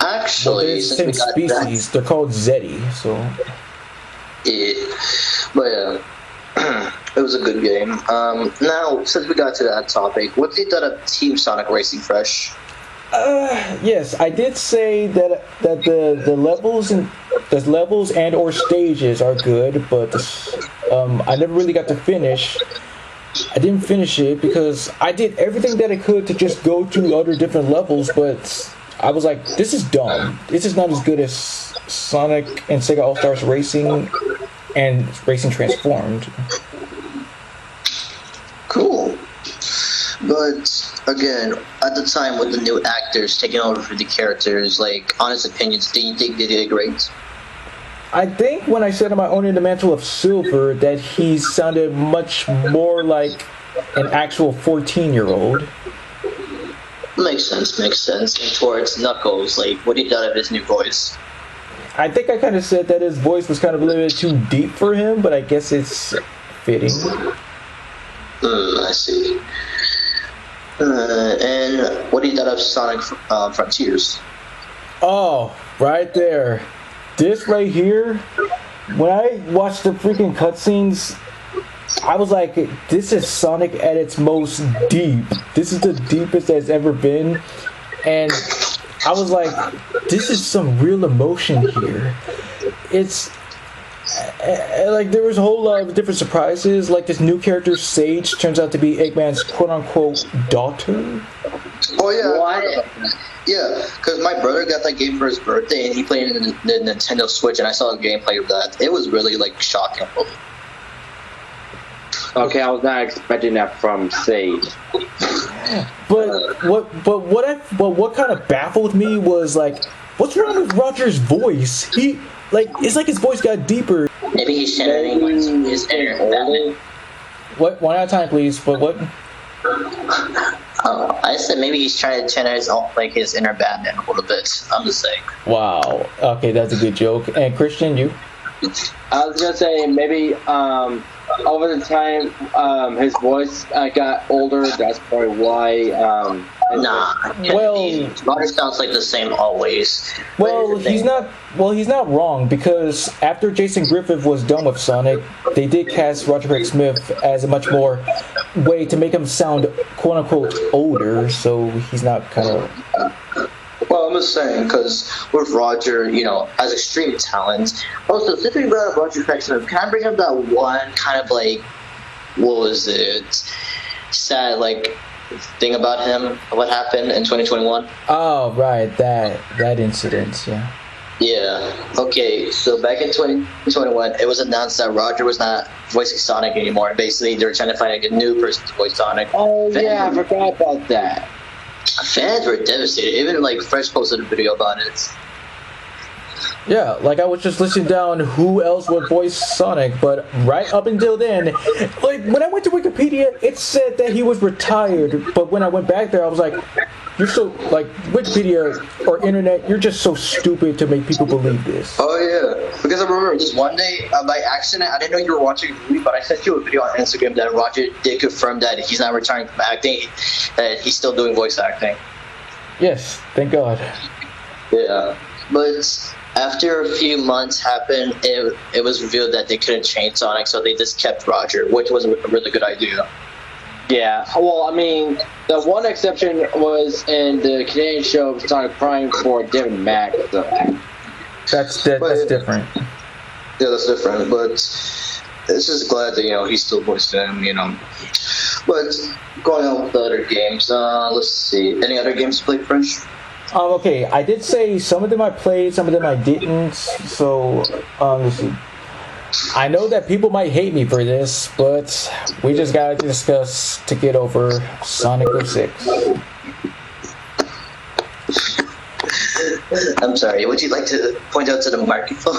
Actually, they're the since same we got species. They're called Zeddy, so... But yeah, it was a good game. Now, since we got to that topic, what did you thought of Team Sonic Racing Fresh? Yes, I did say that the levels and or stages are good, but I never really got to finish. I didn't finish it because I did everything that I could to just go to other different levels, but I was like, this is dumb. This is not as good as Sonic and Sega All-Stars Racing and Racing Transformed. Cool. But again, at the time with the new actors taking over for the characters, like, honest opinions, do you think they did great? I think when I said in my Own in the Mantle of Silver that he sounded much more like an actual 14-year-old. Makes sense. And towards Knuckles, like, what do you thought of his new voice? I think I kind of said that his voice was kind of a little bit too deep for him, but I guess it's fitting. I see. And what do you thought of Sonic Frontiers? Oh, right there. This right here, when I watched the freaking cutscenes, I was like, this is Sonic at its most deep. This is the deepest it's ever been. And I was like, this is some real emotion here. It's like there was a whole lot of different surprises. Like this new character, Sage, turns out to be Eggman's quote-unquote daughter. Oh yeah, what? Yeah, because my brother got that game for his birthday, and he played it in the Nintendo Switch, and I saw a gameplay of that. It was really like shocking. Okay, I was not expecting that from Sage. But what kind of baffled me was like, what's wrong with Roger's voice? It's like his voice got deeper. Maybe he's channeling his inner Batman. What? One at a time, please. But what? Oh, I said maybe he's trying to channel his inner Batman a little bit. I'm just saying. Wow. Okay, that's a good joke. And Christian, you? I was gonna say maybe over the time his voice got older. That's probably why. Nah. Well, Roger sounds like the same always. Well, he's not. Well, he's not wrong because after Jason Griffith was done with Sonic, they did cast Roger Craig Smith as a much more way to make him sound quote unquote older. So he's not kind of. Well, I'm just saying, because with Roger, as extreme talent. Also, since we brought up Roger Craig Smith, can I bring up that one kind of like, what was it? Sad, like, thing about him, what happened in 2021? Oh, right, that incident, yeah. Yeah. Okay, so back in 2021, it was announced that Roger was not voicing Sonic anymore. Basically, they were trying to find a new person to voice Sonic. Oh, yeah, I forgot about that. Fans were devastated. Even like Fresh posted a video about it. Yeah, like I was just listing down who else would voice Sonic, but right up until then, like when I went to Wikipedia, it said that he was retired, but when I went back there, I was like, you're so, like, Wikipedia or internet, you're just so stupid to make people believe this. Oh yeah, because I remember this one day, by accident, I didn't know you were watching a movie, but I sent you a video on Instagram that Roger did confirm that he's not retiring from acting, that he's still doing voice acting. Yes, thank God. Yeah, but after a few months happened, it was revealed that they couldn't change Sonic, so they just kept Roger, which was a really good idea. Yeah, well, I mean, the one exception was in the Canadian show Sonic Prime for David Mack. So. That's different. Yeah, that's different, but it's just glad that, he's still voicing him, But going on with the other games, let's see. Any other games to play, Fresh? Okay, I did say some of them I played, some of them I didn't. So, let's see. I know that people might hate me for this, but we just gotta discuss to get over Sonic 06. I'm sorry, would you like to point out to the microphone?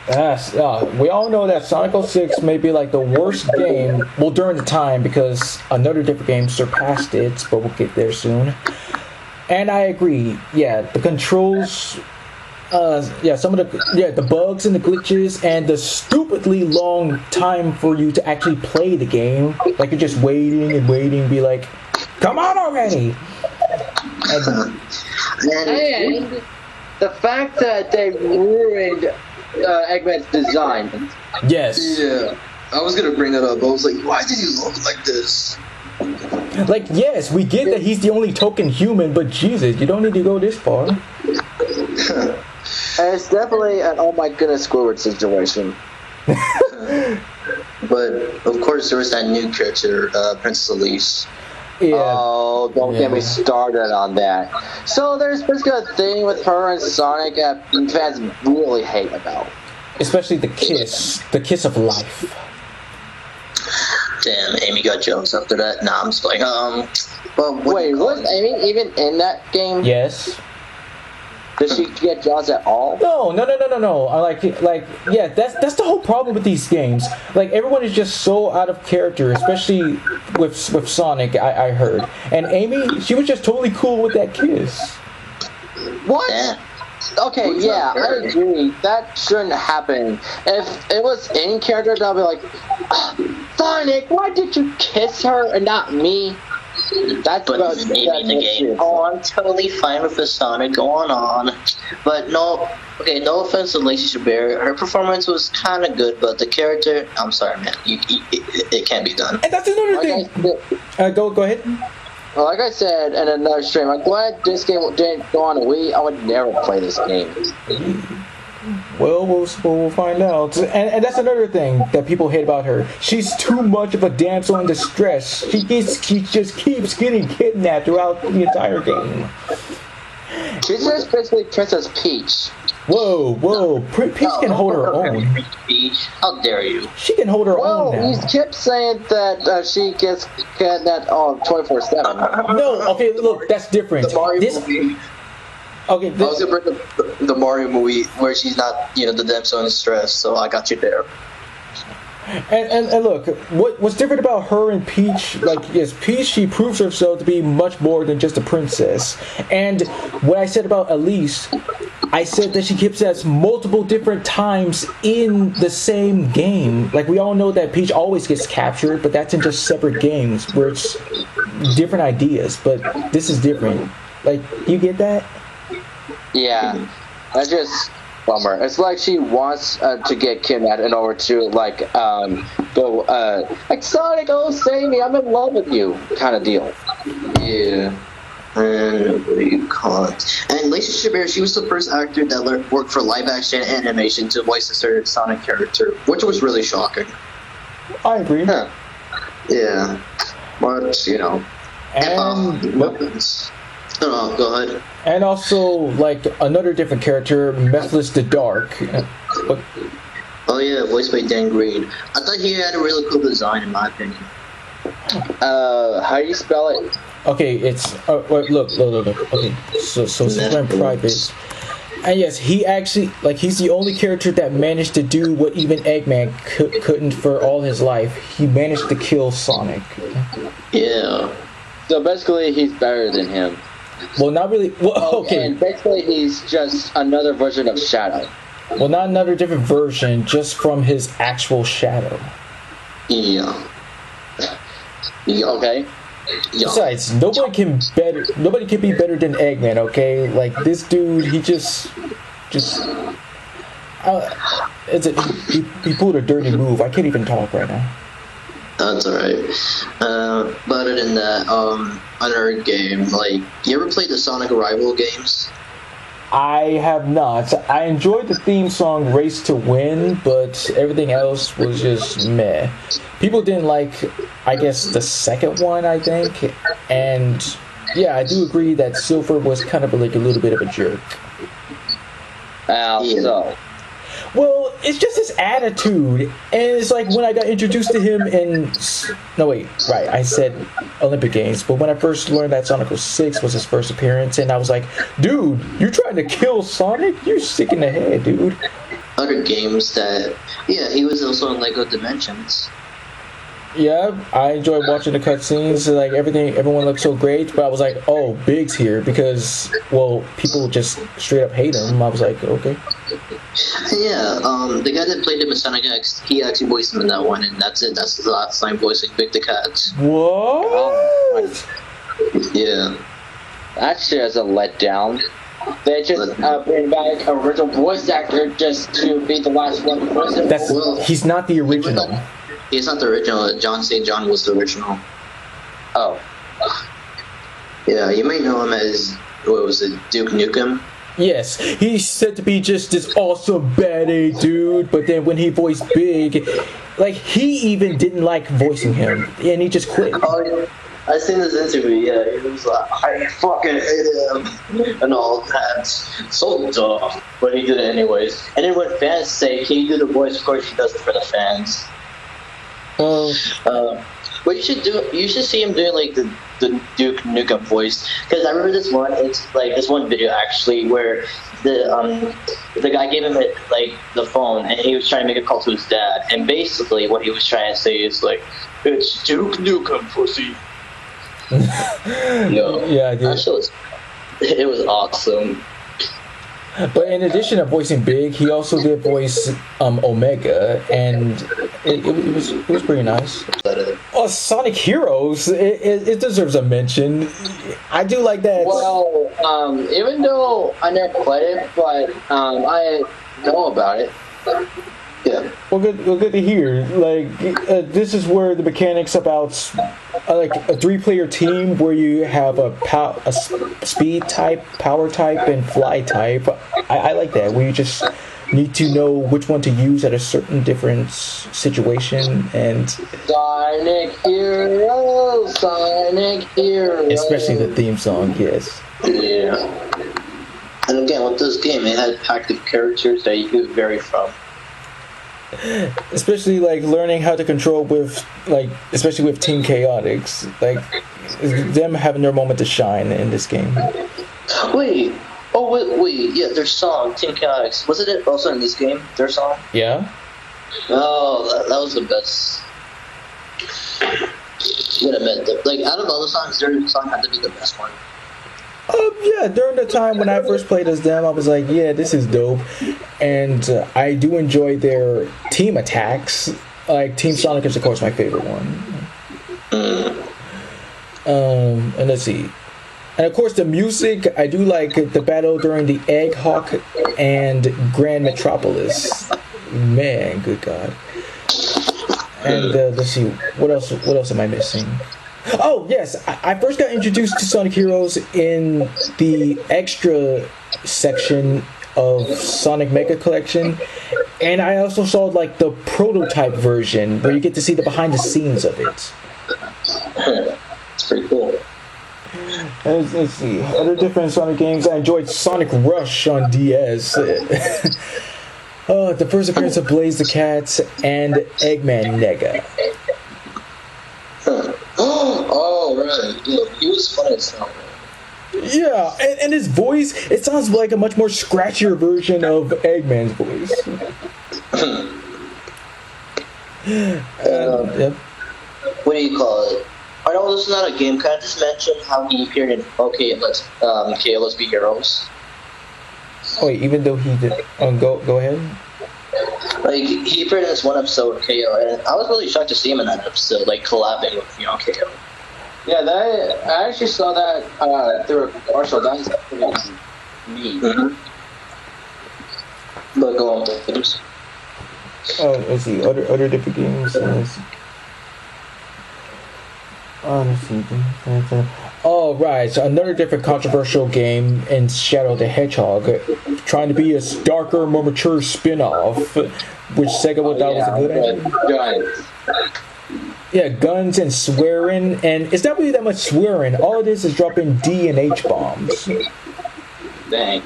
Yes, we all know that Sonic 06 may be like the worst game, well, during the time, because another different game surpassed it, but we'll get there soon. And I agree, yeah, the controls, some of the bugs and the glitches, and the stupidly long time for you to actually play the game. Like, you're just waiting and waiting, be like, come on already! And the fact that they ruined Eggman's design. Yes. Yeah, I was gonna bring that up. I was like, why did he look like this? Like, yes, we get that he's the only token human, but Jesus, you don't need to go this far. And it's definitely an oh my goodness Squidward situation. But of course, there was that new character, Princess Elise. Yeah. Oh, don't get me started on that. So there's basically a thing with her and Sonic that fans really hate about. Especially the kiss of life. Damn, Amy got jokes after that. Nah, I'm just like, well, Wait, was Amy even in that game? Yes. Did she get Jaws at all? No. Yeah, that's the whole problem with these games. Like, everyone is just so out of character, especially with Sonic, I heard. And Amy, she was just totally cool with that kiss. What? Yeah. Okay, yeah, I agree. That shouldn't happen. If it was in character, I'd be like, Sonic, why did you kiss her and not me? That's But about maybe in the game. Oh, I'm totally fine with the Sonic going on. But no offense to Lacey Chabert. Her performance was kind of good, but the character, I'm sorry, man. It can't be done. And that's another thing. Go ahead. Well, like I said in another stream, I'm glad this game didn't go on a Wii. I would never play this game. Well, we'll find out. And that's another thing that people hate about her. She's too much of a damsel in distress. She just keeps getting kidnapped throughout the entire game. She's just basically Princess Peach. Whoa. Peach can hold her own. Peach, how dare you? She can hold her Well, own now. you kept saying that she gets kidnapped 24/7. No, okay, look, that's different. The Mario This, movie. okay, I was gonna bring up the Mario movie where she's not, the damsel in distress. So I got you there. and look, what's different about her and Peach? Like, yes, Peach, she proves herself to be much more than just a princess. And what I said about Elise, I said that she keeps us multiple different times in the same game. Like, we all know that Peach always gets captured, but that's in just separate games where it's different ideas. But this is different. Like, you get that? Yeah, that's just bummer. It's like she wants to get kidnapped in order to go like Sonic, oh save me, I'm in love with you, kind of deal. Yeah. And what do you call it? And Lacey Chabert, she was the first actor that worked for live action animation to voice a certain Sonic character, which was really shocking. I agree. Yeah. Yeah. But, And go ahead. And also, like, another different character, Methless the Dark. But, Oh yeah, voiced by Dan Green. I thought he had a really cool design, in my opinion. How do you spell it? okay, it's... wait, look. Okay, so since I'm private... And yes, he actually... Like, he's the only character that managed to do what even Eggman couldn't for all his life. He managed to kill Sonic. Yeah. So basically, he's better than him. Well, not really... Well, okay. And basically, he's just another version of Shadow. Well, not another different version, just from his actual shadow. Yeah. Okay. Yeah. Besides, nobody can be better than Eggman, okay? Like, this dude, he he pulled a dirty move. I can't even talk right now. That's alright. But other than that, another game, you ever played the Sonic Arrival games? I have not. I enjoyed the theme song Race to Win, but everything else was just meh. People didn't like, I guess, the second one, I think, and Yeah, I do agree that Silver was kind of like a little bit of a jerk. So. Well, it's just his attitude, and it's like when I got introduced to him in I said Olympic Games, but when I first learned that Sonic 06 was his first appearance, and I was like, dude, you trying to kill Sonic? You're sick in the head, dude. Other games that, yeah, he was also in Lego Dimensions. Yeah, I enjoyed watching the cutscenes. Like everyone looked so great, but I was like, oh, Big's here because, well, people just straight up hate him. I was like, okay. Yeah, the guy that played him in Sonic X, he actually voiced him in that one, and that's it. That's the last time voicing Big the Cat. What? Yeah. That shit is a letdown. They just bring back an original voice actor just to be the last one to voice him. He's not the original. He's not the original. John St. John was the original. Oh. Yeah, you may know him as, what was it, Duke Nukem? Yes, he's said to be just this awesome baddie dude, but then when he voiced Big, like, he even didn't like voicing him, and he just quit. Oh, yeah. I seen this interview, yeah, he was like, I fucking hate him, and all that. So dumb. But he did it anyways. And then when fans say, can you do the voice, of course he does it for the fans. But you should see him doing like the Duke Nukem voice, because I remember this one video actually where the guy gave him the phone and he was trying to make a call to his dad, and basically what he was trying to say is like, it's Duke Nukem, pussy. Yeah, I did. It was awesome. But in addition to voicing Big, he also did voice Omega, and it was pretty nice. Oh, Sonic Heroes, it deserves a mention. I do like that. Well, even though I never played it, but I know about it. Yeah. Well, good to hear. Like, this is where the mechanics about like a 3-player team where you have a speed type, power type, and fly type. I like that, where you just need to know which one to use at a certain different situation, and Sonic Heroes, Sonic Heroes. especially the theme song. Yes. Yeah. And again, with this game, it had active characters that you could vary from. Especially like learning how to control especially with Team Chaotix, like them having their moment to shine in this game. Wait, yeah, their song, Team Chaotix, wasn't it also in this game, their song? Yeah. Oh, that was the best. Wait a minute, like out of all the songs, their song had to be the best one. Yeah, during the time when I first played as them, I was like, yeah, this is dope. And I do enjoy their team attacks. Like, Team Sonic is, of course, my favorite one. And let's see. And, of course, the music, I do like the battle during the Hedgehog and Grand Metropolis. Man, good God. And let's see, what else am I missing? Oh, yes, I first got introduced to Sonic Heroes in the extra section of Sonic Mega Collection, and I also saw like the prototype version where you get to see the behind the scenes of it. It's pretty cool. Let's see, other different Sonic games. I enjoyed Sonic Rush on DS. The first appearance of Blaze the Cat and Eggman Nega. Oh, right. Yeah, he was fun as hell. Yeah, and his voice, it sounds like a much more scratchier version of Eggman's voice. Yep. What do you call it? I know this is not a game. Can I just mention how he appeared in Let's Be Heroes? Oh, wait, even though he did... go ahead. Like, he appeared in this one episode with KO, and I was really shocked to see him in that episode, like, collabing with, KO. Yeah, I actually saw that through a commercial. That's pretty neat. Mm-hmm. But go on with games. Let's see, other different games. Let's see. Oh, right, so another different controversial game in Shadow the Hedgehog, trying to be a darker, more mature spin-off, which Sega thought was a good idea. Yeah, guns and swearing, and it's not really that much swearing. All it is dropping D and H bombs. Dang.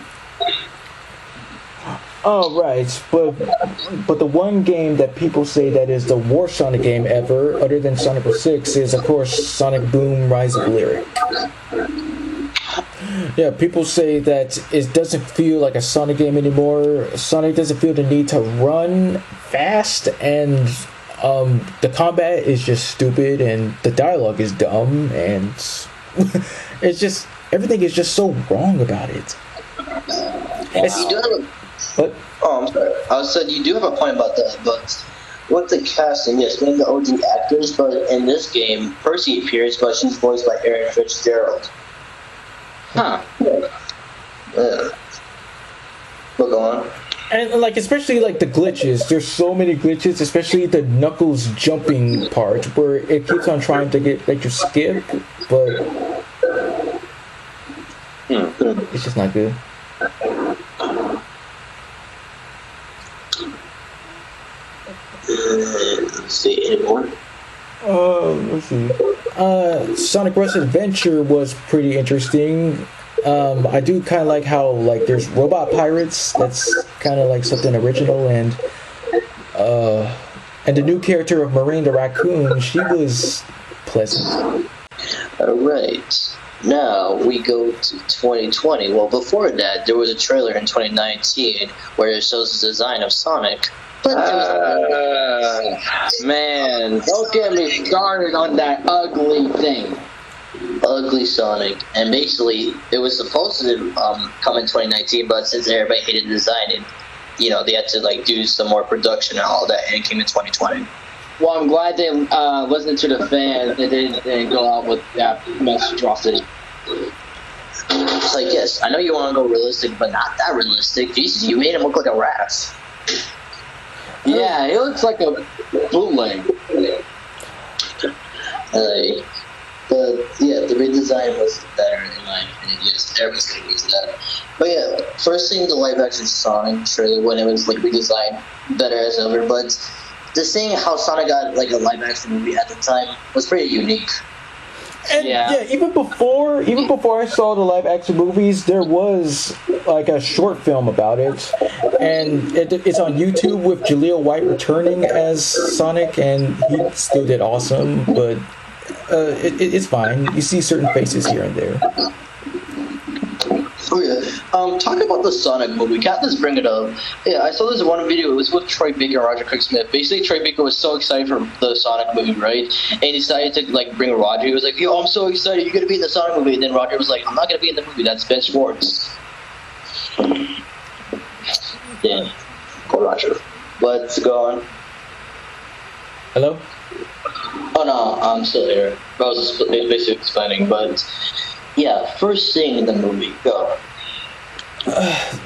Oh, right, but the one game that people say that is the worst Sonic game ever, other than Sonic 06, is of course Sonic Boom: Rise of Lyric. Yeah, people say that it doesn't feel like a Sonic game anymore. Sonic doesn't feel the need to run fast, and the combat is just stupid, and the dialogue is dumb, and it's just everything is just so wrong about it. You do have a, But I'm sorry. I said you do have a point about that, but with the casting, yes, maybe the OG actors, but in this game, Percy appears, but she's voiced by Erin Fitzgerald. Huh. Yeah. But go on. And like especially like the glitches, there's so many glitches, especially the Knuckles jumping part where it keeps on trying to let you skip, but it's just not good. Let's see, anymore? Let's see. Sonic Rush Adventure was pretty interesting. I do kind of like how like there's robot pirates. That's kind of like something original, and the new character of Marine the Raccoon, she was pleasant. Alright. Now we go to 2020. Well, before that, there was a trailer in 2019 where it shows the design of Sonic. But there was Man, don't get me started on that ugly thing. ugly Sonic, and basically it was supposed to come in 2019, but since everybody hated the design, and they had to like do some more production and all that, and it came in 2020. Well, I'm glad they listened to the fans and they didn't go out with that monstrosity. It's like, yes, I know you want to go realistic, but not that realistic. Jesus, you made him look like a rat. Yeah, it looks like a bootleg. But yeah, the redesign was better in my opinion. Yes, everyone's gonna use that. But yeah, first seeing the live action Sonic trailer when it was like redesigned better as ever, but just seeing how Sonic got like a live action movie at the time was pretty unique. And yeah, even before I saw the live action movies, there was like a short film about it, and it's on YouTube with Jaleel White returning as Sonic, and he still did awesome, but it's fine. You see certain faces here and there. Oh yeah. Talk about the Sonic movie. Can't just bring it up. Yeah, I saw this one video. It was with Troy Baker and Roger Craig Smith. Basically, Troy Baker was so excited for the Sonic movie, right? And he decided to like bring Roger. He was like, "Yo, I'm so excited! You're gonna be in the Sonic movie." And then Roger was like, "I'm not gonna be in the movie. That's Ben Schwartz." Yeah, go Roger. Let's go on. Hello? Oh no, I'm still here. I was just basically explaining, but yeah, first thing in the movie, go.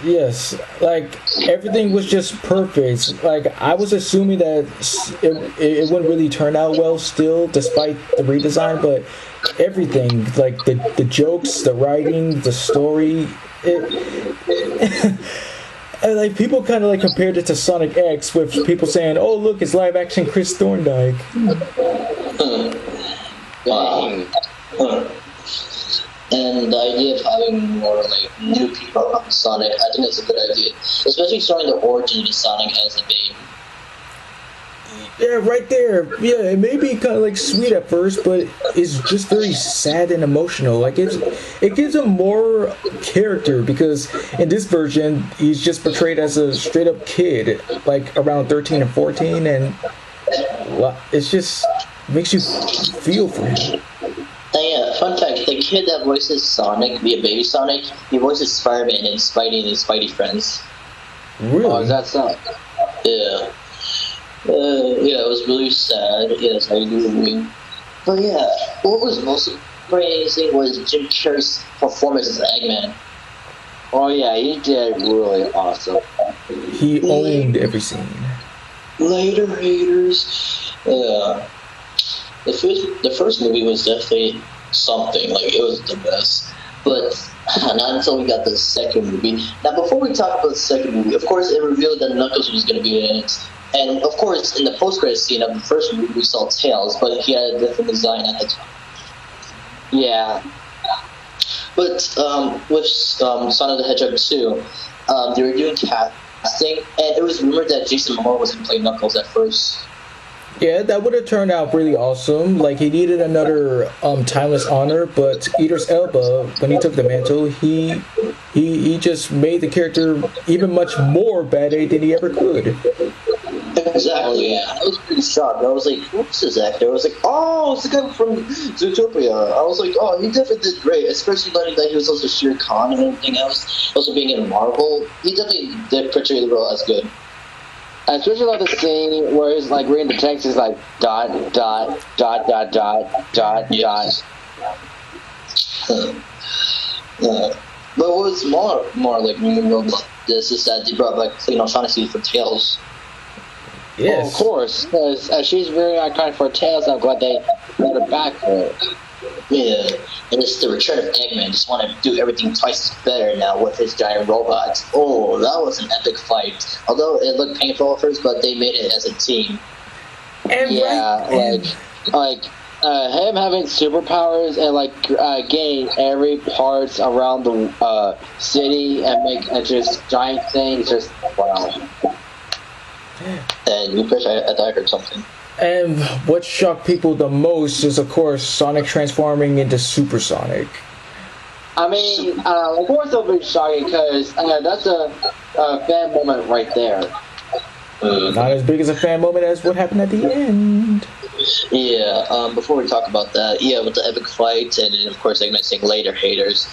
Yes, like everything was just perfect. Like I was assuming that it wouldn't really turn out well still, despite the redesign. But everything, like the jokes, the writing, the story, and like people kind of like compared it to Sonic X, with people saying, "Oh, look, it's live action Chris Thorndike." And the idea of having more like new people on Sonic, I think that's a good idea. Especially showing the origin of Sonic as a baby. Yeah, right there. Yeah, it may be kind of like sweet at first, but it's just very sad and emotional. Like it gives him more character, because in this version he's just portrayed as a straight up kid, like around 13 or 14, and it's just makes you feel for him. Yeah, fun fact, the kid that voices Sonic, via Baby Sonic, he voices Spider-Man and Spidey and his Spidey friends. Really? Oh, is that so? Yeah. Yeah, it was really sad. Yes, I agree. But yeah, what was most surprising was Jim Carrey's performance as Eggman. Oh yeah, he did really awesome. He owned every scene. Later, haters. Yeah. The first movie was definitely something. Like, it was the best. But not until we got the second movie. Now, before we talk about the second movie, of course, it revealed that Knuckles was going to be in it. And of course, in the post-credit scene of the first movie, we saw Tails, but he had a different design at the time. Yeah. But with Sonic the Hedgehog 2, they were doing casting, and it was rumored that Jason Momoa was going to play Knuckles at first. Yeah, that would have turned out really awesome. Like, he needed another timeless honor, but Idris Elba, when he took the mantle, he just made the character even much more badass than he ever could. Exactly. Yeah. I was pretty shocked. I was like, "Who's this actor?" I was like, "Oh, it's the guy from Zootopia." I was like, "Oh, he definitely did great," especially learning that he was also Shere Khan and everything else. Also being in Marvel, he definitely did portray the role as good. I especially love the scene where he's like reading the text. He's like dot dot dot dot dot dot Yes. But what was more like memorable about this is that they brought back Clean O'Shaughnessy for Tails. Yes. Well, of course, because she's very iconic for Tails. I'm glad they brought her back for it. Yeah, and it's the return of Eggman. Just want to do everything twice as better now with his giant robots. Oh, that was an epic fight. Although it looked painful at first, but they made it as a team. And Yeah, like him having superpowers and like getting every parts around the city and make just giant things. Just wow. And you push, I thought I heard something. And what shocked people the most is, of course, Sonic transforming into Super Sonic. I mean, of course it'll be shocking because that's a fan moment right there. Not as big as a fan moment as what happened at the end. Yeah, before we talk about that, yeah, with the epic fight, and then of course Eggman saying later haters.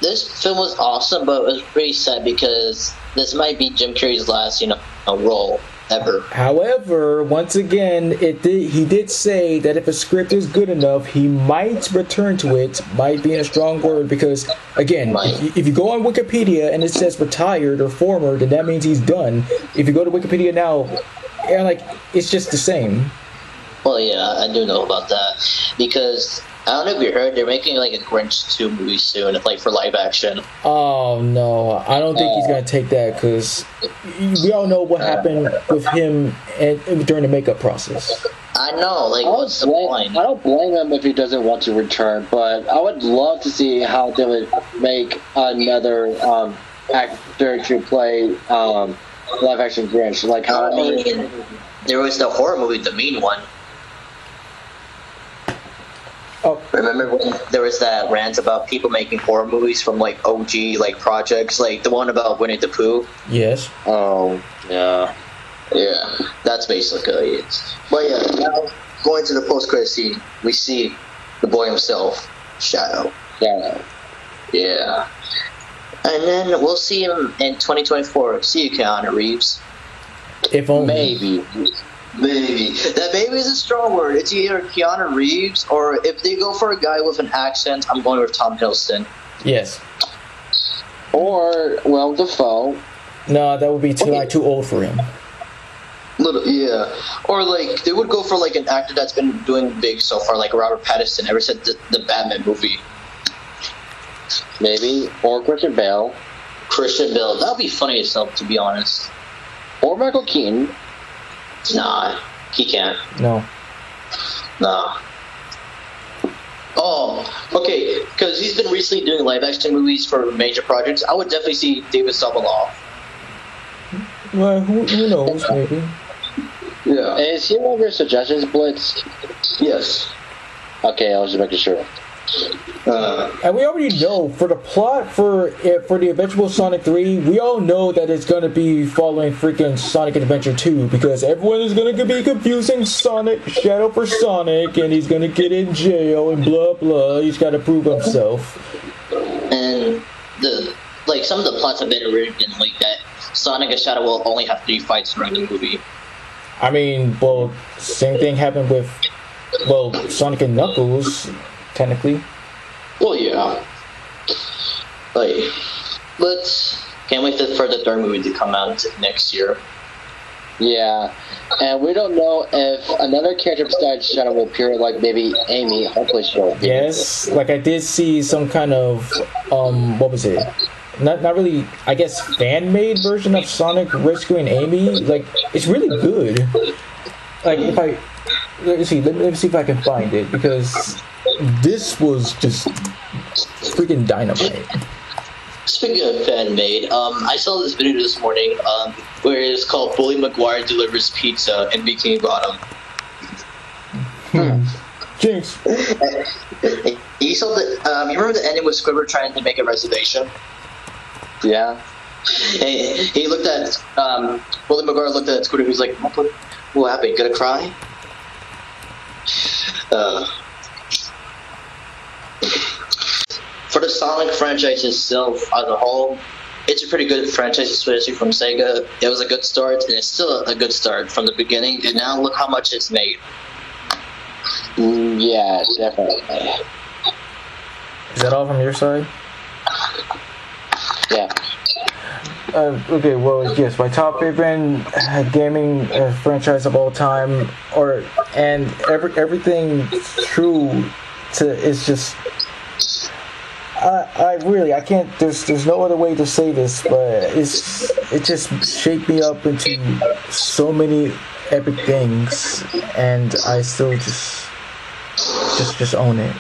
This film was awesome, but it was pretty sad because this might be Jim Carrey's last, role ever. However, once again, he did say that if a script is good enough, he might return to it. Might be a strong word because, again, if you go on Wikipedia and it says retired or former, then that means he's done. If you go to Wikipedia now, it's just the same. Well, yeah, I do know about that because I don't know if you heard they're making like a Grinch 2 movie soon, like for live action. Oh no, I don't think he's gonna take that because we all know what happened with him during the makeup process. I know, like, what's the point? I don't blame him if he doesn't want to return, but I would love to see how they would make another actor to play live action Grinch. Like how there was the horror movie, The Mean One. Oh. Remember when there was that rant about people making horror movies from like OG like projects, like the one about Winnie the Pooh? Yes. Oh, yeah. Yeah, that's basically it. But yeah, now going to the post-credit scene, we see the boy himself, Shadow. Yeah. Yeah. And then we'll see him in 2024. See you, Keanu Reeves. If only. Maybe. Maybe. That maybe is a strong word. It's either Keanu Reeves, or if they go for a guy with an accent, I'm going with Tom Hiddleston. Yes. Or Willem Dafoe. No, that would be too old for him. Yeah. Or like they would go for like an actor that's been doing big so far, like Robert Pattinson ever since the Batman movie. Maybe. Or Christian Bale. Christian Bale. That would be funny as hell, to be honest. Or Michael Keaton. Nah, he can't. No. Nah. Oh, okay. Because he's been recently doing live action movies for major projects. I would definitely see David Sobolev. Well, who knows? Maybe. Yeah. Is he one of your suggestions, Blitz? Yes. Okay, I was just making sure. And we already know for the plot for the eventual Sonic 3, we all know that it's gonna be following freaking Sonic Adventure 2 because everyone is gonna be confusing Sonic Shadow for Sonic, and he's gonna get in jail and blah blah. He's got to prove himself. And some of the plots have been written like that. Sonic and Shadow will only have 3 fights during the movie. I mean, well, same thing happened with Sonic and Knuckles. Technically. Well, yeah. But can't wait for the third movie to come out next year. Yeah. And we don't know if another character besides Shadow will appear, like maybe Amy. Hopefully she'll appear. Yes, like I did see some kind of what was it? not really, I guess, fan made version of Sonic rescuing Amy. Like, it's really good. Like, if I let me see if I can find it, because this was just freaking dynamite. Speaking of fan made, I saw this video this morning where it's called Bully McGuire Delivers Pizza in Bikini Bottom. Jinx. You saw the, you remember the ending with Squidward trying to make a reservation? Yeah. He looked at, Bully McGuire looked at Squidward, he was like, what happened, gonna cry? For the Sonic franchise itself as a whole, it's a pretty good franchise, especially from Sega. It was a good start, and it's still a good start from the beginning, and now look how much it's made. Yeah, definitely. Is that all from your side? Yeah. Okay, well, yes, my top favorite gaming franchise of all time, and everything true to, is just, I can't, there's no other way to say this, but it just shaped me up into so many epic things, and I still just own it.